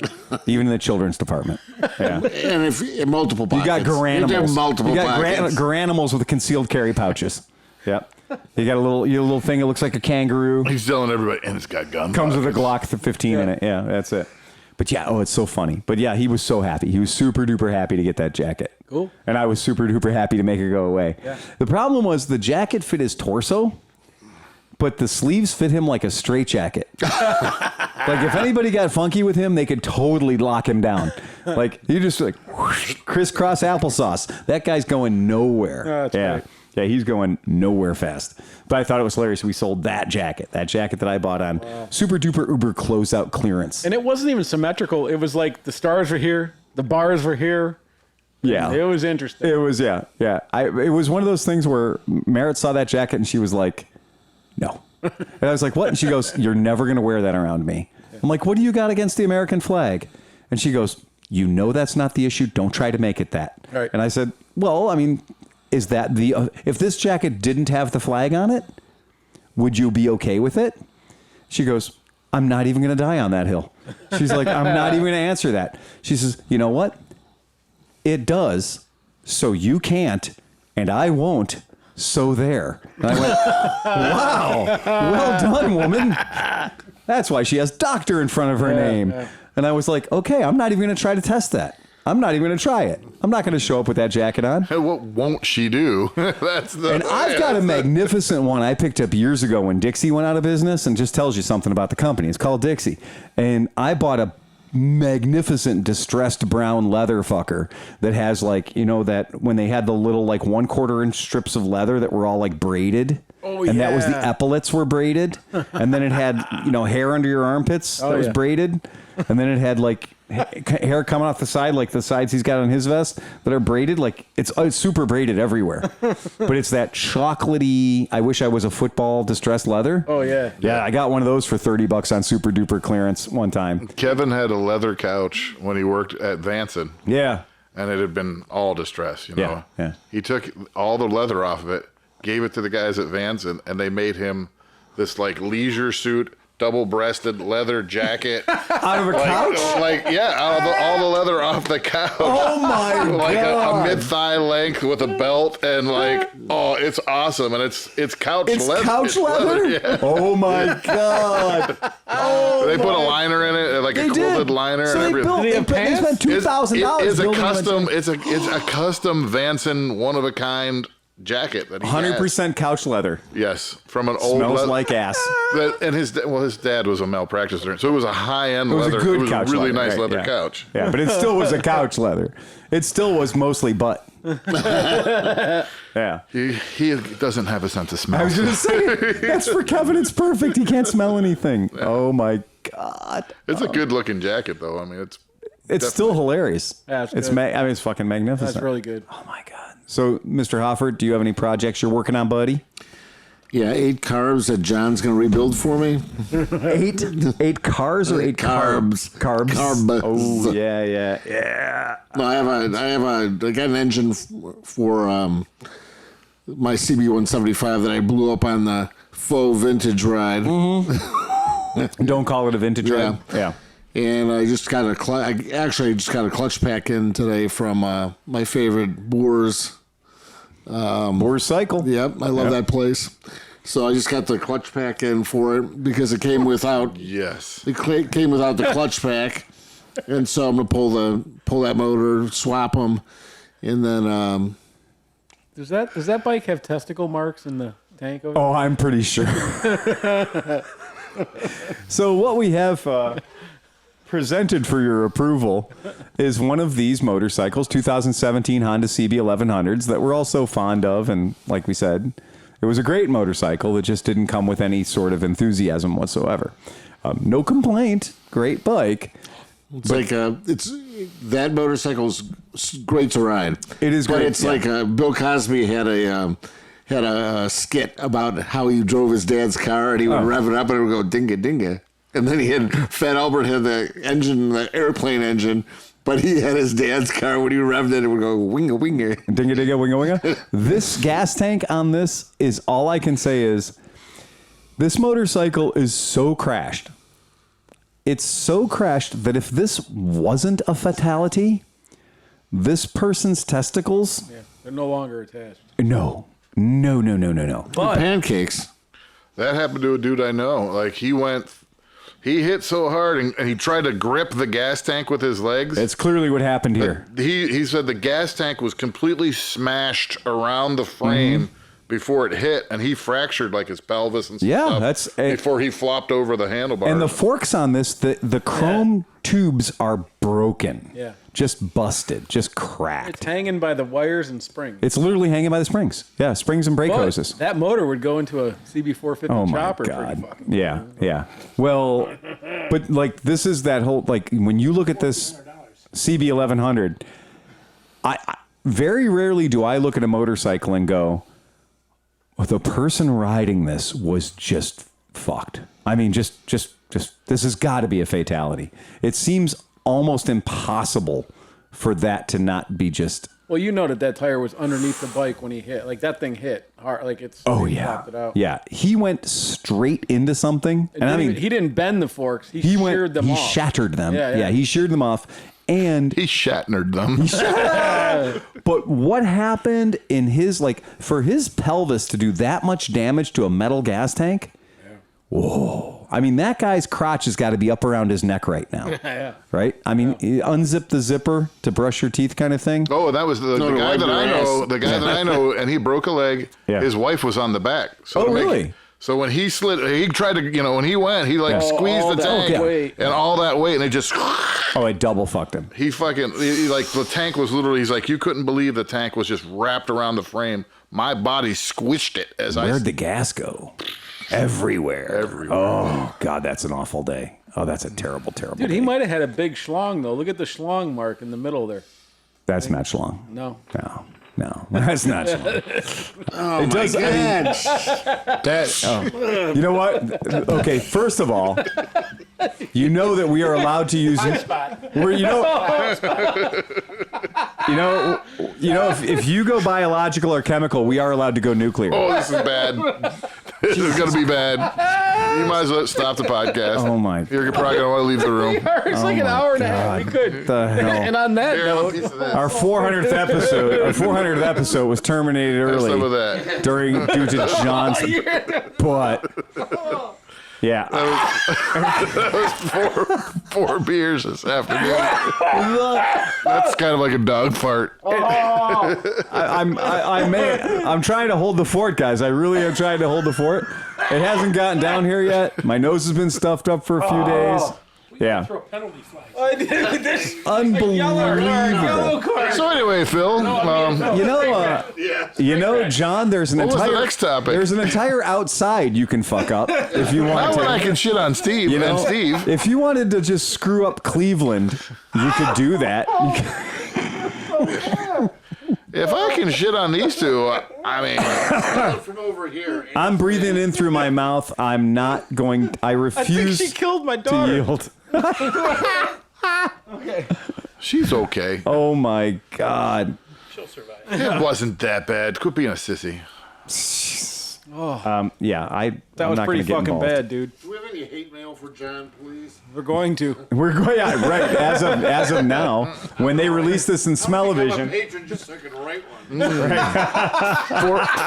Speaker 2: Even in the children's department. Yeah.
Speaker 5: And if multiple pockets.
Speaker 2: You got garanimals.
Speaker 5: You got
Speaker 2: garanimals with the concealed carry pouches. Yep. You got a little thing that looks like a kangaroo.
Speaker 7: He's telling everybody, and it's got guns.
Speaker 2: Comes with a Glock 15 in it. Yeah, that's it. But yeah, it's so funny. But yeah, he was so happy. He was super duper happy to get that jacket.
Speaker 1: Cool.
Speaker 2: And I was super duper happy to make it go away. Yeah. The problem was the jacket fit his torso, but the sleeves fit him like a straitjacket. Like if anybody got funky with him, they could totally lock him down. Like you just like whoosh, crisscross applesauce. That guy's going nowhere.
Speaker 1: That's right.
Speaker 2: Yeah, he's going nowhere fast. But I thought it was hilarious. We sold that jacket that I bought on super duper uber closeout clearance.
Speaker 1: And it wasn't even symmetrical. It was like the stars were here, the bars were here.
Speaker 2: Yeah.
Speaker 1: It was interesting.
Speaker 2: It was, yeah. It was one of those things where Merritt saw that jacket and she was like, "No." And I was like, "What?" And she goes, "You're never going to wear that around me." I'm like, "What do you got against the American flag?" And she goes, "You know that's not the issue. Don't try to make it that."
Speaker 1: Right.
Speaker 2: And I said, "Well, I mean, is that if this jacket didn't have the flag on it, would you be okay with it?" She goes, "I'm not even going to die on that hill." She's like, "I'm not even going to answer that." She says, "You know what? It does, so you can't, and I won't, so there." And I went, "Wow, well done, woman." That's why she has doctor in front of her name. Yeah. And I was like, "Okay, I'm not even going to try to test that. I'm not even going to try it. I'm not going to show up with that jacket on."
Speaker 7: Hey, what won't she do?
Speaker 2: I've got a magnificent one I picked up years ago when Dixie went out of business, and just tells you something about the company. It's called Dixie. And I bought a magnificent distressed brown leather fucker that has like, you know, that when they had the little like 1/4 inch strips of leather that were all like braided.
Speaker 1: Oh,
Speaker 2: and that was the epaulets were braided. And then it had, you know, hair under your armpits that was braided. And then it had like hair coming off the side, like the sides he's got on his vest that are braided. Like it's super braided everywhere. But it's that chocolatey, I wish I was a football distressed leather.
Speaker 1: Oh yeah.
Speaker 2: Yeah, I got one of those for $30 on super duper clearance one time.
Speaker 7: Kevin had a leather couch when he worked at Vanson.
Speaker 2: Yeah.
Speaker 7: And it had been all distressed, you know.
Speaker 2: Yeah.
Speaker 7: He took all the leather off of it, gave it to the guys at Vanson, and they made him this like leisure suit, double-breasted leather jacket.
Speaker 2: Out of a couch?
Speaker 7: Out of all the leather off the couch.
Speaker 2: Oh my
Speaker 7: Like
Speaker 2: God.
Speaker 7: a mid-thigh length with a belt and it's awesome. And it's couch
Speaker 2: It's
Speaker 7: leather.
Speaker 2: couch leather?
Speaker 7: Yeah.
Speaker 2: Oh my God. Oh,
Speaker 7: They put a liner in it, like a quilted liner
Speaker 2: So
Speaker 7: and
Speaker 2: they
Speaker 7: everything.
Speaker 2: built, they spent $2,000
Speaker 7: It's a
Speaker 2: building
Speaker 7: custom. It's a custom Vanson one-of-a-kind jacket that he
Speaker 2: 100%
Speaker 7: has.
Speaker 2: couch leather.
Speaker 7: Yes, from an old
Speaker 2: Smells
Speaker 7: leather.
Speaker 2: like ass.
Speaker 7: And his dad was a malpracticer, so it was a high-end
Speaker 2: It was
Speaker 7: leather.
Speaker 2: a good
Speaker 7: it was
Speaker 2: couch
Speaker 7: a really
Speaker 2: leather,
Speaker 7: nice
Speaker 2: right,
Speaker 7: leather
Speaker 2: yeah.
Speaker 7: couch.
Speaker 2: Yeah, but it still was a couch leather. It still was mostly butt. Yeah.
Speaker 7: He doesn't have a sense of smell.
Speaker 2: I was going to say, that's for Kevin. It's perfect. He can't smell anything. Oh my God.
Speaker 7: It's a good-looking jacket, though. I mean,
Speaker 2: It's still hilarious.
Speaker 1: Yeah, it's
Speaker 2: it's
Speaker 1: good.
Speaker 2: I mean, it's fucking magnificent.
Speaker 1: That's really good.
Speaker 2: Oh my God. So, Mr. Hoffert, do you have any projects you're working on, buddy?
Speaker 5: Yeah, 8 carbs that John's going to rebuild for me.
Speaker 2: 8 cars or 8
Speaker 5: Carbs.
Speaker 2: Carbs.
Speaker 5: Carbs.
Speaker 2: Oh yeah.
Speaker 5: No, I got an engine for my CB175 that I blew up on the faux vintage ride.
Speaker 2: Don't call it a vintage ride. Yeah.
Speaker 5: And I just got a clutch pack in today from my favorite Boers.
Speaker 2: Boers Cycle.
Speaker 5: Yep, I love that place. So I just got the clutch pack in for it because it came without.
Speaker 7: Yes.
Speaker 5: It came without the clutch pack, and so I'm gonna pull that motor, swap them, and then.
Speaker 1: Does that bike have testicle marks in the tank over?
Speaker 2: Oh, I'm pretty sure. So what we have presented for your approval is one of these motorcycles, 2017 Honda CB1100s that we're all so fond of, and like we said, it was a great motorcycle. It just didn't come with any sort of enthusiasm whatsoever. No complaint, great bike.
Speaker 5: That motorcycle's great to ride.
Speaker 2: It is great.
Speaker 5: But it's like Bill Cosby had a skit about how he drove his dad's car and he would rev it up and it would go dinga dinga. And then Fat Albert had the airplane engine, but he had his dad's car when he revved it, it would go winga winga.
Speaker 2: Dinga dinga winga winga. This gas tank on this is, all I can say is, this motorcycle is so crashed. It's so crashed that if this wasn't a fatality, this person's testicles...
Speaker 1: Yeah, they're no longer attached.
Speaker 2: No.
Speaker 1: But
Speaker 5: Pancakes.
Speaker 7: That happened to a dude I know. Like, he hit so hard and he tried to grip the gas tank with his legs.
Speaker 2: It's clearly what happened here.
Speaker 7: He said the gas tank was completely smashed around the frame before it hit, and he fractured like his pelvis and stuff. Before he flopped over the handlebar.
Speaker 2: And the forks on this, the chrome tubes are broken.
Speaker 1: Yeah.
Speaker 2: Just busted, just cracked.
Speaker 1: it's hanging by the wires and springs.
Speaker 2: It's literally hanging by the springs. Yeah, springs and brake
Speaker 1: But
Speaker 2: hoses.
Speaker 1: that motor would go into a CB450
Speaker 2: Oh my
Speaker 1: chopper.
Speaker 2: God.
Speaker 1: Pretty fucking
Speaker 2: Yeah. Well, but like this is that whole, like when you look at this CB1100, I very rarely do I look at a motorcycle and go, well, the person riding this was just fucked. I mean, just this has got to be a fatality. It seems almost impossible for that to not be just.
Speaker 1: Well, you know that tire was underneath the bike when he hit. Like that thing hit hard. Like it's.
Speaker 2: Oh
Speaker 1: he
Speaker 2: yeah,
Speaker 1: popped it out.
Speaker 2: yeah. He went straight into something, and I mean,
Speaker 1: he didn't bend the forks. He sheared them
Speaker 2: he
Speaker 1: off.
Speaker 2: shattered them.
Speaker 1: Yeah.
Speaker 2: He sheared them off, and
Speaker 7: he shatnered them.
Speaker 2: But what happened in his, like, for his pelvis to do that much damage to a metal gas tank? Yeah. Whoa. I mean, that guy's crotch has got to be up around his neck right now.
Speaker 1: Yeah.
Speaker 2: Right? I mean, unzip the zipper to brush your teeth kind of thing.
Speaker 7: Oh, that was the guy that I know. The guy that I know, and he broke a leg.
Speaker 2: Yeah.
Speaker 7: His wife was on the back. So
Speaker 2: really?
Speaker 7: So when he slid, he tried to, when he went, he squeezed the tank and all that weight, and it just.
Speaker 2: Oh, it double fucked him.
Speaker 7: He the tank was literally, he's like, you couldn't believe the tank was just wrapped around the frame. My body squished it as
Speaker 2: Where'd the gas go? Everywhere. Oh, God, that's an awful day. Oh, that's a terrible
Speaker 1: Dude,
Speaker 2: day.
Speaker 1: he might have had a big schlong, though. Look at the schlong mark in the middle there.
Speaker 2: That's not schlong.
Speaker 1: No,
Speaker 2: that's not schlong.
Speaker 5: Oh, it does.
Speaker 2: You know what? Okay, first of all, you know that we are allowed to use it. If you go biological or chemical, we are allowed to go nuclear.
Speaker 7: Oh, this is bad. This is going to be bad. You might as well stop the podcast.
Speaker 2: Oh, my.
Speaker 7: You're probably going to want to leave the room.
Speaker 1: It's like an hour and a half. We could.
Speaker 2: The hell?
Speaker 1: And on that
Speaker 7: Here, have a
Speaker 1: note,
Speaker 7: piece of this.
Speaker 2: Our 400th episode was terminated
Speaker 7: Have
Speaker 2: early
Speaker 7: some of that.
Speaker 2: due to John's butt. Yeah.
Speaker 7: That was four beers this afternoon. That's kind of like a dog fart.
Speaker 2: I'm trying to hold the fort, guys. I really am trying to hold the fort. It hasn't gotten down here yet. My nose has been stuffed up for a few days. Yeah.
Speaker 8: Throw penalty flags.
Speaker 2: Unbelievable.
Speaker 7: So anyway, Phil,
Speaker 2: You know, John, there's an
Speaker 7: what was the
Speaker 2: entire
Speaker 7: next topic?
Speaker 2: there's an entire outside you can fuck up if you want
Speaker 7: Not
Speaker 2: to.
Speaker 7: when I can shit on Steve and Steve.
Speaker 2: If you wanted to just screw up Cleveland, you could do that.
Speaker 7: If I can shit on these two, I mean,
Speaker 5: From over here.
Speaker 2: I'm breathing in through my mouth. I'm not going. I
Speaker 1: I think
Speaker 2: refuse
Speaker 1: she killed my
Speaker 2: to
Speaker 1: daughter.
Speaker 2: yield.
Speaker 7: she's okay.
Speaker 2: Oh my God.
Speaker 8: She'll survive.
Speaker 7: It wasn't that bad. Quit being a sissy.
Speaker 2: Yeah,
Speaker 1: That was pretty fucking bad, dude.
Speaker 5: Do we have any hate mail for John, please?
Speaker 1: We're going to.
Speaker 2: We're going. Yeah, right. As of now, when they release this in
Speaker 5: I'm a
Speaker 2: Smell-O-Vision,
Speaker 5: patron just so I can write one.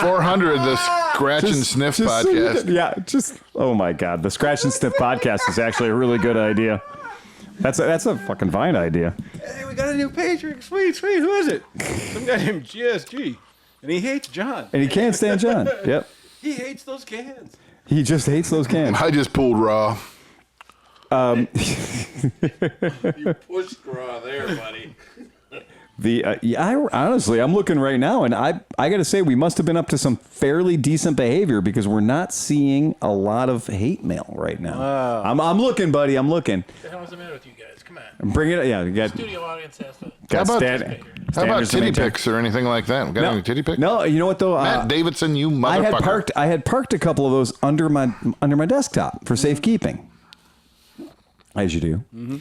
Speaker 7: 400, the Scratch and Sniff podcast.
Speaker 2: Yeah, just oh my God, the Scratch and Sniff podcast is actually a really good idea. That's a fucking fine idea.
Speaker 1: Hey, we got a new patron. Sweet. Who is it? Some guy named GSG. And he hates John.
Speaker 2: And he can't stand John. Yep.
Speaker 1: He hates those cans.
Speaker 2: He just hates those cans.
Speaker 7: I just pulled raw.
Speaker 5: You pushed raw there, buddy.
Speaker 2: Honestly, I'm looking right now, and I got to say, we must have been up to some fairly decent behavior because we're not seeing a lot of hate mail right now. I'm looking, buddy. I'm looking.
Speaker 8: What the hell is the matter with you guys? Come on.
Speaker 2: Bring it. Yeah, you got.
Speaker 8: Studio audience has to.
Speaker 2: Got
Speaker 7: How about
Speaker 2: standards to
Speaker 7: titty
Speaker 2: maintain.
Speaker 7: pics or anything like that? Got any titty pics?
Speaker 2: No, you know what though?
Speaker 7: Matt Davidson, you motherfucker.
Speaker 2: I had parked a couple of those under my desktop for safekeeping, as you do. Mm-hmm.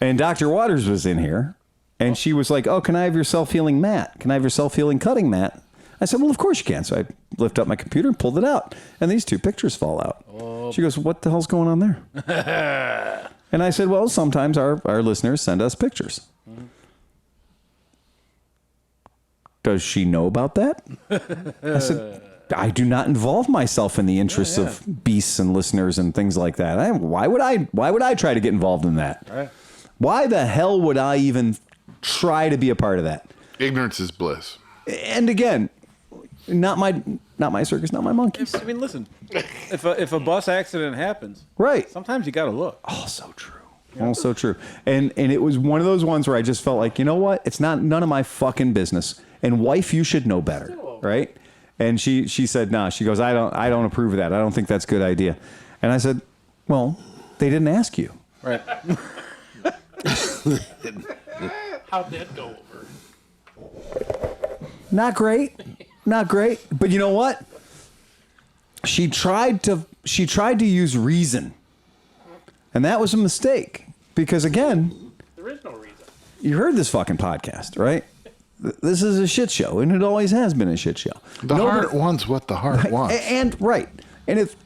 Speaker 2: And Dr. Waters was in here, and she was like, "Oh, can I have your self-healing mat? Can I have your self-healing cutting mat?" I said, "Well, of course you can." So I lift up my computer and pulled it out, and these two pictures fall out. She goes, "What the hell's going on there?" And I said, "Well, sometimes our listeners send us pictures." Does she know about that? I said, I do not involve myself in the interests of beasts and listeners and things like that. Why would I try to get involved in that?
Speaker 1: Right.
Speaker 2: Why the hell would I even try to be a part of that?
Speaker 7: Ignorance is bliss.
Speaker 2: And again, not my circus, not my monkeys.
Speaker 1: I mean, listen. If a bus accident happens,
Speaker 2: Right.
Speaker 1: sometimes you got to look.
Speaker 2: Oh, so true. Also true. And it was one of those ones where I just felt like, you know what? It's none of my fucking business. And wife, you should know better, right? And she said, "No." She goes, "I don't approve of that. I don't think that's a good idea." And I said, "Well, they didn't ask you."
Speaker 1: Right.
Speaker 8: How'd that go over?
Speaker 2: Not great. But you know what? She tried to use reason. And that was a mistake. Because again,
Speaker 8: There is no reason.
Speaker 2: you heard this fucking podcast, right? This is a shit show, and it always has been a shit show.
Speaker 7: The heart wants what the heart wants.
Speaker 2: And if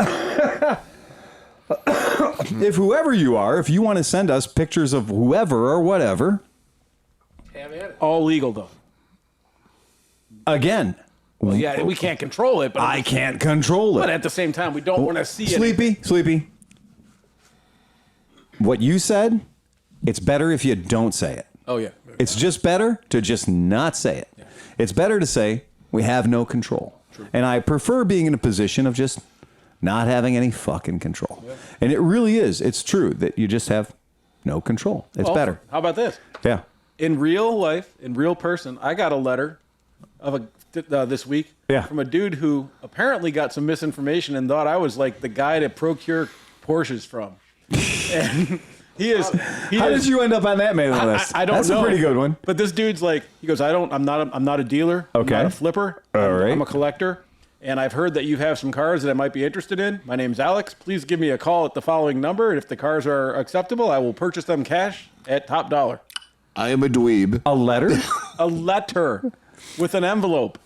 Speaker 2: if whoever you are, if you want to send us pictures of whoever or whatever,
Speaker 8: Have at it.
Speaker 1: All legal, though.
Speaker 2: again,
Speaker 1: Well, yeah, we can't control it, but
Speaker 2: I can't control it.
Speaker 1: But at the same time, we don't want to see it.
Speaker 2: Sleepy. What you said, it's better if you don't say it.
Speaker 1: Oh, yeah.
Speaker 2: It's just better to just not say it. Yeah. It's better to say we have no control. True. And I prefer being in a position of just not having any fucking control. Yeah. And it really is. It's true that you just have no control. It's better.
Speaker 1: How about this?
Speaker 2: Yeah.
Speaker 1: In real life, in real person, I got a letter of this week from a dude who apparently got some misinformation and thought I was like the guy to procure Porsches from. And how did you
Speaker 2: end up on that mailing list?
Speaker 1: I don't know.
Speaker 2: That's a pretty good one.
Speaker 1: But this dude's like, he goes, I'm not a dealer.
Speaker 2: Okay.
Speaker 1: I'm not a flipper. I'm a collector. And I've heard that you have some cars that I might be interested in. My name's Alex. Please give me a call at the following number. And if the cars are acceptable, I will purchase them cash at top dollar.
Speaker 5: I am a dweeb.
Speaker 2: A letter?
Speaker 1: A letter with an envelope.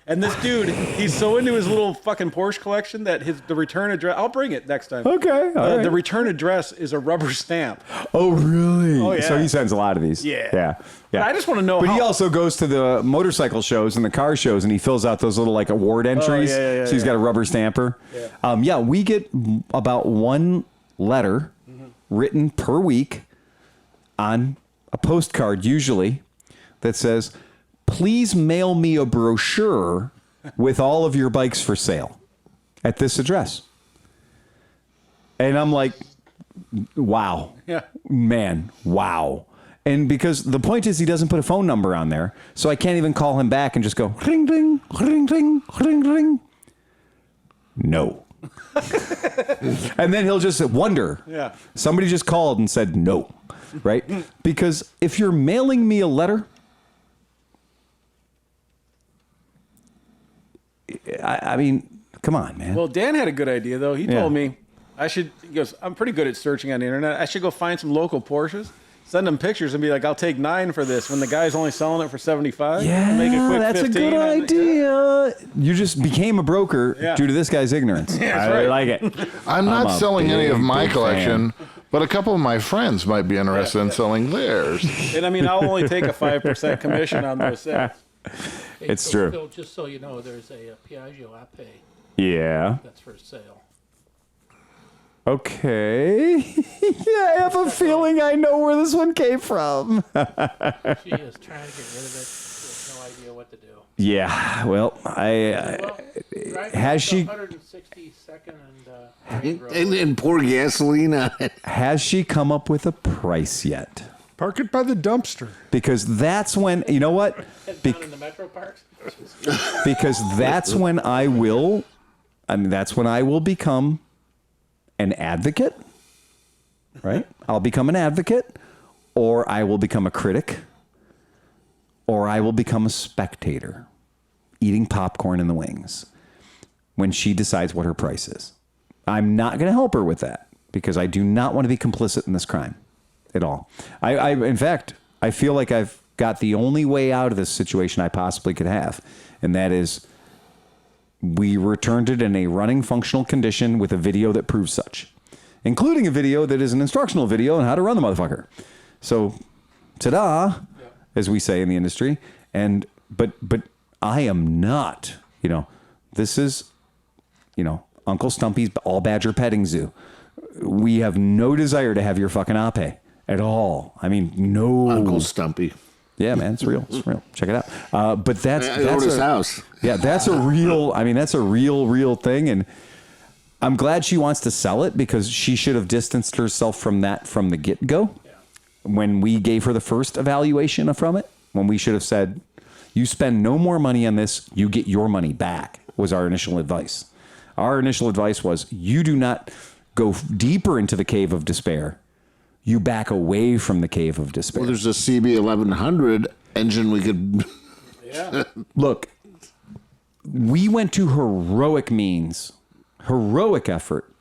Speaker 1: And this dude, he's so into his little fucking Porsche collection that the return address. I'll bring it next time.
Speaker 2: Okay. All right.
Speaker 1: The return address is a rubber stamp.
Speaker 2: Oh, really?
Speaker 1: Oh, yeah.
Speaker 2: So he sends a lot of these.
Speaker 1: Yeah.
Speaker 2: Yeah.
Speaker 1: But I just want to know.
Speaker 2: But he also goes to the motorcycle shows and the car shows, and he fills out those little like award entries. So he's got a rubber stamper. Yeah. We get about one letter written per week on a postcard, usually, that says, "Please mail me a brochure with all of your bikes for sale at this address." And I'm like, wow.
Speaker 1: Yeah.
Speaker 2: Man, wow. And because the point is he doesn't put a phone number on there, so I can't even call him back and just go, ring, ding, ring, ding, ring, ding. No. And then he'll just wonder.
Speaker 1: Yeah.
Speaker 2: Somebody just called and said no, right? Because if you're mailing me a letter, I mean, come on, man.
Speaker 1: Well, Dan had a good idea, though. He told me he goes, I'm pretty good at searching on the internet. I should go find some local Porsches, send them pictures, and be like, I'll take 9 for this when the guy's only selling it for 75.
Speaker 2: Yeah,
Speaker 1: make a quick
Speaker 2: that's
Speaker 1: 15
Speaker 2: a good idea. You just became a broker due to this guy's ignorance. I like it.
Speaker 7: I'm not selling any of my
Speaker 2: big
Speaker 7: collection, but a couple of my friends might be interested in selling theirs.
Speaker 1: And I mean, I'll only take a 5% commission on those sales.
Speaker 2: It's
Speaker 8: so,
Speaker 2: true.
Speaker 8: Phil, just so you know, there's a Piaggio Ape
Speaker 2: Yeah.
Speaker 8: that's for sale.
Speaker 2: Okay. Yeah, I have a feeling I know where this one came from.
Speaker 8: She is trying to get rid of it. She has no idea what to do.
Speaker 2: Yeah, well, has she
Speaker 8: 162nd and
Speaker 5: And pour gasoline on it.
Speaker 2: has she come up with a price yet?
Speaker 4: Park it by the dumpster.
Speaker 2: Because that's when, you know what?
Speaker 8: down in the metro parks.
Speaker 2: Because that's when I will become an advocate, right? I'll become an advocate, or I will become a critic, or I will become a spectator, eating popcorn in the wings when she decides what her price is. I'm not going to help her with that because I do not want to be complicit in this crime at all. In fact, I feel like I've got the only way out of this situation I possibly could have, and that is we returned it in a running functional condition with a video that proves such, including a video that is an instructional video on how to run the motherfucker. So, ta-da, as we say in the industry. But I am not, this is, Uncle Stumpy's All Badger Petting Zoo. We have no desire to have your fucking Ape at all. I mean, no.
Speaker 5: Uncle Stumpy.
Speaker 2: Yeah, man, it's real. It's real. Check it out. But that's
Speaker 5: his house.
Speaker 2: Yeah, that's a real. I mean, that's a real thing, and I'm glad she wants to sell it because she should have distanced herself from that from the get-go. Yeah. When we gave her the first evaluation from it, when we should have said, "You spend no more money on this, you get your money back," was our initial advice. Our initial advice was, "You do not go deeper into the cave of despair. You back away from the cave of despair."
Speaker 5: Well, there's a CB 1100 engine we could.
Speaker 1: Yeah.
Speaker 2: Look, we went to heroic effort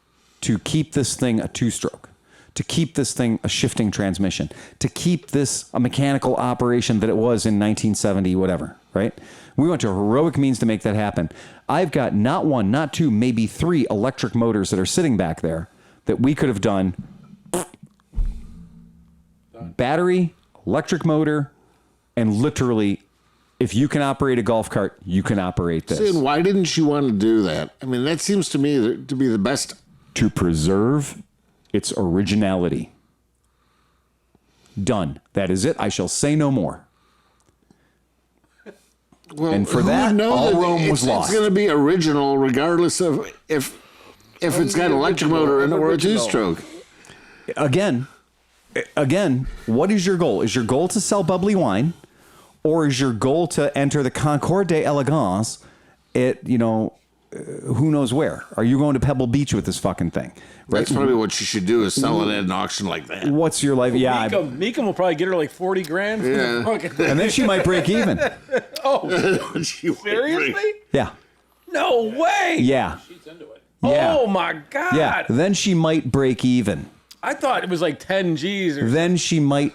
Speaker 2: to keep this thing a 2-stroke, to keep this thing a shifting transmission, to keep this a mechanical operation that it was in 1970, whatever, right? We went to heroic means to make that happen. I've got not 1, not 2, maybe 3 electric motors that are sitting back there that we could have done. Battery, electric motor, and literally, if you can operate a golf cart, you can operate this.
Speaker 5: See, and why didn't she want to do that? I mean, that seems to me to be the best.
Speaker 2: To preserve its originality. Done. That is it. I shall say no more.
Speaker 5: Well,
Speaker 2: and for that, all Rome was lost.
Speaker 5: It's going to be original regardless of if it's got an electric motor in it or a 2-stroke.
Speaker 2: Again, what is your goal? Is your goal to sell bubbly wine, or is your goal to enter the Concours d'Elegance at, who knows where? Are you going to Pebble Beach with this fucking thing? Right?
Speaker 5: That's probably what you should do is sell it at an auction like that.
Speaker 2: What's your life? Yeah.
Speaker 1: Meekum will probably get her like 40 grand.
Speaker 5: Yeah.
Speaker 2: And then she might break even.
Speaker 1: Oh, seriously?
Speaker 2: Yeah.
Speaker 1: No way.
Speaker 2: Yeah.
Speaker 8: She's into it.
Speaker 2: Yeah.
Speaker 1: Oh my God.
Speaker 2: Yeah. Then she might break even.
Speaker 1: I thought it was like 10 G's or
Speaker 2: Then she might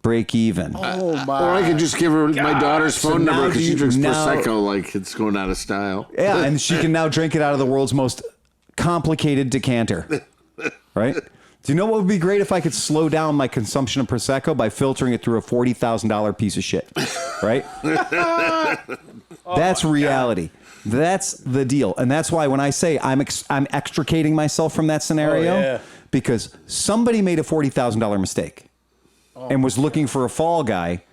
Speaker 2: break even.
Speaker 1: Oh my!
Speaker 5: Or I could just give her my daughter's phone number because she drinks
Speaker 2: now-
Speaker 5: Prosecco like it's going out of style.
Speaker 2: Yeah, and she can now drink it out of the world's most complicated decanter. Right? Do you know what would be great if I could slow down my consumption of Prosecco by filtering it through a $40,000 piece of shit? Right? That's reality. That's the deal. And that's why when I say I'm extricating myself from that scenario, because somebody made a $40,000 mistake and was looking for a fall guy,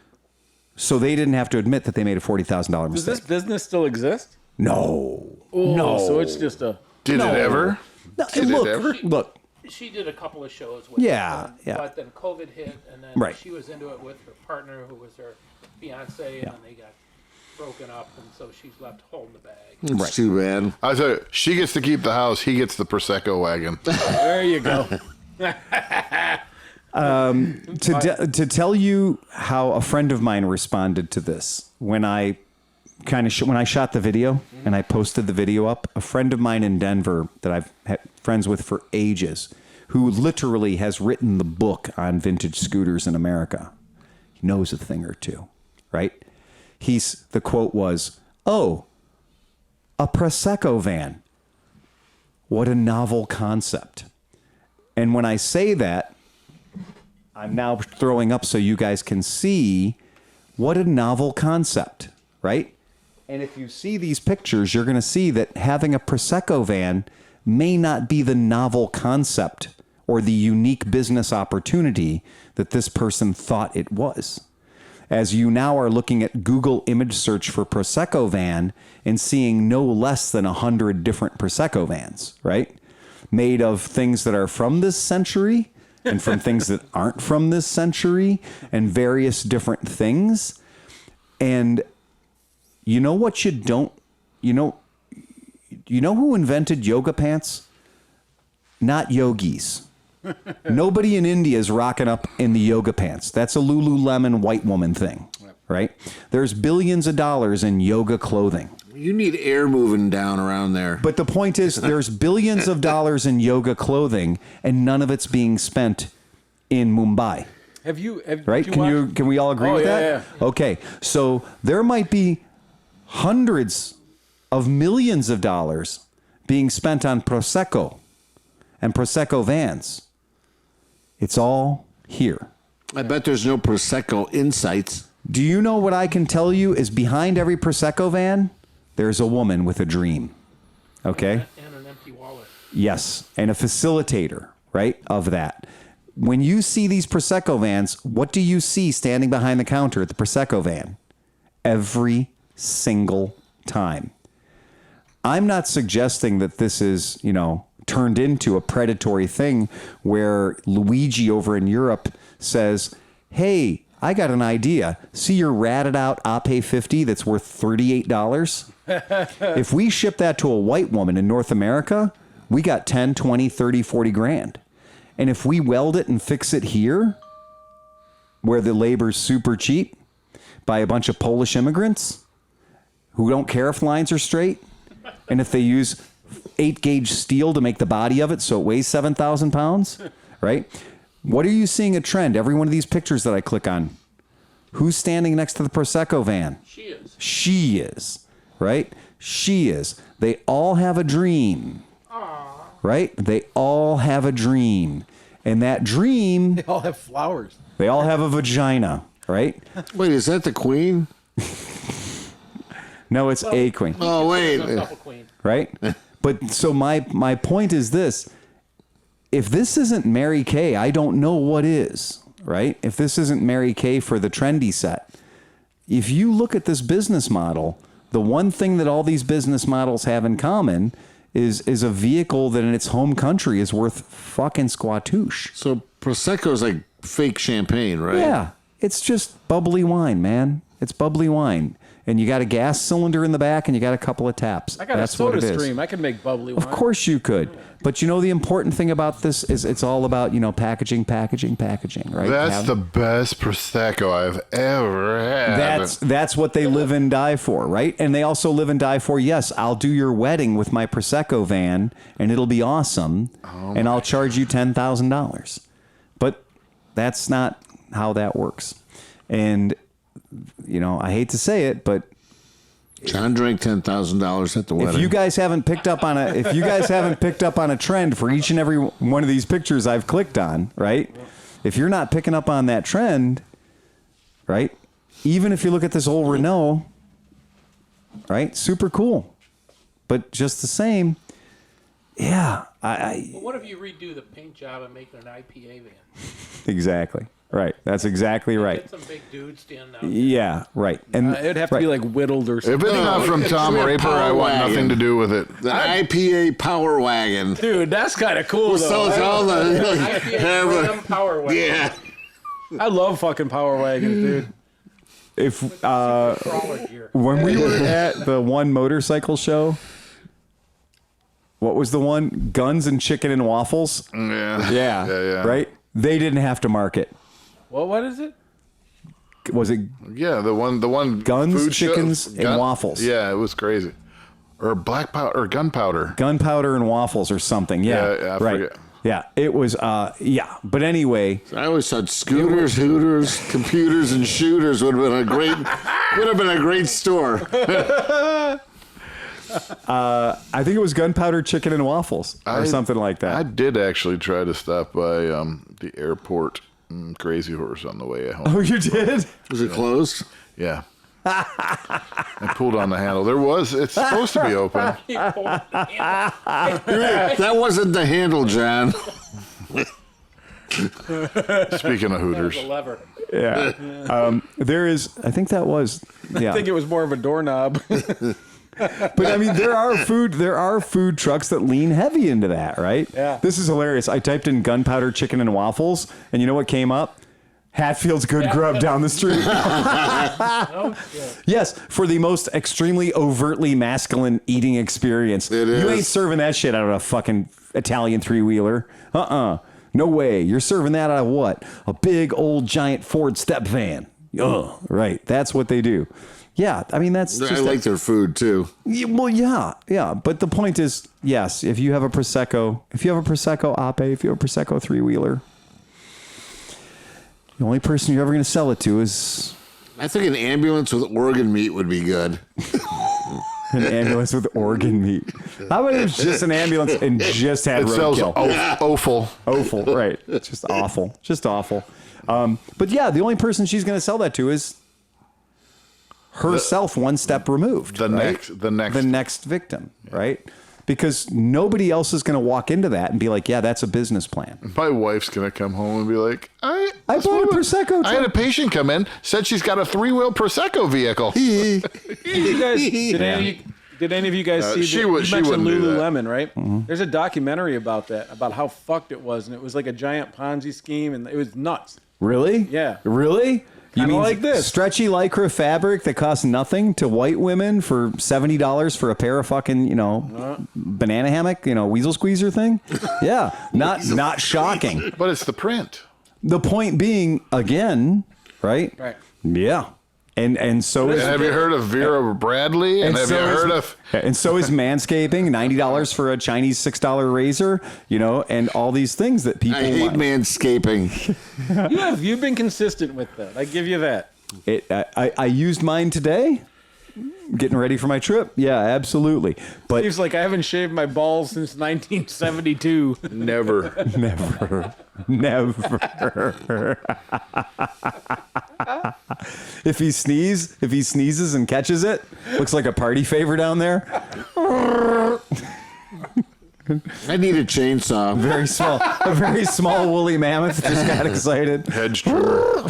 Speaker 2: so they didn't have to admit that they made a $40,000 mistake.
Speaker 1: Does this business still exist?
Speaker 2: No.
Speaker 1: Oh,
Speaker 2: No.
Speaker 1: So it's just a...
Speaker 7: Did it ever?
Speaker 2: No,
Speaker 7: Did it ever?
Speaker 2: Look.
Speaker 8: She did a couple of shows with
Speaker 2: Yeah,
Speaker 8: them,
Speaker 2: yeah.
Speaker 8: but then COVID hit, and then
Speaker 2: Right.
Speaker 8: she was into it with her partner, who was her fiance, and then they got broken up, and so she's left holding the bag.
Speaker 5: It's too bad.
Speaker 7: I tell you, she gets to keep the house. He gets the Prosecco wagon.
Speaker 1: There you go.
Speaker 2: To tell you how a friend of mine responded to this when I when I shot the video and I posted the video up, a friend of mine in Denver that I've had friends with for ages, who literally has written the book on vintage scooters in America. He knows a thing or two, right? The quote was, "Oh, a Prosecco van. What a novel concept." And when I say that, I'm now throwing up so you guys can see what a novel concept, right? And if you see these pictures, you're going to see that having a Prosecco van may not be the novel concept or the unique business opportunity that this person thought it was. As you now are looking at Google image search for Prosecco van and seeing no less than 100 different Prosecco vans, right? Made of things that are from this century and from things that aren't from this century and various different things. And you know what you don't, you know who invented yoga pants? Not yogis. Nobody in India is rocking up in the yoga pants. That's a Lululemon white woman thing, right? There's billions of dollars in yoga clothing.
Speaker 5: You need air moving down around there.
Speaker 2: But the point is, there's billions of dollars in yoga clothing, and none of it's being spent in Mumbai.
Speaker 1: Right?
Speaker 2: Can we all agree with that?
Speaker 1: Yeah.
Speaker 2: Okay. So there might be hundreds of millions of dollars being spent on Prosecco and Prosecco vans. It's all here.
Speaker 5: I bet there's no Prosecco insights.
Speaker 2: Do you know what I can tell you is behind every Prosecco van? There's a woman with a dream. Okay?
Speaker 8: And an empty wallet.
Speaker 2: Yes. And a facilitator, right, of that. When you see these Prosecco vans, what do you see standing behind the counter at the Prosecco van? Every single time. I'm not suggesting that this is, turned into a predatory thing where Luigi over in Europe says, "Hey, I got an idea. See your ratted out Ape 50 that's worth $38? If we ship that to a white woman in North America, we got 10, 20, 30, 40 grand. And if we weld it and fix it here, where the labor's super cheap, by a bunch of Polish immigrants who don't care if lines are straight, and if they use 8-gauge steel to make the body of it so it weighs 7,000 pounds, right? What are you seeing a trend? Every one of these pictures that I click on, who's standing next to the Prosecco van?
Speaker 8: She is.
Speaker 2: She is, right? She is. They all have a dream, right? They all have a dream. And that dream...
Speaker 1: They all have flowers.
Speaker 2: They all have a vagina, right?
Speaker 5: Wait, is that the queen?
Speaker 2: No, it's a queen.
Speaker 5: Oh, wait.
Speaker 8: Queen.
Speaker 2: Right? But so my point is this. If this isn't Mary Kay, I don't know what is, right? If this isn't Mary Kay for the trendy set. If you look at this business model, the one thing that all these business models have in common is a vehicle that in its home country is worth fucking squatoosh.
Speaker 5: So Prosecco is like fake champagne, right?
Speaker 2: Yeah. It's just bubbly wine, man. It's bubbly wine. And you got a gas cylinder in the back and you got a couple of taps.
Speaker 1: I got
Speaker 2: That's
Speaker 1: a soda
Speaker 2: what it is.
Speaker 1: stream. I can make bubbly wine.
Speaker 2: Of course you could. But the important thing about this is it's all about, packaging, right?
Speaker 7: That's the best Prosecco I've ever had.
Speaker 2: That's what they live and die for, right? And they also live and die for, yes, I'll do your wedding with my Prosecco van and it'll be awesome and I'll charge you $10,000. But that's not how that works. And, you know, I hate to say it, but
Speaker 5: John drank $10,000 at the wedding.
Speaker 2: if you guys haven't picked up on a trend for each and every one of these pictures I've clicked on, right? If you're not picking up on that trend, right? Even if you look at this old Renault, right? Super cool. But just the same, yeah.
Speaker 8: Well, what if you redo the paint job and make it an IPA van?
Speaker 2: Exactly. Right. That's exactly right.
Speaker 8: Get some big dudes standing out.
Speaker 2: Yeah, right. And
Speaker 1: It'd have to be like whittled or
Speaker 7: If
Speaker 1: something.
Speaker 7: it's not from Tom Raper, I want nothing to do with it.
Speaker 5: The IPA Power Wagon.
Speaker 1: Dude, that's kind of cool, though.
Speaker 5: So it's all the
Speaker 8: IPA Ram Power Wagon.
Speaker 5: yeah.
Speaker 1: I love fucking Power Wagons, dude.
Speaker 2: if
Speaker 8: Crawler gear.
Speaker 2: when we were at the one motorcycle show, what was the one? Guns and Chicken and Waffles.
Speaker 7: Yeah.
Speaker 2: Yeah. Right? They didn't have to market.
Speaker 1: Well, what is it?
Speaker 2: Was it
Speaker 7: Yeah, the one
Speaker 2: Guns,
Speaker 7: food show-
Speaker 2: Chickens, and Waffles?
Speaker 7: Yeah, it was crazy. Or black powder or gunpowder.
Speaker 2: Gunpowder and Waffles or something? Yeah,
Speaker 7: Yeah, I
Speaker 2: right.
Speaker 7: forget.
Speaker 2: Yeah, it was. Yeah, but anyway,
Speaker 5: I always thought scooters, hooters, computers, and shooters would have been a great store.
Speaker 2: I think it was Gunpowder Chicken and Waffles or something like that.
Speaker 7: I did actually try to stop by the airport Crazy Horse on the way home.
Speaker 2: Oh, you did?
Speaker 5: Was it closed?
Speaker 7: Yeah. I pulled on the handle. It's supposed to be open.
Speaker 5: That wasn't the handle, John.
Speaker 7: Speaking of Hooters.
Speaker 8: The lever.
Speaker 2: Yeah. There is. I think that was. Yeah.
Speaker 1: I think it was more of a doorknob.
Speaker 2: But I mean, there are food trucks that lean heavy into that, right?
Speaker 1: Yeah.
Speaker 2: This is hilarious. I typed in Gunpowder Chicken and Waffles, and you know what came up? Hatfield's Good Grub down the street. Yes, for the most extremely overtly masculine eating experience.
Speaker 5: It
Speaker 2: You
Speaker 5: is.
Speaker 2: ain't serving that shit out of a fucking Italian three-wheeler. No way. You're serving that out of what? A big old giant Ford step van. Oh, right. That's what they do. Yeah, I mean, that's just
Speaker 5: I like their food too.
Speaker 2: well, yeah. But the point is, yes, if you have a Prosecco Ape, if you have a Prosecco three-wheeler, the only person you're ever going to sell it to is
Speaker 5: I think an ambulance with organ meat would be good.
Speaker 2: an ambulance with organ meat. How about it was just an ambulance and just had
Speaker 7: It sells
Speaker 2: roadkill?
Speaker 7: offal.
Speaker 2: Right. It's just awful. Just awful. But yeah, the only person she's going to sell that to is herself one step removed.
Speaker 7: The
Speaker 2: next victim, right? Because nobody else is going to walk into that and be like, yeah, that's a business plan.
Speaker 7: My wife's going to come home and be like, I
Speaker 2: bought a Prosecco
Speaker 7: I had a
Speaker 2: truck.
Speaker 7: patient come in, said she's got a 3-wheel Prosecco vehicle.
Speaker 1: Did any of you guys see
Speaker 7: she
Speaker 1: that?
Speaker 7: would- she
Speaker 1: You mentioned
Speaker 7: wouldn't do that.
Speaker 1: Lululemon, right?
Speaker 2: Mm-hmm.
Speaker 1: There's a documentary about that, about how fucked it was, and it was like a giant Ponzi scheme, and it was nuts.
Speaker 2: Really?
Speaker 1: Yeah.
Speaker 2: Really? You
Speaker 1: Kinda
Speaker 2: mean
Speaker 1: like this.
Speaker 2: stretchy lycra fabric that costs nothing to white women for $70 for a pair of fucking, banana hammock, weasel squeezer thing? Yeah. Not shocking.
Speaker 7: But it's the print.
Speaker 2: The point being, again, right?
Speaker 1: Right.
Speaker 2: Yeah. And so is
Speaker 7: And have you heard of Vera Bradley? And have you heard of...
Speaker 2: And so is manscaping, $90 for a Chinese $6 razor, and all these things that people
Speaker 5: I hate
Speaker 2: want.
Speaker 5: manscaping.
Speaker 1: You've been consistent with that. I give you that.
Speaker 2: I used mine today, getting ready for my trip. Yeah, absolutely. But
Speaker 1: Seems like I haven't shaved my balls since 1972.
Speaker 7: Never.
Speaker 2: never. If he sneezes and catches it, looks like a party favor down there.
Speaker 5: I need a chainsaw.
Speaker 2: A very small woolly mammoth just got excited.
Speaker 7: Hedge trimmer.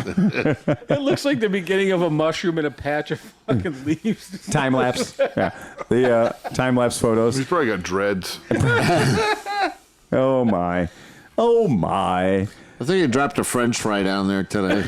Speaker 1: It looks like the beginning of a mushroom in a patch of fucking leaves.
Speaker 2: Time lapse. Yeah. The time lapse photos.
Speaker 7: He's probably got dreads.
Speaker 2: Oh my.
Speaker 5: I think I dropped a French fry down there today.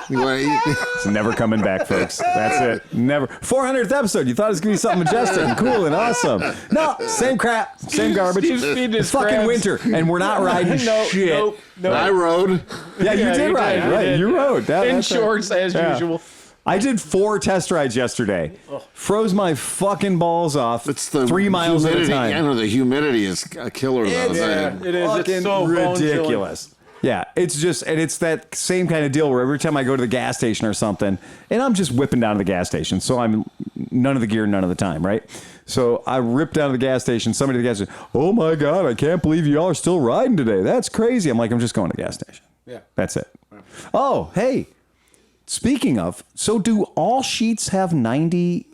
Speaker 5: You wanna eat?
Speaker 2: It's never coming back, folks. That's it. Never. 400th episode. You thought it was going to be something majestic and cool and awesome. No, same crap, same garbage.
Speaker 1: Steve's feeding
Speaker 2: It's
Speaker 1: his
Speaker 2: fucking
Speaker 1: crabs.
Speaker 2: winter, and we're not riding shit.
Speaker 1: No.
Speaker 5: I rode.
Speaker 2: Yeah, you
Speaker 1: Yeah,
Speaker 2: did
Speaker 1: you
Speaker 2: ride.
Speaker 1: did, you
Speaker 2: Right,
Speaker 1: did.
Speaker 2: you rode.
Speaker 1: In
Speaker 2: That's right.
Speaker 1: shorts, as
Speaker 2: Yeah.
Speaker 1: usual.
Speaker 2: I did 4 test rides yesterday. Froze my fucking balls off.
Speaker 5: It's the
Speaker 2: 3 miles
Speaker 5: humidity.
Speaker 2: at a time.
Speaker 5: I know the humidity is a killer though.
Speaker 1: Yeah, it is.
Speaker 2: Fucking
Speaker 1: It's so bone-chilling.
Speaker 2: ridiculous. Yeah, it's just, and it's that same kind of deal where every time I go to the gas station or something, and I'm just whipping down to the gas station, so I'm none of the gear, none of the time, right? So I rip down to the gas station, somebody at the gas station, oh my God, I can't believe y'all are still riding today. That's crazy. I'm like, I'm just going to the gas station.
Speaker 1: Yeah.
Speaker 2: That's it. Oh, hey, speaking of, so do all sheets have 90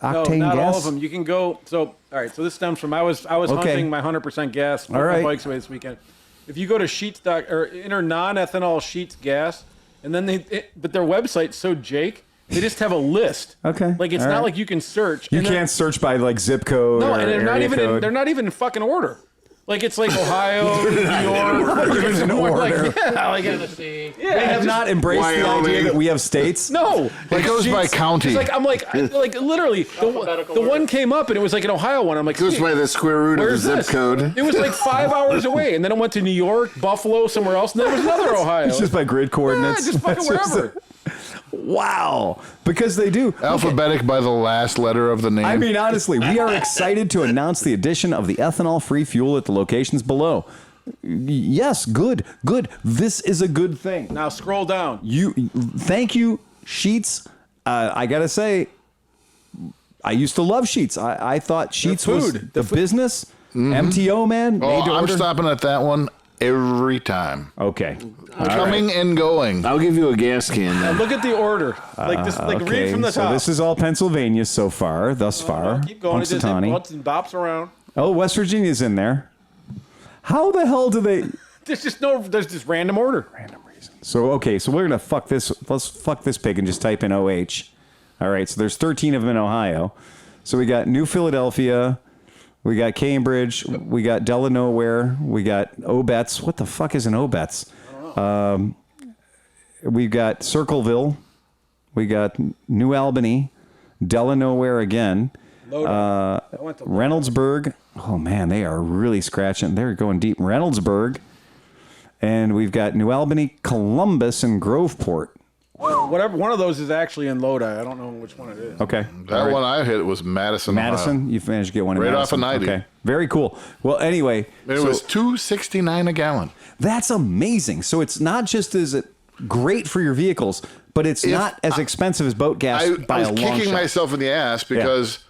Speaker 2: octane
Speaker 1: no, not
Speaker 2: gas?
Speaker 1: all of them. You can go, so, all right, so this stems from, I was hunting my 100% gas, put my bikes away this weekend. If you go to sheets or enter non-ethanol sheets gas, and then but their website's so Jake, they just have a list.
Speaker 2: Okay.
Speaker 1: Like it's not like you can search.
Speaker 2: You can't search by like zip code.
Speaker 1: No,
Speaker 2: or
Speaker 1: and they're not even in fucking order. Like it's like Ohio, New York.
Speaker 2: There's an order.
Speaker 1: Like, yeah, like Tennessee. Yeah,
Speaker 2: They have not embraced the idea that we have states.
Speaker 1: No,
Speaker 7: It goes by county.
Speaker 1: It's like like literally the one came up and it was like an Ohio one. I'm like,
Speaker 5: Goes by the square root of the
Speaker 1: where's
Speaker 5: zip
Speaker 1: this?
Speaker 5: code.
Speaker 1: It was like 5 hours away, and then it went to New York, Buffalo, somewhere else, and then there was another Ohio.
Speaker 2: It's just by grid coordinates.
Speaker 1: Yeah, just fucking wherever.
Speaker 2: Wow. Because they do.
Speaker 7: Alphabetic by the last letter of the name.
Speaker 2: I mean, honestly, we are excited to announce the addition of the ethanol-free fuel at the locations below. Yes, good. This is a good thing.
Speaker 1: Now scroll down.
Speaker 2: Thank you, Sheets. I gotta say, I used to love Sheets. I thought Sheets was the business. MTO, man.
Speaker 7: I'm stopping at that one every time.
Speaker 2: Okay.
Speaker 7: Coming and going.
Speaker 5: I'll give you a gas can.
Speaker 1: Now look at the order. Like this, like read from the
Speaker 2: so
Speaker 1: top.
Speaker 2: this is all Pennsylvania so far, thus far.
Speaker 1: Keep going. It just bumps and bops around.
Speaker 2: Oh, West Virginia's in there. How the hell do they?
Speaker 1: There's just random order.
Speaker 2: Random reason. So okay, so we're gonna fuck this. Let's fuck this pig and just type in OH. All right. So there's 13 of them in Ohio. So we got New Philadelphia. We got Cambridge. We got Delaware. We got Obetz. What the fuck is an Obetz? We've got Circleville. We got New Albany. Delaware again. Reynoldsburg. Oh, man, they are really scratching. They're going deep. Reynoldsburg. And we've got New Albany, Columbus, and Groveport.
Speaker 1: Whatever. One of those is actually in Lodi. I don't know which one it is.
Speaker 2: Okay.
Speaker 7: That one I hit was Madison.
Speaker 2: Madison?
Speaker 7: Ohio.
Speaker 2: You managed to get one in
Speaker 7: Right
Speaker 2: Madison.
Speaker 7: off of 90.
Speaker 2: Okay. Very cool. Well, anyway.
Speaker 7: It was $2.69 a gallon.
Speaker 2: That's amazing. So it's not just is it great for your vehicles, but it's not as expensive as boat gas by a long shot.
Speaker 7: I was kicking myself in the ass because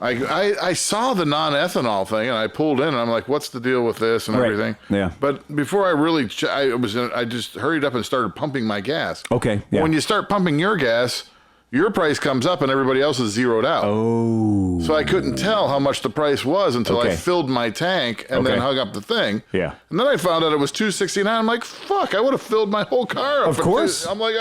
Speaker 7: I saw the non-ethanol thing and I pulled in and I'm like, what's the deal with this and everything?
Speaker 2: Yeah.
Speaker 7: But before I really, I just hurried up and started pumping my gas.
Speaker 2: Okay. Yeah.
Speaker 7: When you start pumping your gas, your price comes up and everybody else is zeroed out.
Speaker 2: Oh.
Speaker 7: So I couldn't tell how much the price was until I filled my tank and then hung up the thing.
Speaker 2: Yeah.
Speaker 7: And then I found out it was $2.69. I'm like, fuck, I would have filled my whole car up.
Speaker 2: Of course.
Speaker 7: I'm like,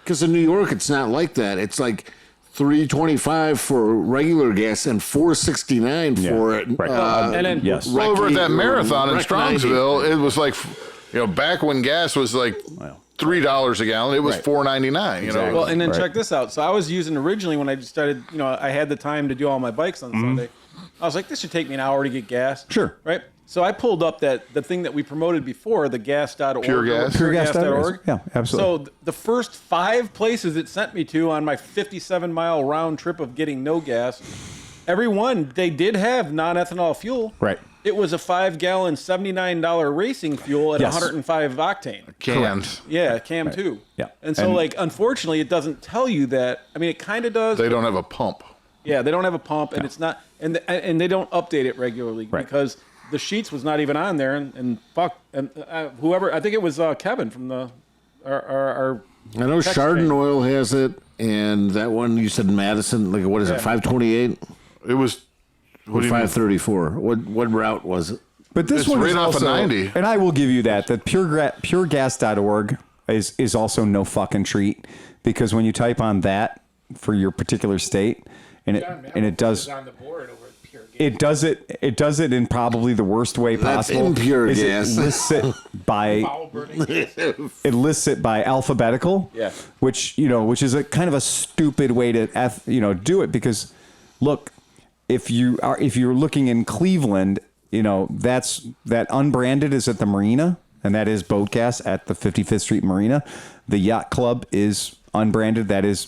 Speaker 5: Because in New York, it's not like that. It's like $3.25 for regular gas and $4.69 for it.
Speaker 2: Right.
Speaker 1: And then
Speaker 7: Well, over at that marathon in Strongsville, it was like, back when gas was like $3 a gallon, it was $4.99. You know.
Speaker 1: Well, and then check this out. So I was using originally when I just started. I had the time to do all my bikes on Sunday. I was like, this should take me an hour to get gas.
Speaker 2: Sure.
Speaker 1: Right. So I pulled up the thing that we promoted before, the gas.org.
Speaker 7: Pure gas.
Speaker 1: Puregas.org.
Speaker 2: Yeah, absolutely.
Speaker 1: So the first 5 places it sent me to on my 57-mile round trip of getting no gas, every one, they did have non-ethanol fuel.
Speaker 2: Right.
Speaker 1: It was a 5-gallon, $79 racing fuel at 105 octane.
Speaker 7: Cans.
Speaker 1: Yeah, Cam 2.
Speaker 2: Yeah.
Speaker 1: And so, unfortunately, it doesn't tell you that. I mean, it kind of does.
Speaker 7: They don't have a pump.
Speaker 1: Yeah, they don't have a pump, and it's not, and they don't update it regularly because the sheets was not even on there, and whoever, I think it was Kevin from our
Speaker 5: I know Chardon
Speaker 1: chain.
Speaker 5: Oil has it, and that one you said Madison, like what is it, 528?
Speaker 7: It was
Speaker 5: Or 534. What route was it?
Speaker 2: But this
Speaker 7: It's
Speaker 2: one
Speaker 7: right
Speaker 2: is
Speaker 7: off of
Speaker 2: also,
Speaker 7: 90.
Speaker 2: and I will give you that puregas.org is also no fucking treat, because when you type on that for your particular state, and it does
Speaker 8: on the board over at Pure Gas.
Speaker 2: it does it in probably the worst way
Speaker 5: That's
Speaker 2: possible.
Speaker 5: impure
Speaker 2: is
Speaker 5: gas.
Speaker 2: It lists it by
Speaker 8: Foul burning gas.
Speaker 2: it lists it by alphabetical, which is a kind of a stupid way to do it, because look, if you're looking in Cleveland, that unbranded is at the marina, and that is boat gas at the 55th Street Marina. The yacht club is unbranded, that is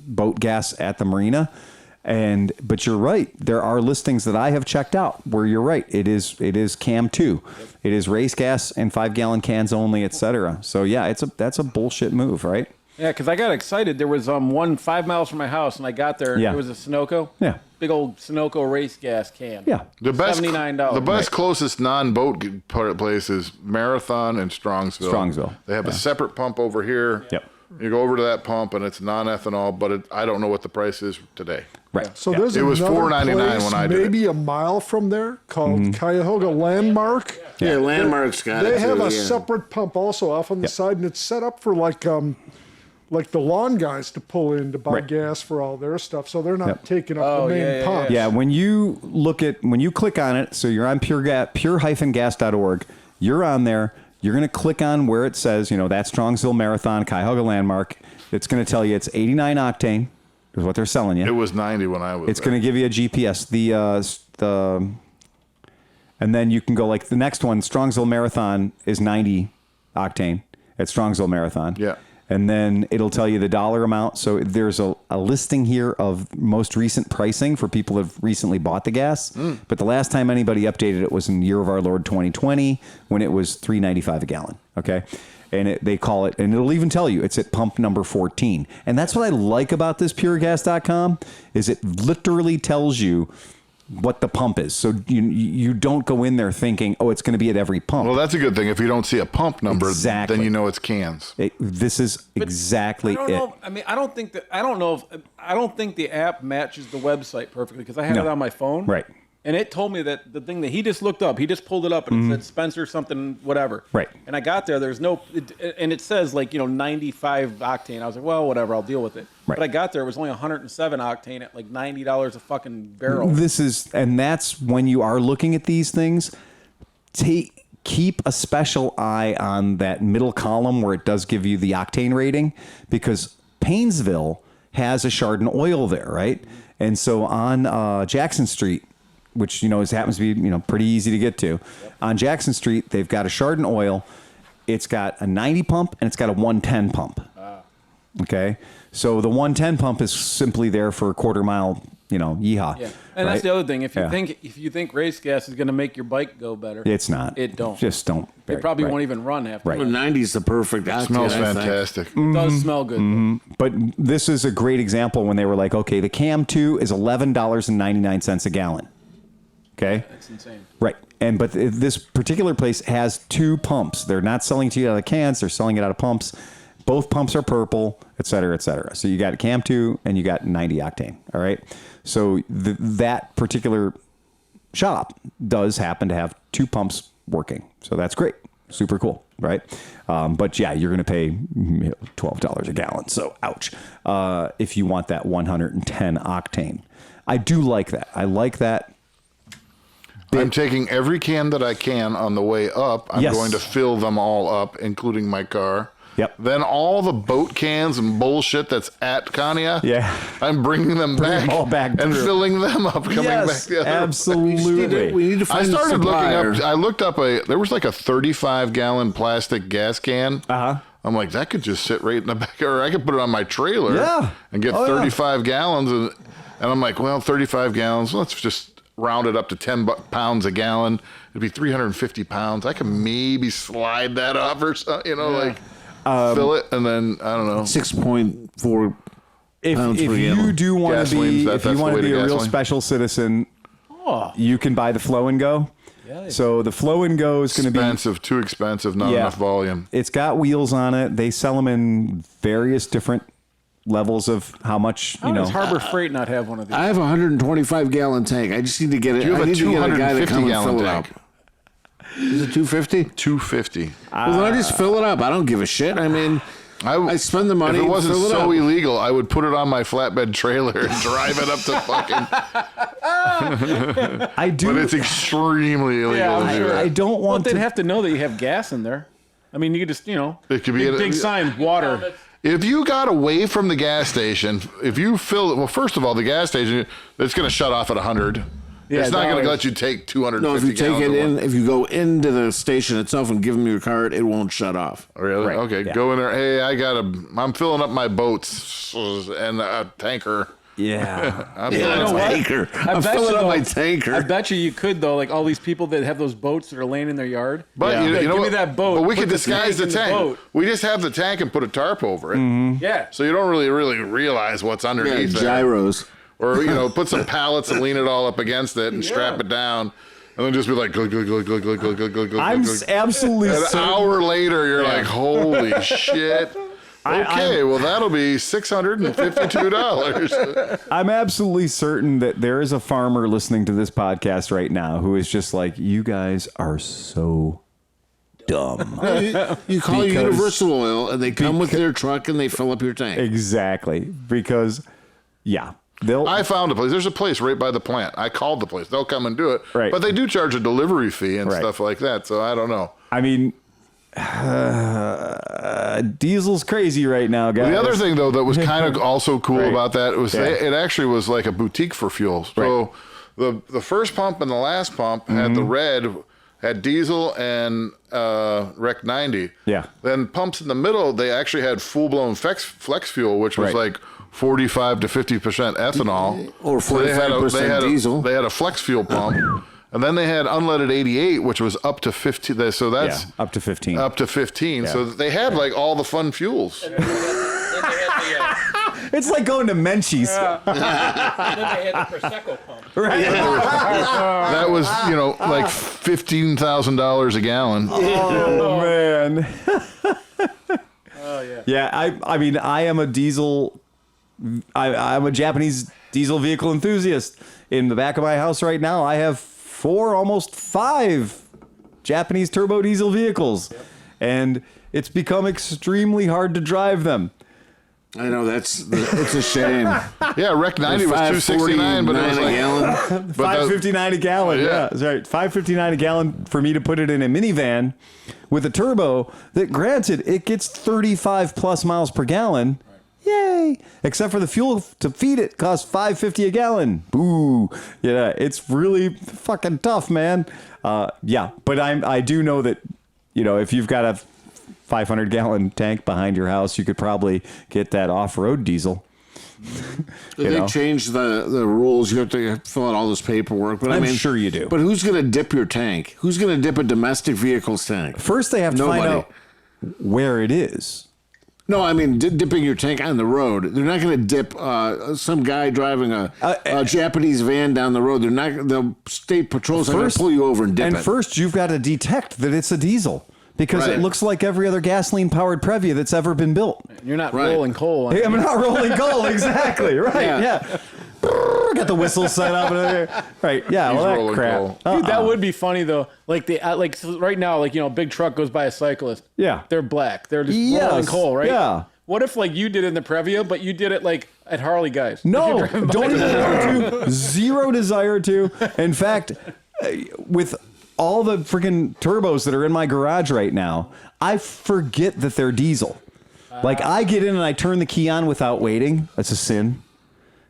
Speaker 2: boat gas at the marina. But you're right. There are listings that I have checked out where you're right. It is Cam 2. It is race gas and 5-gallon cans only, etc. So yeah, that's a bullshit move, right?
Speaker 1: Yeah, because I got excited. There was one 5 miles from my house, and I got there.
Speaker 2: Yeah.
Speaker 1: It was a Sunoco.
Speaker 2: Yeah.
Speaker 1: Big old Sunoco race gas can.
Speaker 2: Yeah.
Speaker 7: The best
Speaker 1: $79.
Speaker 7: The best closest non-boat place is Marathon and Strongsville. They have a separate pump over here.
Speaker 2: Yep.
Speaker 7: You go over to that pump and it's non-ethanol, but I don't know what the price is today.
Speaker 2: Right.
Speaker 4: So there's
Speaker 7: It was
Speaker 4: another
Speaker 7: $4.99
Speaker 4: place
Speaker 7: when I did it.
Speaker 4: maybe a mile from there called Cuyahoga Landmark.
Speaker 5: Yeah, Landmark's got
Speaker 4: They
Speaker 5: it
Speaker 4: have
Speaker 5: too,
Speaker 4: a
Speaker 5: yeah.
Speaker 4: separate pump also off on the side, and it's set up for like the lawn guys to pull in to buy gas for all their stuff, so they're not taking up the main pump.
Speaker 2: Yeah, when you click on it, so you're on pure-gas.org, you're on there, you're going to click on where it says, that Strongsville Marathon, Cuyahoga Landmark. It's going to tell you it's 89 octane is what they're selling you.
Speaker 7: It was 90 when I was
Speaker 2: It's going to give you a GPS. And then you can go like the next one, Strongsville Marathon is 90 octane at Strongsville Marathon.
Speaker 7: Yeah.
Speaker 2: And then it'll tell you the dollar amount. So there's a listing here of most recent pricing for people who have recently bought the gas. But the last time anybody updated it was in the year of our Lord 2020 when it was $3.95 a gallon. Okay. And they call it, and it'll even tell you it's at pump number 14. And that's what I like about this puregas.com is it literally tells you what the pump is. So you don't go in there thinking, it's going to be at every pump.
Speaker 7: Well, that's a good thing. If you don't see a pump number,
Speaker 2: Exactly.
Speaker 7: then you know it's cans.
Speaker 2: This is exactly
Speaker 1: I don't
Speaker 2: it.
Speaker 1: know. I mean, I don't think the app matches the website perfectly because I have it on my phone.
Speaker 2: Right.
Speaker 1: And it told me that the thing that he just looked up, he just pulled it up and it said Spencer something, whatever.
Speaker 2: Right.
Speaker 1: And I got there, and it says 95 octane. I was like, well, whatever, I'll deal with it.
Speaker 2: Right.
Speaker 1: But I got there, it was only 107 octane at like $90 a fucking barrel.
Speaker 2: That's when you are looking at these things, keep a special eye on that middle column where it does give you the octane rating because Paynesville has a Chardon oil there, right? And so on Jackson Street, which happens to be pretty easy to get to. On Jackson Street, they've got a Chardon oil. It's got a 90 pump and it's got a 110 pump. Okay, so the 110 pump is simply there for a quarter mile, yeehaw.
Speaker 1: Yeah, and that's the other thing. If you think race gas is going to make your bike go better,
Speaker 2: it's not.
Speaker 1: It don't.
Speaker 2: Just don't.
Speaker 1: It probably won't even run half.
Speaker 2: Right.
Speaker 5: 90 is the perfect octane.
Speaker 7: Smells fantastic.
Speaker 1: It does smell good.
Speaker 2: But this is a great example when they were like, okay, the Cam 2 is $11.99 a gallon. Okay,
Speaker 1: That's insane.
Speaker 2: Right, but this particular place has 2 pumps. They're not selling to you out of cans; they're selling it out of pumps. Both pumps are purple, et cetera, et cetera. So you got Cam 2 and you got 90 octane. All right. So that particular shop does happen to have 2 pumps working. So that's great. Super cool. Right. But yeah, you're going to pay $12 a gallon. So ouch. If you want that 110 octane, I do like that. I like that.
Speaker 7: I'm taking every can that I can on the way up. I'm going to fill them all up, including my car.
Speaker 2: Yep.
Speaker 7: Then all the boat cans and bullshit that's at Kanye, I'm bringing them back,
Speaker 2: all back
Speaker 7: and
Speaker 2: through. Filling them up,
Speaker 7: coming back the other
Speaker 2: absolutely.
Speaker 5: We need to find
Speaker 7: I started
Speaker 5: a supplier.
Speaker 7: looking up. I looked up there was like a 35-gallon plastic gas can. I'm like, that could just sit right in the back, or I could put it on my trailer and get 35 gallons. And I'm like, well, 35 gallons, let's just round it up to 10 pounds a gallon. It'd be 350 pounds. I could maybe slide that up or something, fill it, and then, I don't know.
Speaker 5: 6.4 pounds
Speaker 2: If
Speaker 5: per
Speaker 2: you
Speaker 5: gallon.
Speaker 2: do want to be,
Speaker 7: That's
Speaker 2: if you want to be a real
Speaker 7: gasoline.
Speaker 2: special citizen, you can buy the Flow and Go. So the Flow and Go is going to be
Speaker 7: expensive, too expensive, not enough volume.
Speaker 2: It's got wheels on it. They sell them in various different levels of how much,
Speaker 1: How does Harbor Freight not have one of these?
Speaker 5: I have a 125-gallon tank. I just need to get it.
Speaker 7: You have
Speaker 5: I
Speaker 7: a
Speaker 5: need to get a guy to come and
Speaker 7: 250-gallon
Speaker 5: fill it
Speaker 7: tank.
Speaker 5: up. Is it 250?
Speaker 7: 250.
Speaker 5: Well, then I just fill it up. I don't give a shit. I mean, I spend the money.
Speaker 7: If it
Speaker 5: and
Speaker 7: wasn't
Speaker 5: fill it
Speaker 7: so
Speaker 5: up.
Speaker 7: illegal, I would put it on my flatbed trailer and drive it up to fucking.
Speaker 2: I do.
Speaker 7: But it's extremely illegal to do
Speaker 2: I
Speaker 7: it.
Speaker 2: don't
Speaker 1: Well,
Speaker 2: want
Speaker 1: they'd
Speaker 2: to.
Speaker 1: have to know that you have gas in there. I mean, you could just,
Speaker 7: It could be
Speaker 1: big sign, water.
Speaker 7: If you got away from the gas station, if you fill it, well, first of all, the gas station, it's going to shut off at 100.
Speaker 1: Yeah,
Speaker 7: it's not going
Speaker 1: always.
Speaker 7: to let you take 250
Speaker 5: No, if you take
Speaker 7: gallons
Speaker 5: it
Speaker 7: at
Speaker 5: in,
Speaker 7: once.
Speaker 5: if you go into the station itself and give them your card, it won't shut off.
Speaker 7: Really?
Speaker 2: Right,
Speaker 7: Okay,
Speaker 2: yeah.
Speaker 7: go in there. Hey, I'm filling up my boats and a tanker.
Speaker 2: Yeah.
Speaker 5: I'm filling up my tanker.
Speaker 1: I bet you could though. Like all these people that have those boats that are laying in their yard.
Speaker 7: But you know
Speaker 1: give
Speaker 7: what?
Speaker 1: me that boat.
Speaker 7: But we
Speaker 1: put
Speaker 7: could disguise the
Speaker 1: in the
Speaker 7: tank.
Speaker 1: boat.
Speaker 7: We just have the tank and put a tarp over it.
Speaker 1: Yeah.
Speaker 7: So you don't really realize what's underneath there.
Speaker 5: Gyros.
Speaker 7: Or put some pallets and lean it all up against it and strap it down. And then just be like, glug, glug, glug, glug, glug, glug, glug, glug, glug,
Speaker 2: I'm
Speaker 7: glug.
Speaker 2: absolutely
Speaker 7: An
Speaker 2: certain.
Speaker 7: hour later, you're like, holy shit. Okay, well, that'll be $652.
Speaker 2: I'm absolutely certain that there is a farmer listening to this podcast right now who is just like, you guys are so dumb.
Speaker 5: You call Universal Oil, and they come with their truck, and they fill up your tank.
Speaker 2: Exactly. Because, yeah.
Speaker 7: I found a place. There's a place right by the plant. I called the place. They'll come and do it.
Speaker 2: Right.
Speaker 7: But they do charge a delivery fee and stuff like that. So I don't know.
Speaker 2: I mean, diesel's crazy right now, guys.
Speaker 7: The other thing, though, that was kind of also cool about that was it actually was like a boutique for fuel. So the first pump and the last pump had the red, had diesel and Rec 90. Yeah. Then pumps in the middle, they actually had full-blown flex fuel, which was like 45 to 50% ethanol.
Speaker 5: Or 45% diesel.
Speaker 7: They had a flex fuel pump. And then they had unleaded 88, which was up to 15. So that's
Speaker 2: up to 15.
Speaker 7: Up to 15. Yeah. So they had like all the fun fuels.
Speaker 2: It's like going to Menchie's.
Speaker 8: And then they had the Prosecco pump.
Speaker 2: Right.
Speaker 7: That was, like $15,000 a gallon.
Speaker 2: Oh, man.
Speaker 1: Oh, yeah.
Speaker 2: Yeah, I mean, I am a diesel... I'm a Japanese diesel vehicle enthusiast. In the back of my house right now, I have 4, almost 5 Japanese turbo diesel vehicles. Yep. And it's become extremely hard to drive them.
Speaker 5: I know, it's a shame.
Speaker 7: Yeah, Rec 90 was $2.69, but it was like...
Speaker 2: $5.59 a gallon, yeah. That's right. $5.59 a gallon for me to put it in a minivan with a turbo that, granted, it gets 35 plus miles per gallon. Yay! Except for the fuel to feed it costs $5.50 a gallon. Boo! Yeah, it's really fucking tough, man. Yeah, but I do know that, if you've got a 500-gallon tank behind your house, you could probably get that off-road diesel.
Speaker 5: They changed the rules. You have to fill out all this paperwork. But
Speaker 2: I'm sure you do.
Speaker 5: But who's going to dip your tank? Who's going to dip a domestic vehicle's tank?
Speaker 2: First, they have to find out where it is.
Speaker 5: No, I mean dipping your tank on the road. They're not going to dip some guy driving a Japanese van down the road. They're not. The state patrols are going to pull you over and dip it.
Speaker 2: And first, you've got to detect that it's a diesel because it looks like every other gasoline-powered Previa that's ever been built.
Speaker 1: You're not rolling coal.
Speaker 2: I'm not rolling coal. Exactly. Right. Yeah. Got the whistle set up. Right. Yeah. Well, that crap.
Speaker 1: Dude, that would be funny though. Like so right now, like a big truck goes by a cyclist.
Speaker 2: Yeah.
Speaker 1: They're black. They're just rolling coal, right?
Speaker 2: Yeah.
Speaker 1: What if like you did it in the Previa, but you did it like at Harley guys?
Speaker 2: No, don't even want to. Zero desire to. In fact, with all the freaking turbos that are in my garage right now, I forget that they're diesel. Like I get in and I turn the key on without waiting. That's a sin.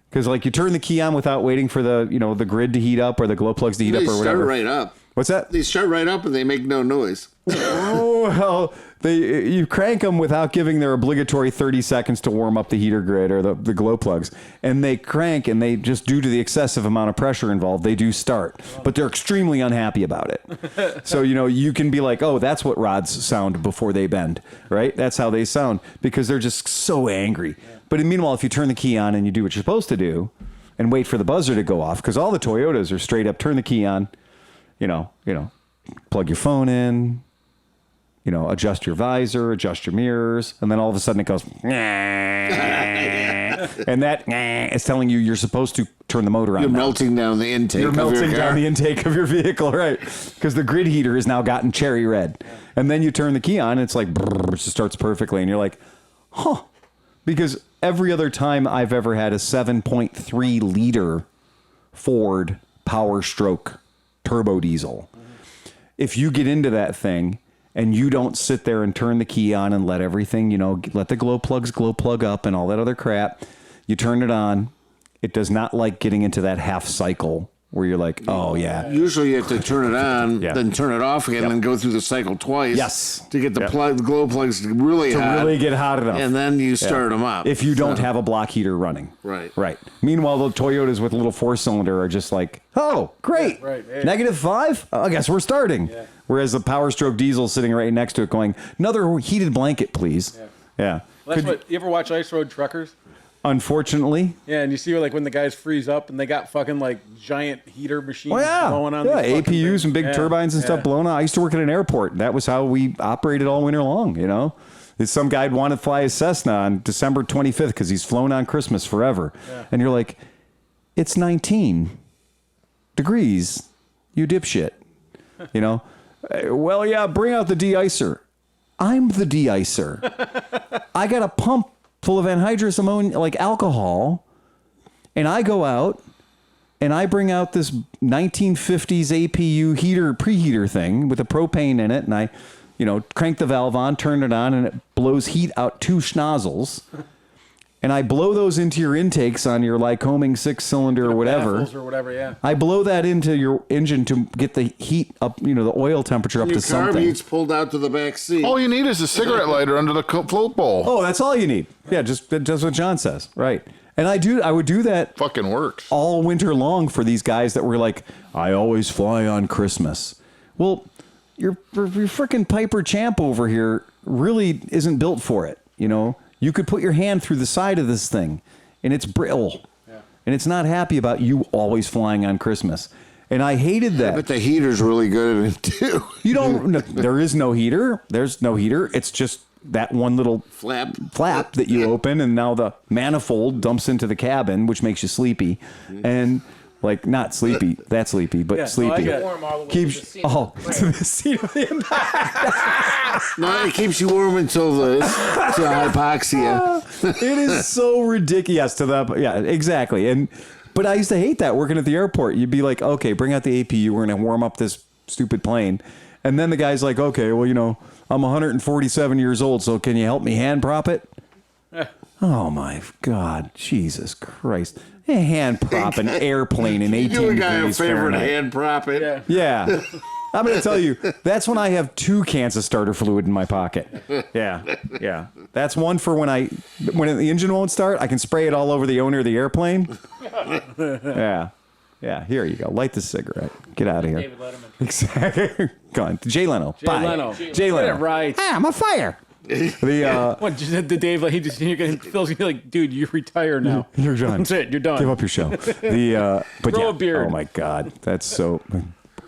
Speaker 2: Because like you turn the key on without waiting for the the grid to heat up or the glow plugs to heat up or whatever.
Speaker 5: They start right up.
Speaker 2: What's that?
Speaker 5: They start right up and they make no noise.
Speaker 2: Oh well, you crank them without giving their obligatory 30 seconds to warm up the heater grid or the glow plugs, and they crank and they just due to the excessive amount of pressure involved, they do start, but they're extremely unhappy about it. So you can be like, oh, that's what rods sound before they bend, right? That's how they sound because they're just so angry. But meanwhile, if you turn the key on and you do what you're supposed to do and wait for the buzzer to go off, because all the Toyotas are straight up, turn the key on, plug your phone in, adjust your visor, adjust your mirrors, and then all of a sudden it goes, and that is telling you you're supposed to turn the motor on.
Speaker 5: You're melting down the intake.
Speaker 2: You're melting down the intake of your vehicle, right? Because the grid heater has now gotten cherry red. And then you turn the key on, and it's like, brrr, it just starts perfectly, and you're like, huh. Because every other time I've ever had a 7.3 liter Ford Power Stroke turbo diesel, if you get into that thing and you don't sit there and turn the key on and let everything, let the glow plugs glow plug up and all that other crap, you turn it on, it does not like getting into that half cycle where you're like, oh yeah.
Speaker 5: Usually you have to turn it on, then turn it off again, and go through the cycle twice.
Speaker 2: Yes.
Speaker 5: To get the glow plugs to really
Speaker 2: get hot enough,
Speaker 5: and then you start them up.
Speaker 2: If you don't have a block heater running,
Speaker 5: right.
Speaker 2: Meanwhile, the Toyotas with a little 4-cylinder are just like, oh, great, -5. I guess we're starting. Yeah. Whereas the Power Stroke diesel sitting right next to it, going, another heated blanket, please. Yeah.
Speaker 1: Well, that's what you ever watch Ice Road Truckers?
Speaker 2: Unfortunately.
Speaker 1: Yeah, and you see like when the guys freeze up and they got fucking like giant heater machines blowing on.
Speaker 2: Yeah, APUs and big turbines and stuff blowing on. I used to work at an airport. That was how we operated all winter long, you know. Some guy'd want to fly his Cessna on December 25th because he's flown on Christmas forever. Yeah. And you're like, it's 19 degrees, you dipshit. You know? Well, yeah, bring out the de-icer. I'm the de-icer. I got a pump full of anhydrous ammonia, like alcohol, and I go out and I bring out this 1950s APU heater, preheater thing with a propane in it, and I, crank the valve on, turn it on, and it blows heat out 2 schnozzles. And I blow those into your intakes on your Lycoming 6-cylinder or whatever. I blow that into your engine to get the heat up, the oil temperature up to something.
Speaker 5: Your carb heat's pulled out to the back seat.
Speaker 7: All you need is a cigarette lighter under the float bowl.
Speaker 2: Oh, that's all you need. Yeah, just what John says. Right. And I would do that.
Speaker 7: Fucking works.
Speaker 2: All winter long for these guys that were like, I always fly on Christmas. Well, your freaking Piper Champ over here really isn't built for it, You could put your hand through the side of this thing, and it's brittle, and it's not happy about you always flying on Christmas. And I hated that.
Speaker 5: But the heater's really good at it too.
Speaker 2: There is no heater. There's no heater. It's just that one little flap that you open, and now the manifold dumps into the cabin, which makes you sleepy, and. Like, not sleepy, that sleepy, but sleepy. Keeps to the seat of the impact.
Speaker 5: No, it keeps you warm until the hypoxia.
Speaker 2: It is so ridiculous exactly. But I used to hate that working at the airport. You'd be like, okay, bring out the APU. We're going to warm up this stupid plane. And then the guy's like, okay, well, I'm 147 years old, so can you help me hand prop it? Oh, my God. Jesus Christ. Hand prop an airplane in 18 degrees Fahrenheit.
Speaker 5: Favorite hand prop it.
Speaker 2: Yeah. I'm going to tell you, that's when I have 2 cans of starter fluid in my pocket. Yeah. That's one for when the engine won't start, I can spray it all over the owner of the airplane. Yeah. Here you go. Light the cigarette. Get out of here.
Speaker 8: David Letterman.
Speaker 2: Exactly. Go on. Jay Leno. Bye. Jay Leno.
Speaker 1: Right.
Speaker 2: I'm a fire.
Speaker 1: What the Dave? Phil's gonna be like, dude, you retire now.
Speaker 2: You're done.
Speaker 1: That's it. You're done.
Speaker 2: Give up your show. Grow a beard. Oh my God, that's so.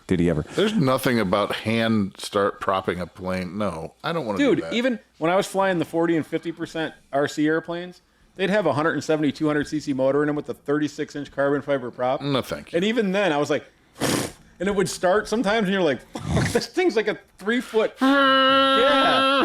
Speaker 2: Did he ever?
Speaker 7: There's nothing about hand start propping a plane. No, I don't want to do that.
Speaker 1: Dude, even when I was flying the 40 and 50% RC airplanes, they'd have a 170, 200cc motor in them with a 36-inch carbon fiber prop.
Speaker 7: No, thank you.
Speaker 1: And even then, I was like. And it would start sometimes, and you're like, fuck, this thing's like a 3-foot. Yeah.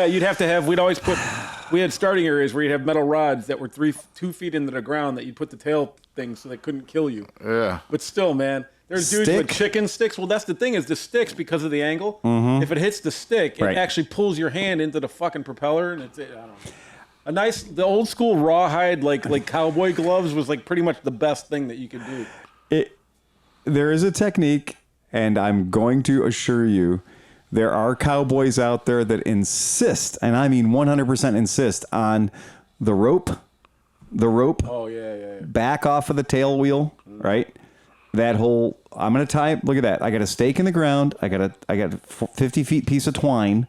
Speaker 1: You'd have to have, we had starting areas where you'd have metal rods that were 2 feet into the ground that you'd put the tail things so they couldn't kill you.
Speaker 7: Yeah.
Speaker 1: But still, man, there's dudes with chicken sticks. Well, that's the thing is the sticks, because of the angle, if it hits the stick, it actually pulls your hand into the fucking propeller, and I don't know. The old school rawhide, like cowboy gloves was like pretty much the best thing that you could do.
Speaker 2: There is a technique, and I'm going to assure you, there are cowboys out there that insist, and I mean 100% insist, on the rope.
Speaker 1: Oh, yeah.
Speaker 2: Back off of the tail wheel, right? That whole, I'm going to tie, look at that. I got a stake in the ground. I got a 50 feet piece of twine.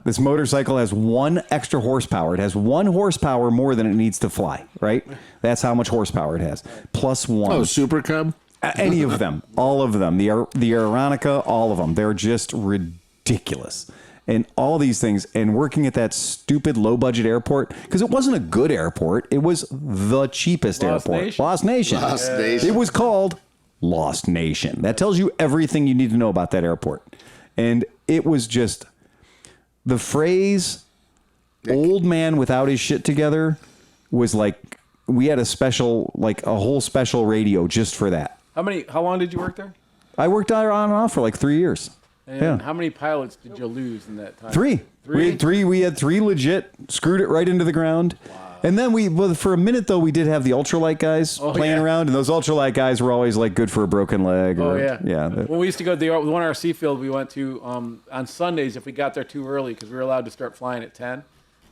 Speaker 2: This motorcycle has 1 extra horsepower. It has 1 horsepower more than it needs to fly, right? That's how much horsepower it has. Plus 1.
Speaker 5: Oh, Super Cub?
Speaker 2: Any of them. All of them. The Aeronica, all of them. They're just ridiculous. And all these things. And working at that stupid low-budget airport, because it wasn't a good airport. It was the cheapest airport. Lost Nation. It was called Lost Nation. That tells you everything you need to know about that airport. And it was just... The phrase "old man without his shit together" was like, we had a whole special radio just for that.
Speaker 1: How long did you work there?
Speaker 2: I worked there on and off for like 3 years.
Speaker 1: And how many pilots did you lose in that time?
Speaker 2: 3. We had 3 legit, screwed it right into the ground. Wow. And then for a minute though, we did have the ultralight guys playing around, and those ultralight guys were always like good for a broken leg.
Speaker 1: When we used to go to the one RC field we went to on Sundays, if we got there too early because we were allowed to start flying at 10,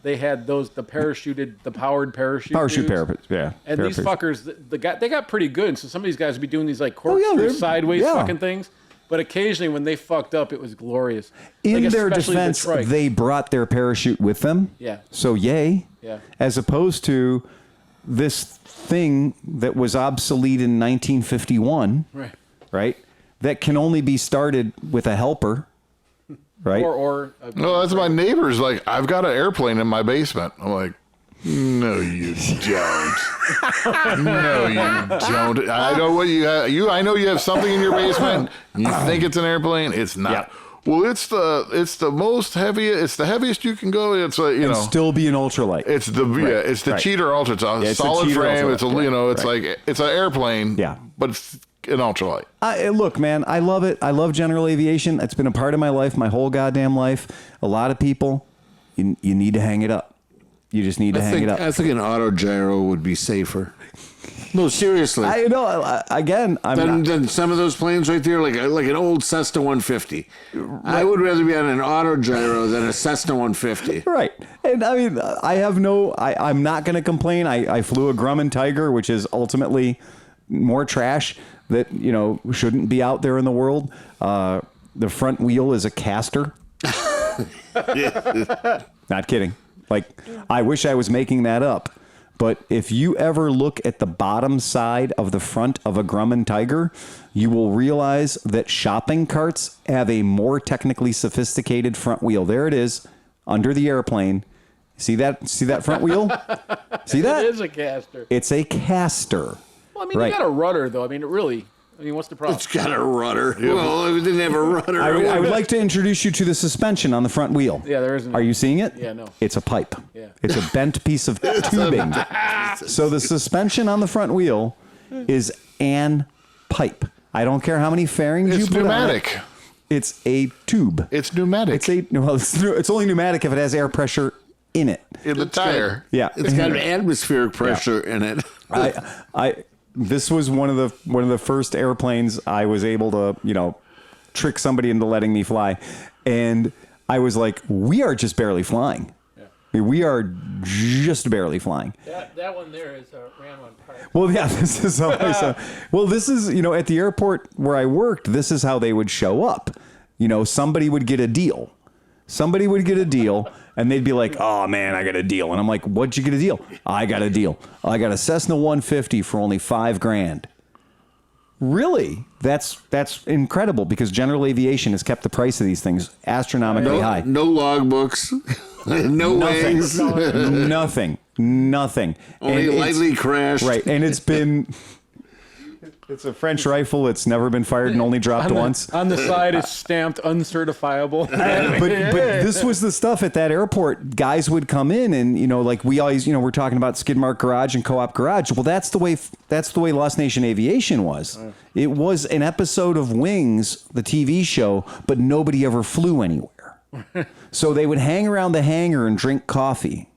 Speaker 1: they had the powered parachute.
Speaker 2: Parachute parapets, yeah.
Speaker 1: And these fuckers, they got pretty good. So some of these guys would be doing these like corkscrew sideways fucking things. But occasionally when they fucked up, it was glorious.
Speaker 2: In their defense, they brought their parachute with them.
Speaker 1: Yeah.
Speaker 2: So yay.
Speaker 1: Yeah.
Speaker 2: As opposed to this thing that was obsolete in 1951. Right. That can only be started with a helper. Right.
Speaker 7: No, that's my neighbor's like, I've got an airplane in my basement. I'm like, no, you don't. No, you don't. I know what you have. I know you have something in your basement. You think it's an airplane. It's not.
Speaker 2: Yeah.
Speaker 7: Well, it's the most heavy. It's the heaviest you can go. It's
Speaker 2: still be an ultralight.
Speaker 7: It's the cheater ultra. It's a solid frame. It's like it's an airplane.
Speaker 2: Yeah.
Speaker 7: But it's an ultralight.
Speaker 2: Look, man, I love it. I love general aviation. It's been a part of my life, my whole goddamn life. A lot of people, you need to hang it up. You just need to hang it up.
Speaker 5: I think an auto gyro would be safer. No, seriously.
Speaker 2: I know. Again,
Speaker 5: than some of those planes right there, like an old Cessna 150. Right. I would rather be on an auto gyro than a Cessna 150.
Speaker 2: Right. And I mean, I'm not going to complain. I flew a Grumman Tiger, which is ultimately more trash that, shouldn't be out there in the world. The front wheel is a caster. Not kidding. Like, I wish I was making that up. But if you ever look at the bottom side of the front of a Grumman Tiger, you will realize that shopping carts have a more technically sophisticated front wheel. There it is, under the airplane. See that front wheel? See that?
Speaker 1: It is a caster.
Speaker 2: It's a caster.
Speaker 1: Well, I mean, you got a rudder, though. I mean, what's the problem?
Speaker 5: It's got a rudder. Well, it didn't have a rudder.
Speaker 2: I would like to introduce you to the suspension on the front wheel.
Speaker 1: Yeah, there isn't.
Speaker 2: Are you seeing it?
Speaker 1: Yeah, no.
Speaker 2: It's a pipe.
Speaker 1: Yeah.
Speaker 2: It's a bent piece of tubing. So the suspension on the front wheel is an pipe. I don't care how many fairings you put
Speaker 7: pneumatic.
Speaker 2: on it. It's a tube.
Speaker 7: It's pneumatic.
Speaker 2: It's only pneumatic if it has air pressure in it.
Speaker 7: In the tire.
Speaker 5: It's got an atmospheric pressure in it.
Speaker 2: This was one of the first airplanes I was able to, trick somebody into letting me fly. And I was like, we are just barely flying. Yeah. I mean, we are just barely flying.
Speaker 8: That one there is a ran one part.
Speaker 2: Well, yeah, this is always this is, at the airport where I worked, this is how they would show up. Somebody would get a deal. And they'd be like, oh, man, I got a deal. And I'm like, what'd you get a deal? I got a deal. I got a Cessna 150 for only $5,000. Really? That's incredible because general aviation has kept the price of these things astronomically high.
Speaker 5: No logbooks. No wings.
Speaker 2: Nothing.
Speaker 5: Only lightly crashed.
Speaker 2: Right. And it's a French rifle. It's never been fired and only dropped once.
Speaker 1: On the side, it's stamped uncertifiable.
Speaker 2: but this was the stuff at that airport. Guys would come in and, like we always, we're talking about Skidmark Garage and Co-op Garage. Well, that's the way Lost Nation Aviation was. It was an episode of Wings, the TV show, but nobody ever flew anywhere. So they would hang around the hangar and drink coffee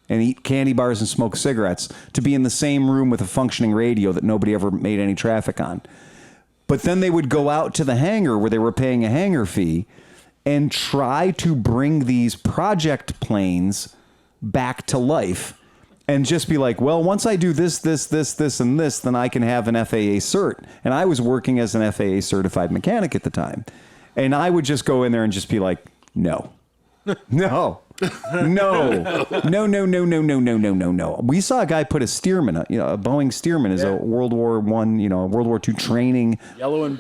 Speaker 2: and eat candy bars and smoke cigarettes to be in the same room with a functioning radio that nobody ever made any traffic on. But then they would go out to the hangar where they were paying a hangar fee and try to bring these project planes back to life and just be like, well, once I do this, and this, then I can have an FAA cert. And I was working as an FAA certified mechanic at the time. And I would just go in there and just be like, no. No. We saw a guy put a Stearman, a Boeing Stearman is a World War I, World War II training
Speaker 1: yellow and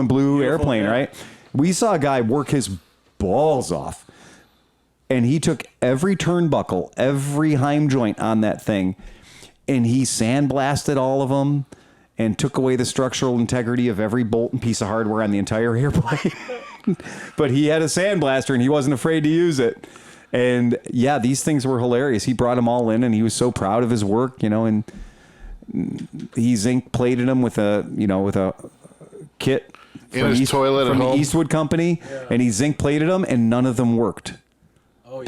Speaker 2: blue airplane, right? We saw a guy work his balls off, and he took every turnbuckle, every heim joint on that thing, and he sandblasted all of them and took away the structural integrity of every bolt and piece of hardware on the entire airplane. But he had a sandblaster and he wasn't afraid to use it. And yeah, these things were hilarious. He brought them all in and he was so proud of his work, and he zinc plated them with a kit
Speaker 7: in his toilet
Speaker 2: from
Speaker 7: at home.
Speaker 2: the Eastwood Company, and he zinc plated them and none of them worked.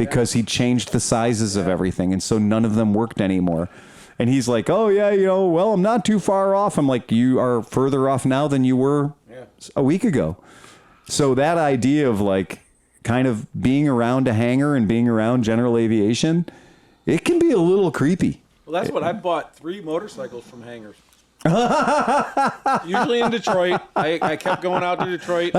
Speaker 2: because he changed the sizes of everything. And so none of them worked anymore. And he's like, oh, yeah, well, I'm not too far off. I'm like, you are further off now than you were a week ago. So that idea of like kind of being around a hangar and being around general aviation, it can be a little creepy.
Speaker 1: Well, that's what I bought 3 motorcycles from hangars. Usually in Detroit. I kept going out to Detroit.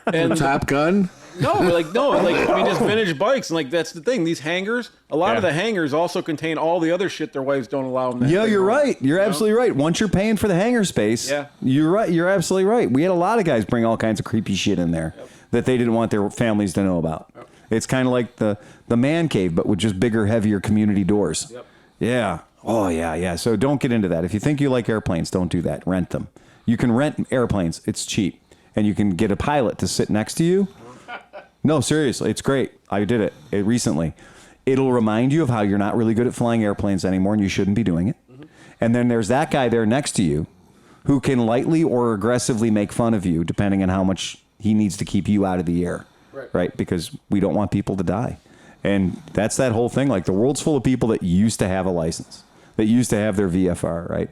Speaker 1: And
Speaker 5: Top Gun?
Speaker 1: No, just vintage bikes. And like, that's the thing. These hangars, a lot of the hangars also contain all the other shit their wives don't allow them to.
Speaker 2: Yeah, you're right. You're absolutely right. Once you're paying for the hangar space, you're right. You're absolutely right. We had a lot of guys bring all kinds of creepy shit in there that they didn't want their families to know about. Yep. It's kind of like the man cave, but with just bigger, heavier community doors. Yep. Yeah. Oh, yeah. So don't get into that. If you think you like airplanes, don't do that. Rent them. You can rent airplanes. It's cheap. And you can get a pilot to sit next to you. No, seriously, it's great. I did it recently. It'll remind you of how you're not really good at flying airplanes anymore and you shouldn't be doing it. Mm-hmm. And then there's that guy there next to you who can lightly or aggressively make fun of you depending on how much he needs to keep you out of the air, right? Because we don't want people to die. And that's that whole thing. Like, the world's full of people that used to have a license, that used to have their VFR, right?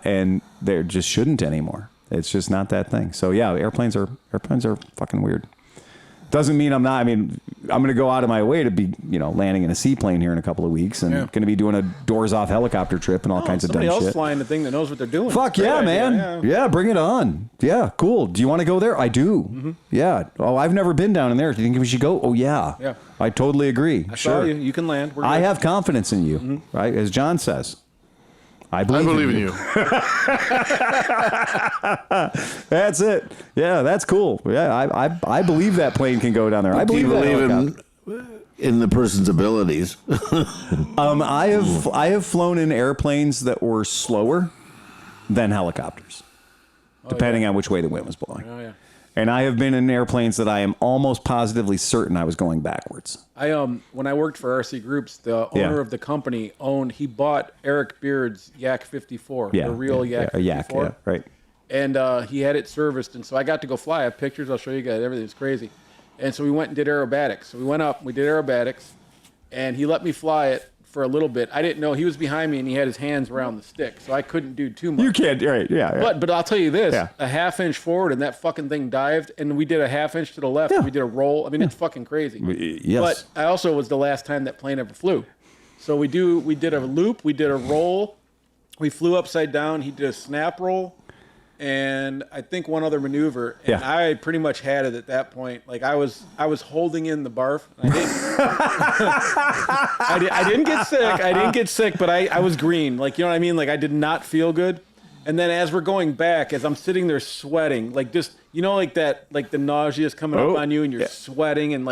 Speaker 2: And they just shouldn't anymore. It's just not that thing. So yeah, airplanes are fucking weird. Doesn't mean I'm not. I mean, I'm going to go out of my way to be, landing in a seaplane here in a couple of weeks, and going to be doing a doors off helicopter trip and all kinds of dumb shit.
Speaker 1: Somebody else flying the thing that knows what they're doing.
Speaker 2: Fuck yeah, man. Yeah, bring it on. Yeah, cool. Do you want to go there? I do. Mm-hmm. Yeah. Oh, I've never been down in there. Do you think we should go? Oh yeah. Yeah. I totally agree.
Speaker 1: Sure. You can land.
Speaker 2: I have confidence in you, right? As John says. I believe in you. That's it. Yeah, that's cool. Yeah, I believe that plane can go down there. I believe
Speaker 5: in the person's abilities.
Speaker 2: I have flown in airplanes that were slower than helicopters, depending on which way the wind was blowing. Oh yeah. And I have been in airplanes that I am almost positively certain I was going backwards.
Speaker 1: When I worked for RC Groups, the owner of the company he bought Eric Beard's Yak 54, the real Yak 54.
Speaker 2: Yak, right.
Speaker 1: And he had it serviced, and so I got to go fly. I have pictures. I'll show you guys. Everything's crazy. And so we went and did aerobatics. So we went up, we did aerobatics, and he let me fly it for a little bit. I didn't know he was behind me, and he had his hands around the stick, so I couldn't do too much.
Speaker 2: You can't, right? Yeah.
Speaker 1: But I'll tell you this: a half inch forward, and that fucking thing dived, and we did a half inch to the left. Yeah. And we did a roll. I mean, it's fucking crazy.
Speaker 2: Yes.
Speaker 1: But I also was the last time that plane ever flew. So we did a loop, we did a roll, we flew upside down. He did a snap roll, and I think one other maneuver. And I pretty much had it at that point. Like, I was holding in the barf. I didn't get sick. But I was green. Like, you know what I mean? Like, I did not feel good. And then as we're going back, as I'm sitting there sweating, like, just, like that, like the nausea is coming up on you and you're sweating and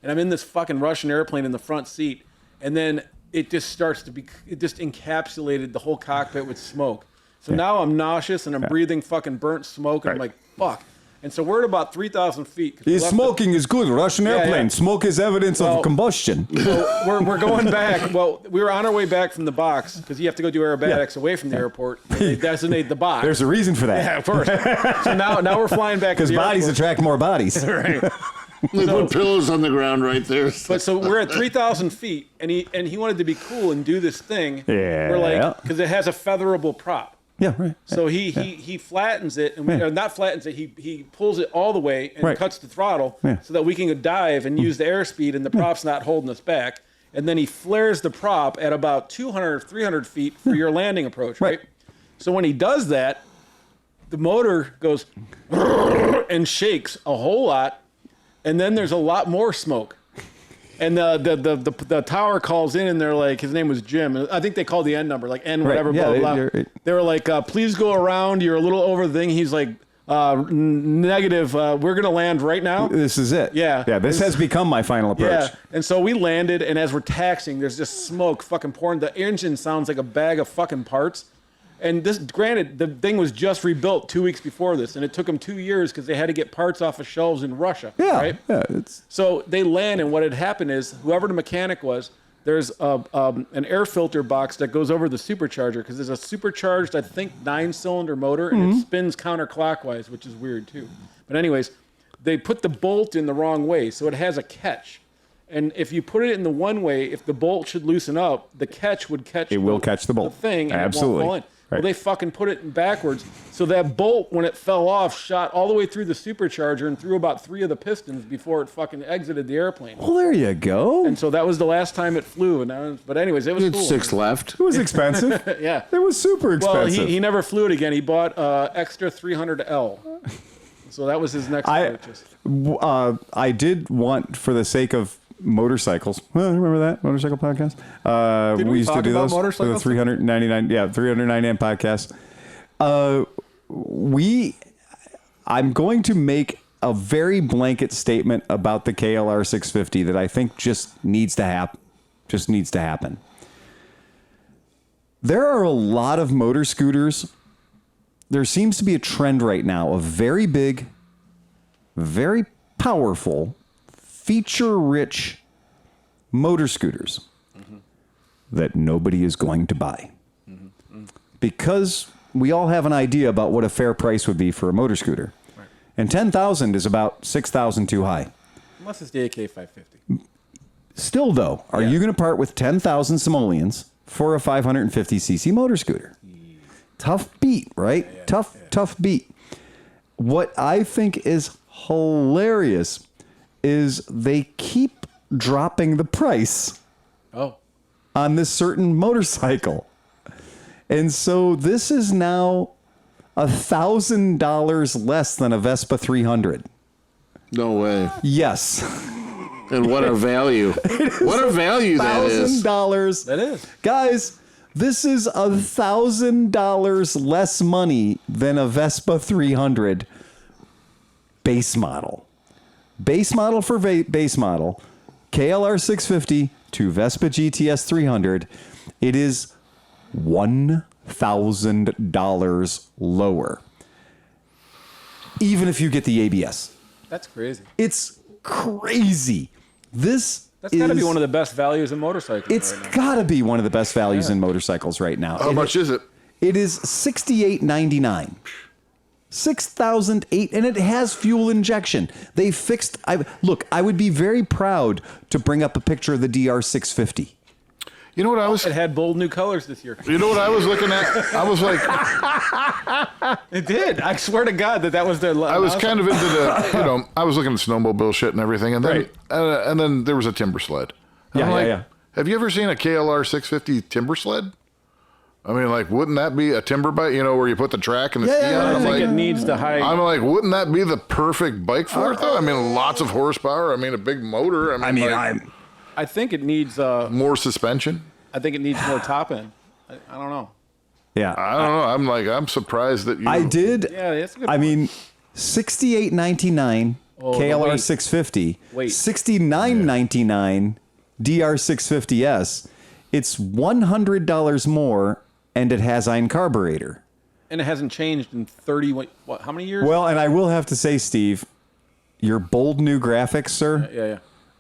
Speaker 1: I'm in this fucking Russian airplane in the front seat. And then it just it just encapsulated the whole cockpit with smoke. So now I'm nauseous and I'm breathing fucking burnt smoke and I'm like, fuck. And so we're at about 3,000 feet.
Speaker 2: Smoking is good. Russian airplane. Yeah. Smoke is evidence of combustion.
Speaker 1: So we're going back. Well, we were on our way back from the box because you have to go do aerobatics away from the airport. They designate the box.
Speaker 2: There's a reason for that.
Speaker 1: Yeah, of course. So now we're flying back
Speaker 2: because bodies attract more bodies.
Speaker 1: Right.
Speaker 5: They put pillows on the ground right there.
Speaker 1: But so we're at 3,000 feet, and he wanted to be cool and do this thing.
Speaker 2: Yeah.
Speaker 1: We're like, because it has a featherable prop.
Speaker 2: Yeah, right.
Speaker 1: So he flattens it, and not flattens it. He pulls it all the way and cuts the throttle so that we can dive and use the airspeed, and the prop's not holding us back. And then he flares the prop at about 200, 300 feet for your landing approach, right? So when he does that, the motor goes and shakes a whole lot, and then there's a lot more smoke. And the tower calls in, and they're like, his name was Jim. I think they called the N number, like N whatever, blah, blah. They were like, please go around. You're a little over the thing. He's like, negative. We're going to land right now.
Speaker 2: This is it.
Speaker 1: Yeah.
Speaker 2: Yeah, this has become my final approach.
Speaker 1: Yeah. And so we landed, and as we're taxiing, there's just smoke fucking pouring. The engine sounds like a bag of fucking parts. And this, granted, the thing was just rebuilt 2 weeks before this, and it took them 2 years because they had to get parts off of shelves in Russia.
Speaker 2: Yeah,
Speaker 1: right?
Speaker 2: Yeah.
Speaker 1: So they land, and what had happened is, whoever the mechanic was, there's an air filter box that goes over the supercharger because there's a supercharged, I think, 9-cylinder motor, and it spins counterclockwise, which is weird too. But anyways, they put the bolt in the wrong way, so it has a catch. And if you put it in the one way, if the bolt should loosen up, the catch would catch.
Speaker 2: It will catch the bolt.
Speaker 1: The thing, and
Speaker 2: Absolutely.
Speaker 1: It won't fall in.
Speaker 2: Right.
Speaker 1: Well, they fucking put it in backwards, so that bolt, when it fell off, shot all the way through the supercharger and through about 3 of the pistons before it fucking exited the airplane.
Speaker 2: Well, there you go.
Speaker 1: And so that was the last time it flew. But anyways, it was cool.
Speaker 5: 6 left.
Speaker 2: It was expensive.
Speaker 1: Yeah.
Speaker 2: It was super expensive.
Speaker 1: Well, he never flew it again. He bought extra 300L. So that was his next purchase.
Speaker 2: I did want, for the sake of motorcycles. Well, remember that motorcycle podcast? We used to do those for the 399. Yeah, 399 podcast. I'm going to make a very blanket statement about the KLR 650 that I think just needs to happen. Just needs to happen. There are a lot of motor scooters. There seems to be a trend right now of very big, very powerful, feature-rich motor scooters that nobody is going to buy. Because we all have an idea about what a fair price would be for a motor scooter. Right. And $10,000 is about $6,000 too high.
Speaker 1: Unless it's the AK 550.
Speaker 2: Still, though, are you going to part with 10,000 simoleons for a 550cc motor scooter? Tough beat, right? Yeah, tough beat. What I think is hilarious is they keep dropping the price on this certain motorcycle. And so this is now $1,000 less than a Vespa 300.
Speaker 5: No way.
Speaker 2: Yes.
Speaker 5: And what a value. What a value that is.
Speaker 2: $1,000.
Speaker 1: That is.
Speaker 2: Guys, this is $1,000 less money than a Vespa 300 base model. Base model for base model, KLR 650 to Vespa GTS 300. It is $1,000 lower. Even if you get the ABS.
Speaker 1: That's crazy.
Speaker 2: It's crazy. That's
Speaker 1: got to be one of the best values in motorcycles.
Speaker 2: It's got to be one of the best values in motorcycles right now.
Speaker 7: How much is it?
Speaker 2: It is $6,899. $6,008, and it has fuel injection. They fixed. Look, I would be very proud to bring up a picture of the DR650.
Speaker 7: You know what I was?
Speaker 1: It had bold new colors this year.
Speaker 7: You know what I was looking at? I was like,
Speaker 1: it did. I swear to God that was the.
Speaker 7: I was kind of into the, I was looking at snowmobile shit and everything, and then and then there was a timber sled. And I'm like, have you ever seen a KLR 650 timber sled? I mean, like, wouldn't that be a timber bike? Where you put the track and the ski on?
Speaker 1: I think it needs the high.
Speaker 7: I'm like, wouldn't that be the perfect bike for it? Though I mean, lots of horsepower. I mean, a big motor.
Speaker 1: I think it needs
Speaker 7: more suspension.
Speaker 1: I think it needs more top end. I don't know.
Speaker 2: Yeah,
Speaker 7: I don't know. I'm surprised that you.
Speaker 2: I did.
Speaker 1: Yeah, that's a good.
Speaker 2: I mean, $68.99 KLR 650.
Speaker 1: Wait.
Speaker 2: $69.99 DR650S. It's $100 more, and it has ein carburetor.
Speaker 1: And it hasn't changed in 30. What? How many years?
Speaker 2: Well, and I will have to say, Steve, your bold new graphics, sir.
Speaker 1: Yeah.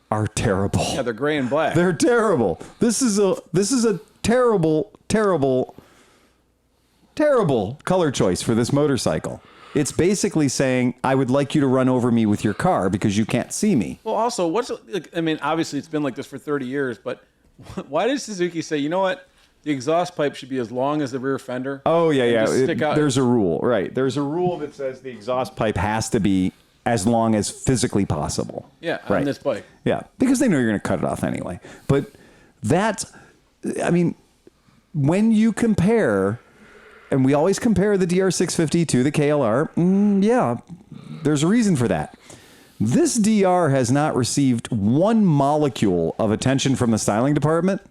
Speaker 2: Are terrible.
Speaker 1: Yeah, they're gray and black.
Speaker 2: They're terrible. This is a terrible color choice for this motorcycle. It's basically saying, I would like you to run over me with your car because you can't see me.
Speaker 1: Well, also, obviously it's been like this for 30 years, but why did Suzuki say, you know what? The exhaust pipe should be as long as the rear fender.
Speaker 2: Oh, yeah.
Speaker 1: Stick out.
Speaker 2: There's a rule, right? There's a rule that says the exhaust pipe has to be as long as physically possible.
Speaker 1: Yeah, on this bike.
Speaker 2: Yeah, because they know you're going to cut it off anyway. But when you compare, and we always compare the DR650 to the KLR, there's a reason for that. This DR has not received one molecule of attention from the styling department.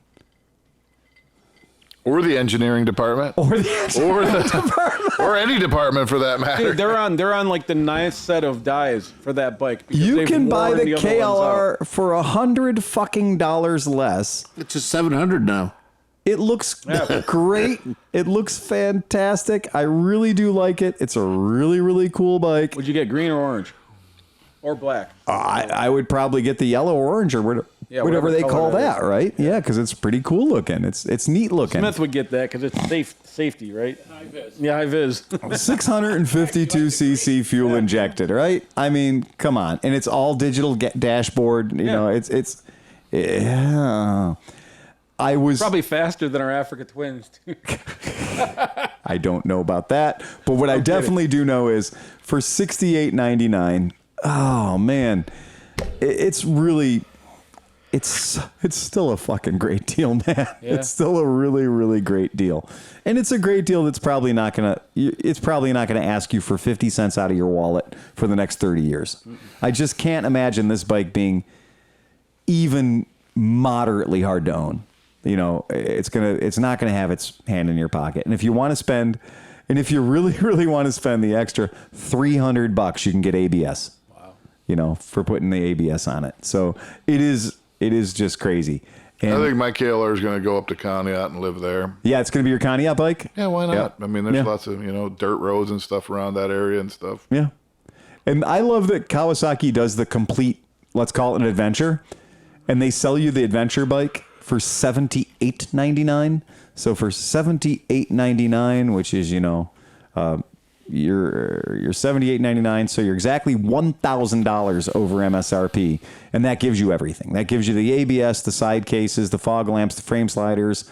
Speaker 7: Or the engineering department.
Speaker 2: Or
Speaker 7: any department for that matter.
Speaker 1: Dude, they're on like the 9th set of dies for that bike.
Speaker 2: You can buy the KLR for $100 less.
Speaker 5: It's just $700 now.
Speaker 2: It looks great. It looks fantastic. I really do like it. It's a really, really cool bike.
Speaker 1: Would you get green or orange? Or black?
Speaker 2: I would probably get the yellow or orange or whatever they call that, right? Yeah, because it's pretty cool looking. It's neat looking.
Speaker 1: Smith would get that because it's safety, right? High vis. Yeah, high vis.
Speaker 2: 652cc fuel injected, right? I mean, come on. And it's all digital dashboard. You know, it's Yeah. I was
Speaker 1: probably faster than our Africa twins, too.
Speaker 2: I don't know about that, but what I definitely do know is for $68.99. Oh man, it's really, it's still a fucking great deal, man. Yeah. It's still a really, really great deal, and it's a great deal that's probably not gonna ask you for 50 cents out of your wallet for the next 30 years. I just can't imagine this bike being even moderately hard to own. You know, it's not gonna have its hand in your pocket. And if you want to spend, and if you really, really want to spend the extra $300, you can get ABS. Wow. You know, for putting the ABS on it. So it is just crazy. And
Speaker 7: I think my KLR is going to go up to Conneaut and live there.
Speaker 2: Yeah, it's going to be your Conneaut bike?
Speaker 7: Yeah, why not?
Speaker 2: Yep.
Speaker 7: I mean, there's lots of, dirt roads and stuff around that area and stuff.
Speaker 2: Yeah. And I love that Kawasaki does the complete, let's call it an adventure, and they sell you the adventure bike for $78.99. So for $78.99, which is, you're $78.99, so you're exactly $1,000 over MSRP, and that gives you everything. That gives you the ABS, the side cases, the fog lamps, the frame sliders,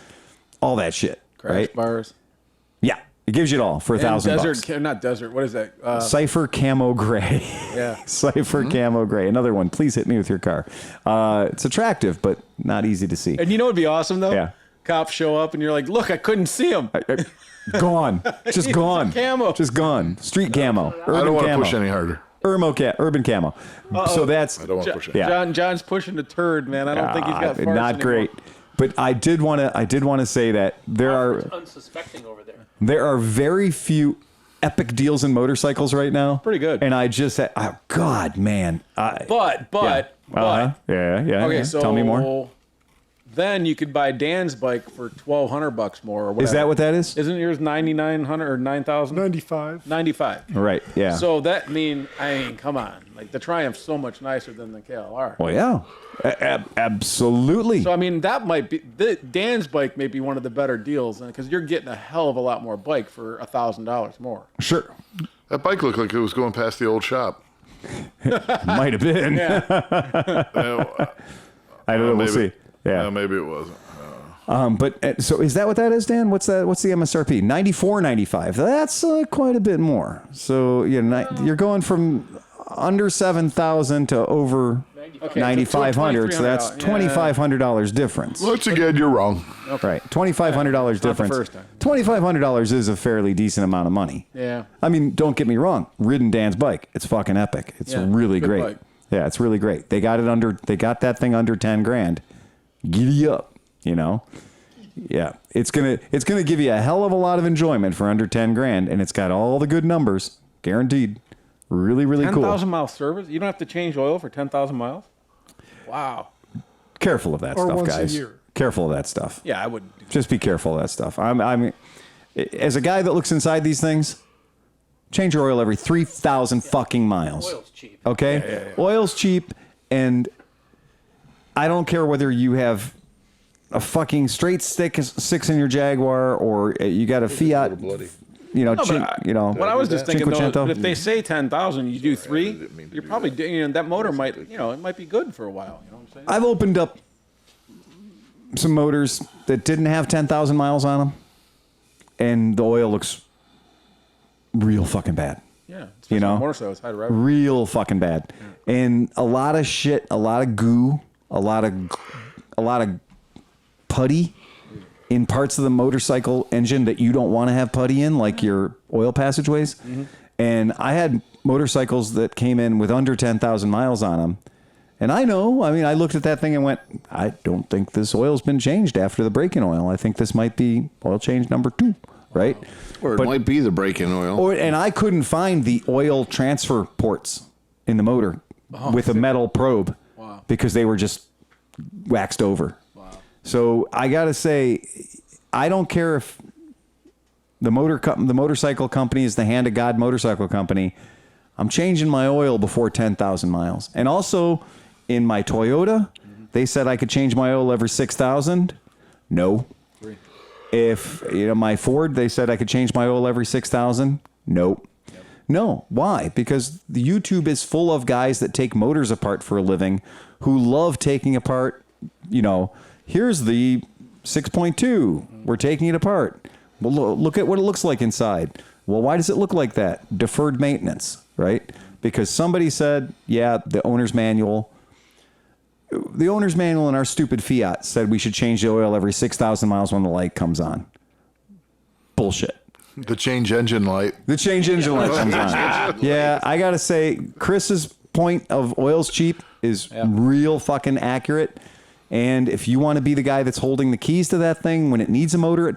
Speaker 2: all that shit.
Speaker 1: Crash bars.
Speaker 2: Yeah, it gives you it all for $1,000.
Speaker 1: Not desert. What is that?
Speaker 2: Cypher Camo Gray.
Speaker 1: Yeah.
Speaker 2: Cypher Camo Gray. Another one. Please hit me with your car. It's attractive, but not easy to see.
Speaker 1: And you know what'd be awesome though?
Speaker 2: Yeah.
Speaker 1: Cops show up and you're like, look, I couldn't see him.
Speaker 2: Gone. Just gone.
Speaker 1: Camo.
Speaker 2: Just gone. Street camo. Urban
Speaker 7: I don't want to
Speaker 2: camo.
Speaker 7: push any harder.
Speaker 2: Urban camo. So that's...
Speaker 7: I don't want to push it.
Speaker 2: Yeah.
Speaker 1: John's pushing the turd, man. I don't think he's got farts
Speaker 2: not
Speaker 1: anymore.
Speaker 2: great. But I did want to say that
Speaker 8: unsuspecting over there.
Speaker 2: There are very few epic deals in motorcycles right now.
Speaker 1: Pretty good.
Speaker 2: And I just said, oh God, man.
Speaker 1: But
Speaker 2: Okay,
Speaker 1: so
Speaker 2: tell me more.
Speaker 1: Then you could buy Dan's bike for $1,200 more. Or whatever.
Speaker 2: Is that what that is?
Speaker 1: Isn't yours $9,900 or $9,000?
Speaker 4: 95.
Speaker 1: 95.
Speaker 2: Right. Yeah.
Speaker 1: So that mean, come on, like the Triumph's so much nicer than the KLR.
Speaker 2: Well, yeah, absolutely.
Speaker 1: So I mean, that might be Dan's bike may be one of the better deals because you're getting a hell of a lot more bike for $1,000 more.
Speaker 2: Sure.
Speaker 7: That bike looked like it was going past the old shop.
Speaker 2: Might have been.
Speaker 1: Yeah.
Speaker 2: I don't know. We'll see. Yeah.
Speaker 7: Maybe it wasn't.
Speaker 2: But so is that what that is, Dan? What's that? What's the MSRP? $94.95. That's quite a bit more. So you're going from under $7,000 to over $9,500. So that's $2,500 difference.
Speaker 7: Once again, you're wrong.
Speaker 2: Okay. Right, $2,500 difference.
Speaker 1: the first time.
Speaker 2: $2,500 is a fairly decent amount of money.
Speaker 1: Yeah.
Speaker 2: I mean, don't get me wrong. Ridden Dan's bike, it's fucking epic. It's really
Speaker 1: good
Speaker 2: great.
Speaker 1: bike.
Speaker 2: Yeah, it's really great. They got that thing under 10 grand. Giddy up, Yeah, it's gonna give you a hell of a lot of enjoyment for under 10 grand, and it's got all the good numbers, guaranteed. Really, really cool.
Speaker 1: 10,000 mile service? You don't have to change oil for 10,000 miles? Wow.
Speaker 2: Careful of that
Speaker 4: or
Speaker 2: stuff,
Speaker 4: once
Speaker 2: guys.
Speaker 4: A year.
Speaker 2: Careful of that stuff.
Speaker 1: Yeah, I wouldn't.
Speaker 2: Just be careful of that stuff. I'm as a guy that looks inside these things, change your oil every 3,000 fucking miles.
Speaker 8: Oil's cheap.
Speaker 2: Okay? Yeah. Oil's cheap, and I don't care whether you have a fucking straight six in your Jaguar or you got a Fiat.
Speaker 1: But I was just thinking though,
Speaker 2: Cinquecento.
Speaker 1: if they say 10,000, you do 3, you're probably that motor might, it might be good for a while. You know what I'm saying?
Speaker 2: I've opened up some motors that didn't have 10,000 miles on them, and the oil looks real fucking bad.
Speaker 1: Yeah, motorcycle is high revenue.
Speaker 2: Real fucking bad, and a lot of shit, a lot of goo, a lot of putty in parts of the motorcycle engine that you don't want to have putty in, like your oil passageways. Mm-hmm. And I had motorcycles that came in with under 10,000 miles on them. And I looked at that thing and went, I don't think this oil's been changed after the break-in oil. I think this might be oil change number 2, right?
Speaker 5: Or it might be the break-in oil.
Speaker 2: And I couldn't find the oil transfer ports in the motor with a metal probe because they were just waxed over. So I got to say, I don't care if the motorcycle company is the hand of God motorcycle company. I'm changing my oil before 10,000 miles. And also in my Toyota, they said I could change my oil every 6,000. No. 3. If my Ford, they said I could change my oil every 6,000. Nope. Yep. No. Why? Because the YouTube is full of guys that take motors apart for a living who love taking apart here's the 6.2. We're taking it apart. Well, look at what it looks like inside. Well, why does it look like that? Deferred maintenance, right? Because somebody said, yeah, the owner's manual in our stupid Fiat said we should change the oil every 6,000 miles when the light comes on. Bullshit.
Speaker 7: The change engine light.
Speaker 2: The change engine light comes on. Yeah, I got to say, Chris's point of oil's cheap is real fucking accurate. And if you want to be the guy that's holding the keys to that thing when it needs a motor at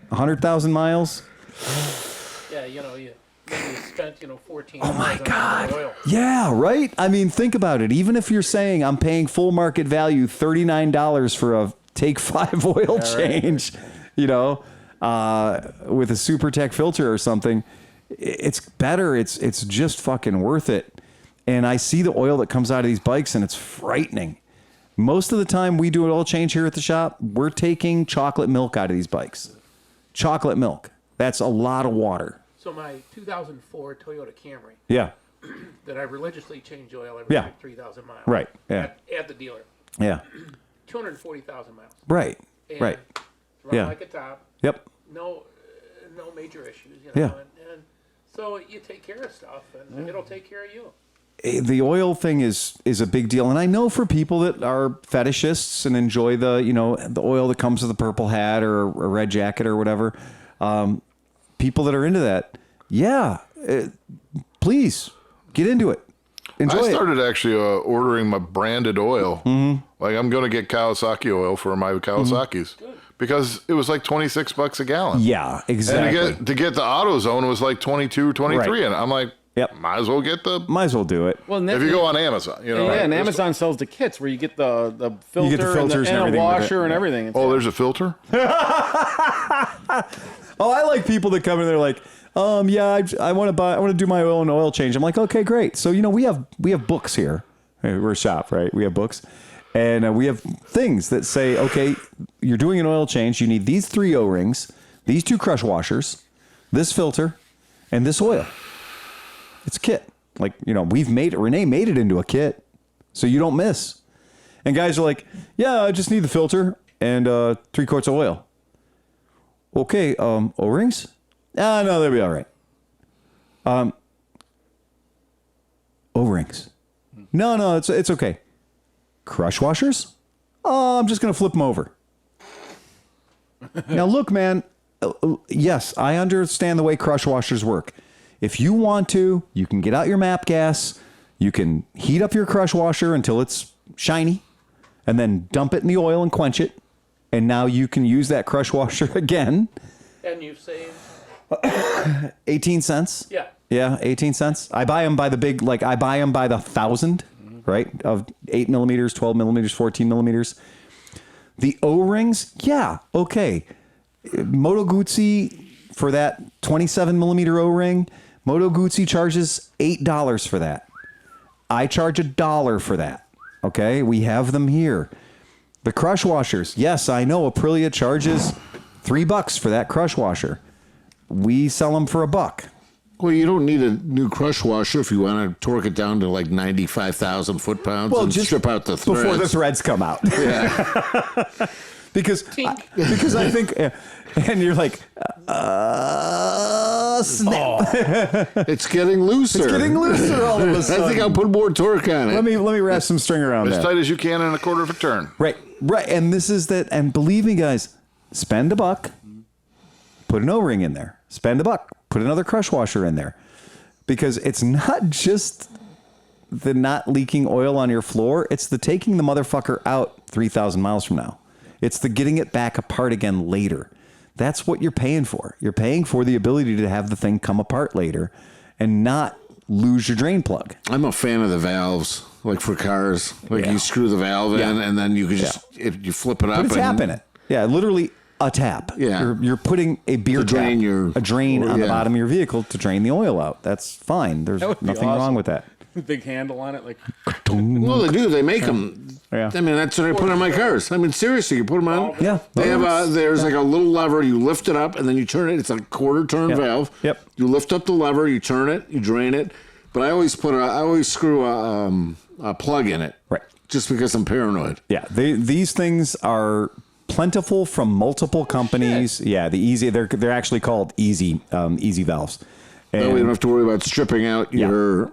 Speaker 2: 100,000 miles.
Speaker 8: Yeah, you spent, 14
Speaker 2: Oh my God.
Speaker 8: oil.
Speaker 2: Yeah, right? I mean, think about it. Even if you're saying I'm paying full market value $39 for a Take 5 oil change, with a Super Tech filter or something, it's better. It's just fucking worth it. And I see the oil that comes out of these bikes and it's frightening. Most of the time we do an oil change here at the shop, we're taking chocolate milk out of these bikes. Chocolate milk. That's a lot of water.
Speaker 8: So my 2004 Toyota Camry.
Speaker 2: Yeah.
Speaker 8: That I religiously change oil every 3,000 miles.
Speaker 2: Right. Yeah.
Speaker 8: At the dealer.
Speaker 2: Yeah.
Speaker 8: 240,000 miles.
Speaker 2: Right.
Speaker 8: And
Speaker 2: right.
Speaker 8: Run like a top.
Speaker 2: Yep.
Speaker 8: No major issues.
Speaker 2: Yeah.
Speaker 8: And so you take care of stuff, and it'll take care of you.
Speaker 2: The oil thing is a big deal, and I know for people that are fetishists and enjoy the oil that comes with a purple hat or a red jacket or whatever, people that are into that, please get into it. Enjoy
Speaker 7: I started actually ordering my branded oil. Mm-hmm. Like I'm going to get Kawasaki oil for my Kawasaki's because it was like $26 a gallon.
Speaker 2: Yeah, exactly.
Speaker 7: And to get the AutoZone was like 22, 23, right. And I'm like.
Speaker 2: Yep.
Speaker 7: Might as well do it.
Speaker 1: Well,
Speaker 7: if you go on Amazon,
Speaker 1: and Amazon sells the kits where you get the filter,
Speaker 2: you get the filters
Speaker 1: and a washer and everything.
Speaker 7: There's a filter.
Speaker 2: I like people that come in. They're like, I want to do my own oil change. I'm like, okay, great. So we have books here. We're a shop, right? We have books, and we have things that say, okay, you're doing an oil change. You need these 3 O-rings, these 2 crush washers, this filter, and this oil. It's a kit. Like, Renee made it into a kit so you don't miss. And guys are like, yeah, I just need the filter and 3 quarts of oil. Okay, O-rings? No, they'll be all right. O-rings. No, it's okay. Crush washers? Oh, I'm just going to flip them over. Now, look, man, yes, I understand the way crush washers work. If you want to, you can get out your MAP gas, you can heat up your crush washer until it's shiny, and then dump it in the oil and quench it, and now you can use that crush washer again.
Speaker 8: And you save
Speaker 2: 18 cents.
Speaker 8: Yeah.
Speaker 2: Yeah, 18 cents. I buy them by I buy them by the 1,000, right? Of 8 millimeters, 12 millimeters, 14 millimeters. The O-rings, yeah, okay. Moto Guzzi for that 27 millimeter O-ring, Moto Guzzi charges $8 for that. I charge $1 for that. Okay, we have them here. The crush washers, yes, I know Aprilia charges $3 for that crush washer. We sell them for $1.
Speaker 5: Well, you don't need a new crush washer if you want to torque it down to like 95,000 foot-pounds and just strip out the threads.
Speaker 2: Before the threads come out.
Speaker 5: Yeah.
Speaker 2: because I think, and you're like, snap.
Speaker 5: It's getting looser.
Speaker 2: It's getting looser all of a sudden.
Speaker 5: I think I'll put more torque on it.
Speaker 2: Let me wrap some string around that.
Speaker 7: As tight as you can in a quarter of a turn.
Speaker 2: Right. And this is that. And believe me, guys, spend $1, put an O-ring in there. Spend $1, put another crush washer in there, because it's not just the not leaking oil on your floor. It's the taking the motherfucker out 3,000 miles from now. It's the getting it back apart again later. That's what you're paying for. You're paying for the ability to have the thing come apart later and not lose your drain plug.
Speaker 5: I'm a fan of the valves, like for cars. Like you screw the valve in and then you can just, you flip it up.
Speaker 2: Put a tap in it. Yeah, literally a tap.
Speaker 5: Yeah.
Speaker 2: You're putting a beer tap, a drain on the bottom of your vehicle to drain the oil out. That's fine. There's nothing wrong with that.
Speaker 1: Big handle on it, like.
Speaker 5: Well, they do. They make them.
Speaker 2: Yeah.
Speaker 5: I mean, that's what I put on my cars. I mean, seriously, you put them on.
Speaker 2: Yeah.
Speaker 5: They have there's like a little lever. You lift it up and then you turn it. It's a quarter turn valve.
Speaker 2: Yep.
Speaker 5: You lift up the lever. You turn it. You drain it. But I always screw a plug in it.
Speaker 2: Right.
Speaker 5: just because I'm paranoid.
Speaker 2: Yeah, these things are plentiful from multiple companies. Yeah, they're actually called easy valves.
Speaker 5: And we don't have to worry about stripping out your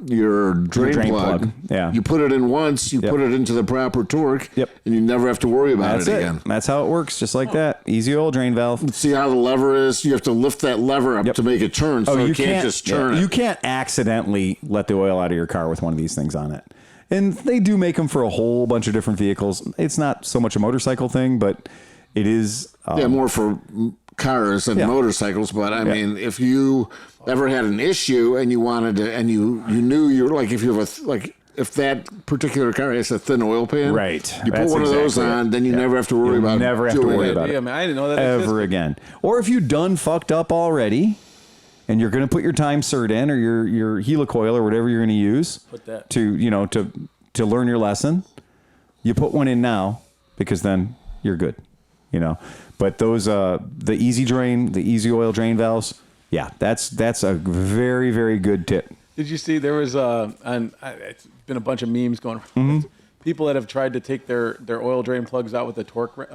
Speaker 5: drain plug.
Speaker 2: Yeah.
Speaker 5: You put it in once, you put it into the proper torque, and you never have to worry about it again.
Speaker 2: That's how it works, just like that. Easy oil drain valve.
Speaker 5: See how the lever is? You have to lift that lever up to make it turn, so you can't just turn it.
Speaker 2: You can't accidentally let the oil out of your car with one of these things on it. And they do make them for a whole bunch of different vehicles. It's not so much a motorcycle thing, but it is...
Speaker 5: more for cars and motorcycles, but I mean, if you ever had an issue and you wanted to, and you knew you were like, if you have if that particular car has a thin oil pan,
Speaker 2: right?
Speaker 5: You put one of those on, then you never have to worry about it.
Speaker 2: Never have to worry about it.
Speaker 1: Yeah, man, I didn't know that
Speaker 2: ever again. Or if you done fucked up already, and you're going to put your time cert in or your helicoil or whatever you're going to use to learn your lesson, you put one in now because then you're good. But those the easy oil drain valves, that's a very, very good tip.
Speaker 1: Did you see there was it's been a bunch of memes going around. People that have tried to take their oil drain plugs out with a torque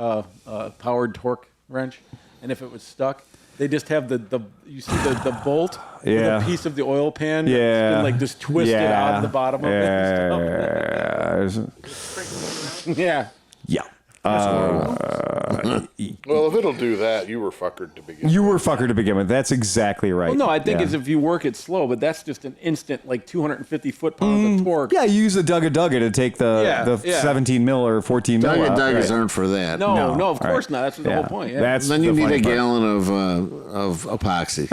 Speaker 1: powered torque wrench, and if it was stuck, they just have the bolt with a piece of the oil pan just twisted out of the bottom of it. Yeah.
Speaker 7: Well, if it'll do that, you were fuckered to begin with.
Speaker 2: You were fuckered to begin with. That's exactly right.
Speaker 1: Well, no, I think it's if you work it slow, but that's just an instant, 250 foot-pounds of torque.
Speaker 2: Yeah, you use a Dugga to take the 17 mil or 14 mil out.
Speaker 5: Duggas aren't for that.
Speaker 1: No, of course not. That's the whole point. Yeah.
Speaker 5: Then you need a gallon of epoxy.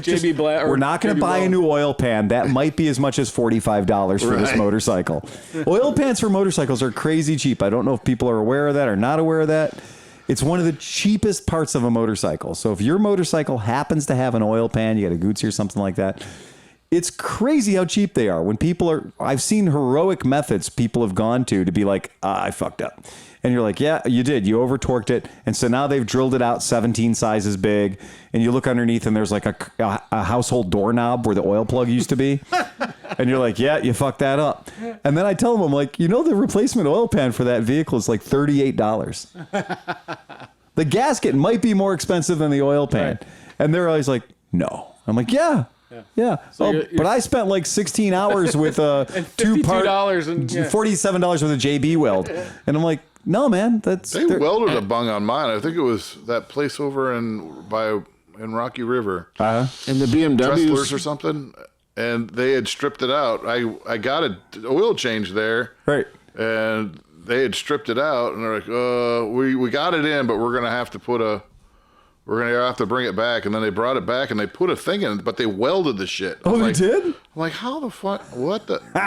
Speaker 1: JB Black.
Speaker 2: We're not going to buy a new oil pan. That might be as much as $45 for this motorcycle. Oil pans for motorcycles are crazy cheap. I don't know if people are aware of that or not aware of that. It's one of the cheapest parts of a motorcycle. So if your motorcycle happens to have an oil pan, you got a Gootsy or something like that, it's crazy how cheap they are. When I've seen heroic methods people have gone to be like, I fucked up. And you're like, yeah, you did. You over torqued it. And so now they've drilled it out 17 sizes big. And you look underneath and there's a household doorknob where the oil plug used to be. And you're like, yeah, you fucked that up. And then I tell them, I'm like, the replacement oil pan for that vehicle is like $38. The gasket might be more expensive than the oil pan. Right. And they're always like, no. I'm like, yeah. So but I spent 16 hours with $2 and $47 with a JB weld. And I'm like, no, man,
Speaker 7: they welded a bung on mine. I think it was that place over in Rocky River.
Speaker 5: And the BMWs
Speaker 7: Dresslers or something. And they had stripped it out. I got an oil change there.
Speaker 2: Right.
Speaker 7: And they had stripped it out, and they're like, we got it in, but we're gonna have to bring it back. And then they brought it back and they put a thing in, but they welded the shit.
Speaker 2: They did?
Speaker 7: I'm like, how the fuck? What the? Yeah,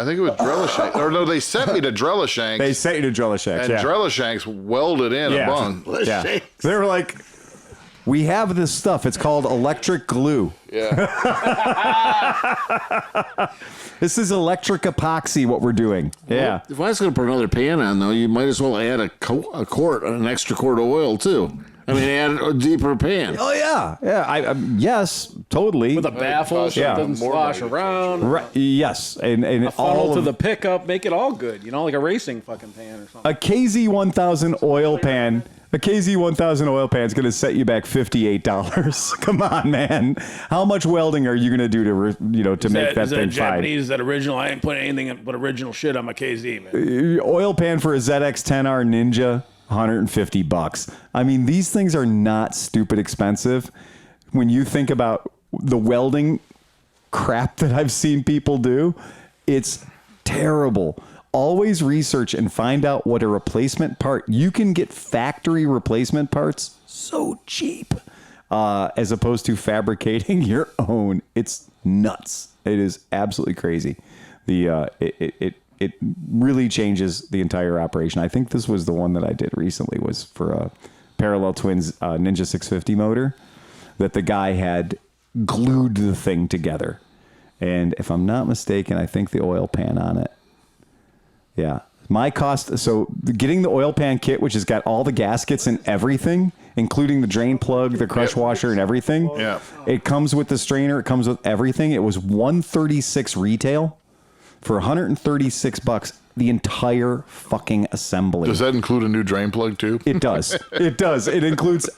Speaker 7: I think it was Drelishanks. Or no, they sent me to Drelishanks.
Speaker 2: They sent you to Drelishanks,
Speaker 7: and Drelishanks welded in a bung.
Speaker 2: Yeah. They were like, we have this stuff. It's called electric glue.
Speaker 7: Yeah.
Speaker 2: This is electric epoxy, what we're doing. Yeah.
Speaker 5: If I was going to put another pan on, though, you might as well add an extra quart of oil, too. I mean, add a deeper pan.
Speaker 2: Oh, yeah. Yeah. Yes, totally.
Speaker 1: With a baffle so it doesn't slosh around.
Speaker 2: Right. Yes. And
Speaker 1: a funnel to the pickup. Make it all good. Like a racing fucking pan or something.
Speaker 2: A KZ1000 oil pan. A KZ1000 oil pan is going to set you back $58. Come on, man. How much welding are you going to do to make that thing fine?
Speaker 1: Japanese, is that original? I ain't putting anything but original shit on my KZ, man.
Speaker 2: Oil pan for a ZX-10R Ninja, $150. I mean, these things are not stupid expensive. When you think about the welding crap that I've seen people do, it's terrible. Always research and find out what a replacement part. You can get factory replacement parts so cheap as opposed to fabricating your own. It's nuts. It is absolutely crazy. It really changes the entire operation. I think this was the one that I did recently was for a Parallel Twins Ninja 650 motor that the guy had glued the thing together. And if I'm not mistaken, I think the oil pan on it. Yeah. My cost, so getting the oil pan kit, which has got all the gaskets and everything, including the drain plug, the crush washer and everything.
Speaker 7: Yeah.
Speaker 2: It comes with the strainer. It comes with everything. It was $136 retail. for $136, the entire fucking assembly.
Speaker 7: Does that include a new drain plug too?
Speaker 2: It does. It does. It includes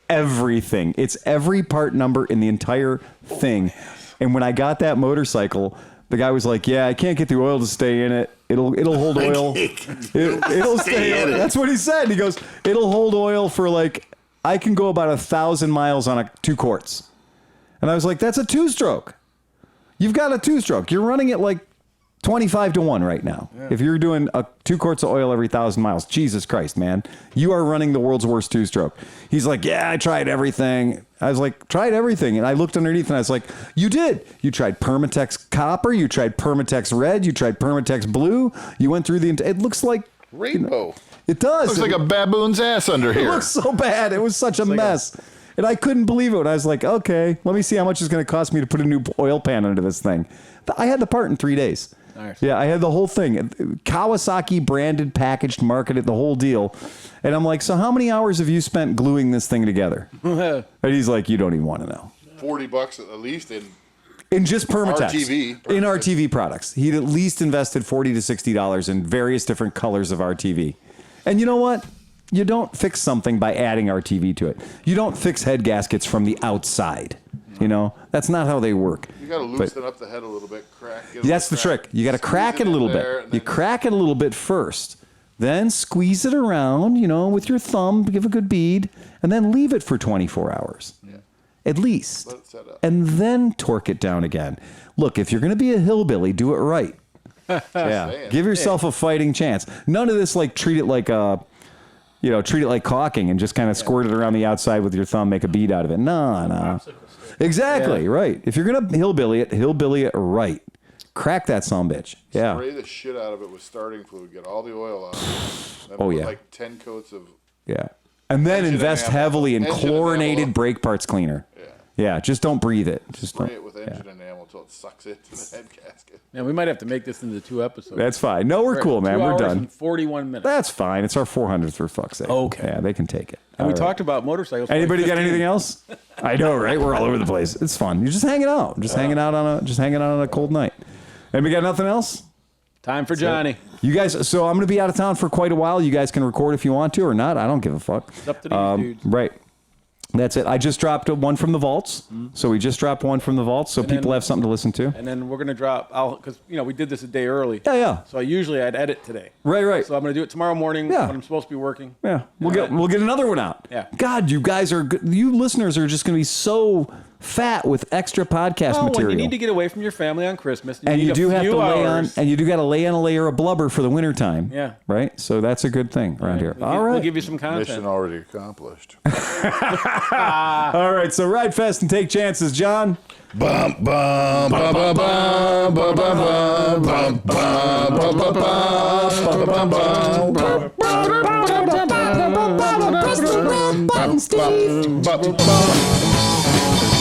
Speaker 2: everything. It's every part number in the entire thing. And when I got that motorcycle, the guy was like, "Yeah, I can't get the oil to stay in it. It'll hold oil. It'll stay in it." That's what he said. He goes, "It'll hold oil for like, I can go about 1,000 miles on 2 quarts." And I was like, "That's a 2-stroke. You've got a 2-stroke. You're running it like 25-1 right now. Yeah. If you're doing 2 quarts of oil every 1,000 miles, Jesus Christ, man, you are running the world's worst 2-stroke." He's like, "Yeah, I tried everything." I was like, "Tried everything?" And I looked underneath and I was like, "You did. You tried Permatex copper. You tried Permatex red. You tried Permatex blue. You went through it looks like
Speaker 7: rainbow.
Speaker 2: It does.
Speaker 7: Looks like a baboon's ass under here.
Speaker 2: It looks so bad. It was such a mess. And I couldn't believe it. I was like, okay, let me see how much it's going to cost me to put a new oil pan under this thing. I had the part in 3 days. Nice. Yeah, I had the whole thing. Kawasaki branded, packaged, marketed, the whole deal. And I'm like, so how many hours have you spent gluing this thing together? And he's like, you don't even want to know.
Speaker 7: $40 at least
Speaker 2: in just Permatex.
Speaker 7: RTV.
Speaker 2: In RTV products. He'd at least invested $40 to $60 in various different colors of RTV. And you know what? You don't fix something by adding RTV to it. You don't fix head gaskets from the outside. You know, that's not how they work.
Speaker 7: You got to loosen up the head a little bit, crack it.
Speaker 2: That's the trick. You got to crack it a little bit. You crack it a little bit first, then squeeze it around, you know, with your thumb, give a good bead, and then leave it for 24 hours. Yeah. At least.
Speaker 7: Let it set up.
Speaker 2: And then torque it down again. Look, if you're going to be a hillbilly, do it right. Yeah. Give yourself a fighting chance. None of this like treat it like caulking and just kind of squirt it around the outside with your thumb, make a bead out of it. No. Exactly, right. If you're going to hillbilly it right. Crack that sumbitch. Yeah.
Speaker 7: Spray the shit out of it with starting fluid. Get all the oil out. Then
Speaker 2: put
Speaker 7: like 10 coats of...
Speaker 2: Yeah. And then invest heavily in chlorinated brake parts cleaner. Yeah. Yeah, just don't breathe it. Just
Speaker 7: spray it with engine enamel until it sucks it to the head gasket.
Speaker 1: Yeah, we might have to make this into 2 episodes.
Speaker 2: That's fine. No, we're cool, man. We're done.
Speaker 1: And 41 minutes.
Speaker 2: That's fine. It's our 400th for fuck's sake.
Speaker 1: Okay.
Speaker 2: Yeah, they can take it.
Speaker 1: And we talked about motorcycles.
Speaker 2: Anybody got anything else? I know, right? We're all over the place. It's fun. You're just hanging out. Hanging out on a cold night. Anybody got nothing else?
Speaker 1: Time for Johnny.
Speaker 2: You guys, so I'm going to be out of town for quite a while. You guys can record if you want to or not. I don't give a fuck.
Speaker 1: It's up to these dudes.
Speaker 2: Right. That's it. I just dropped one from the vaults. So we just dropped one from the vaults so people have something to listen to.
Speaker 1: And then we're going to drop, because, we did this a day early.
Speaker 2: Yeah.
Speaker 1: So I'd edit today.
Speaker 2: Right.
Speaker 1: So I'm going to do it tomorrow morning when I'm supposed to be working.
Speaker 2: Yeah. We'll get another one out.
Speaker 1: Yeah.
Speaker 2: God, you guys you listeners are just going to be so fat with extra podcast material.
Speaker 1: You need to get away from your family on Christmas.
Speaker 2: And you do have to lay on a layer of blubber for the wintertime.
Speaker 1: Yeah.
Speaker 2: Right? So that's a good thing around here. All right.
Speaker 1: We'll give you some content.
Speaker 7: Mission already accomplished.
Speaker 2: All right. So ride fast and take chances, John.
Speaker 7: Bum bum bum bum bum bum bum bum bum bum bum bum.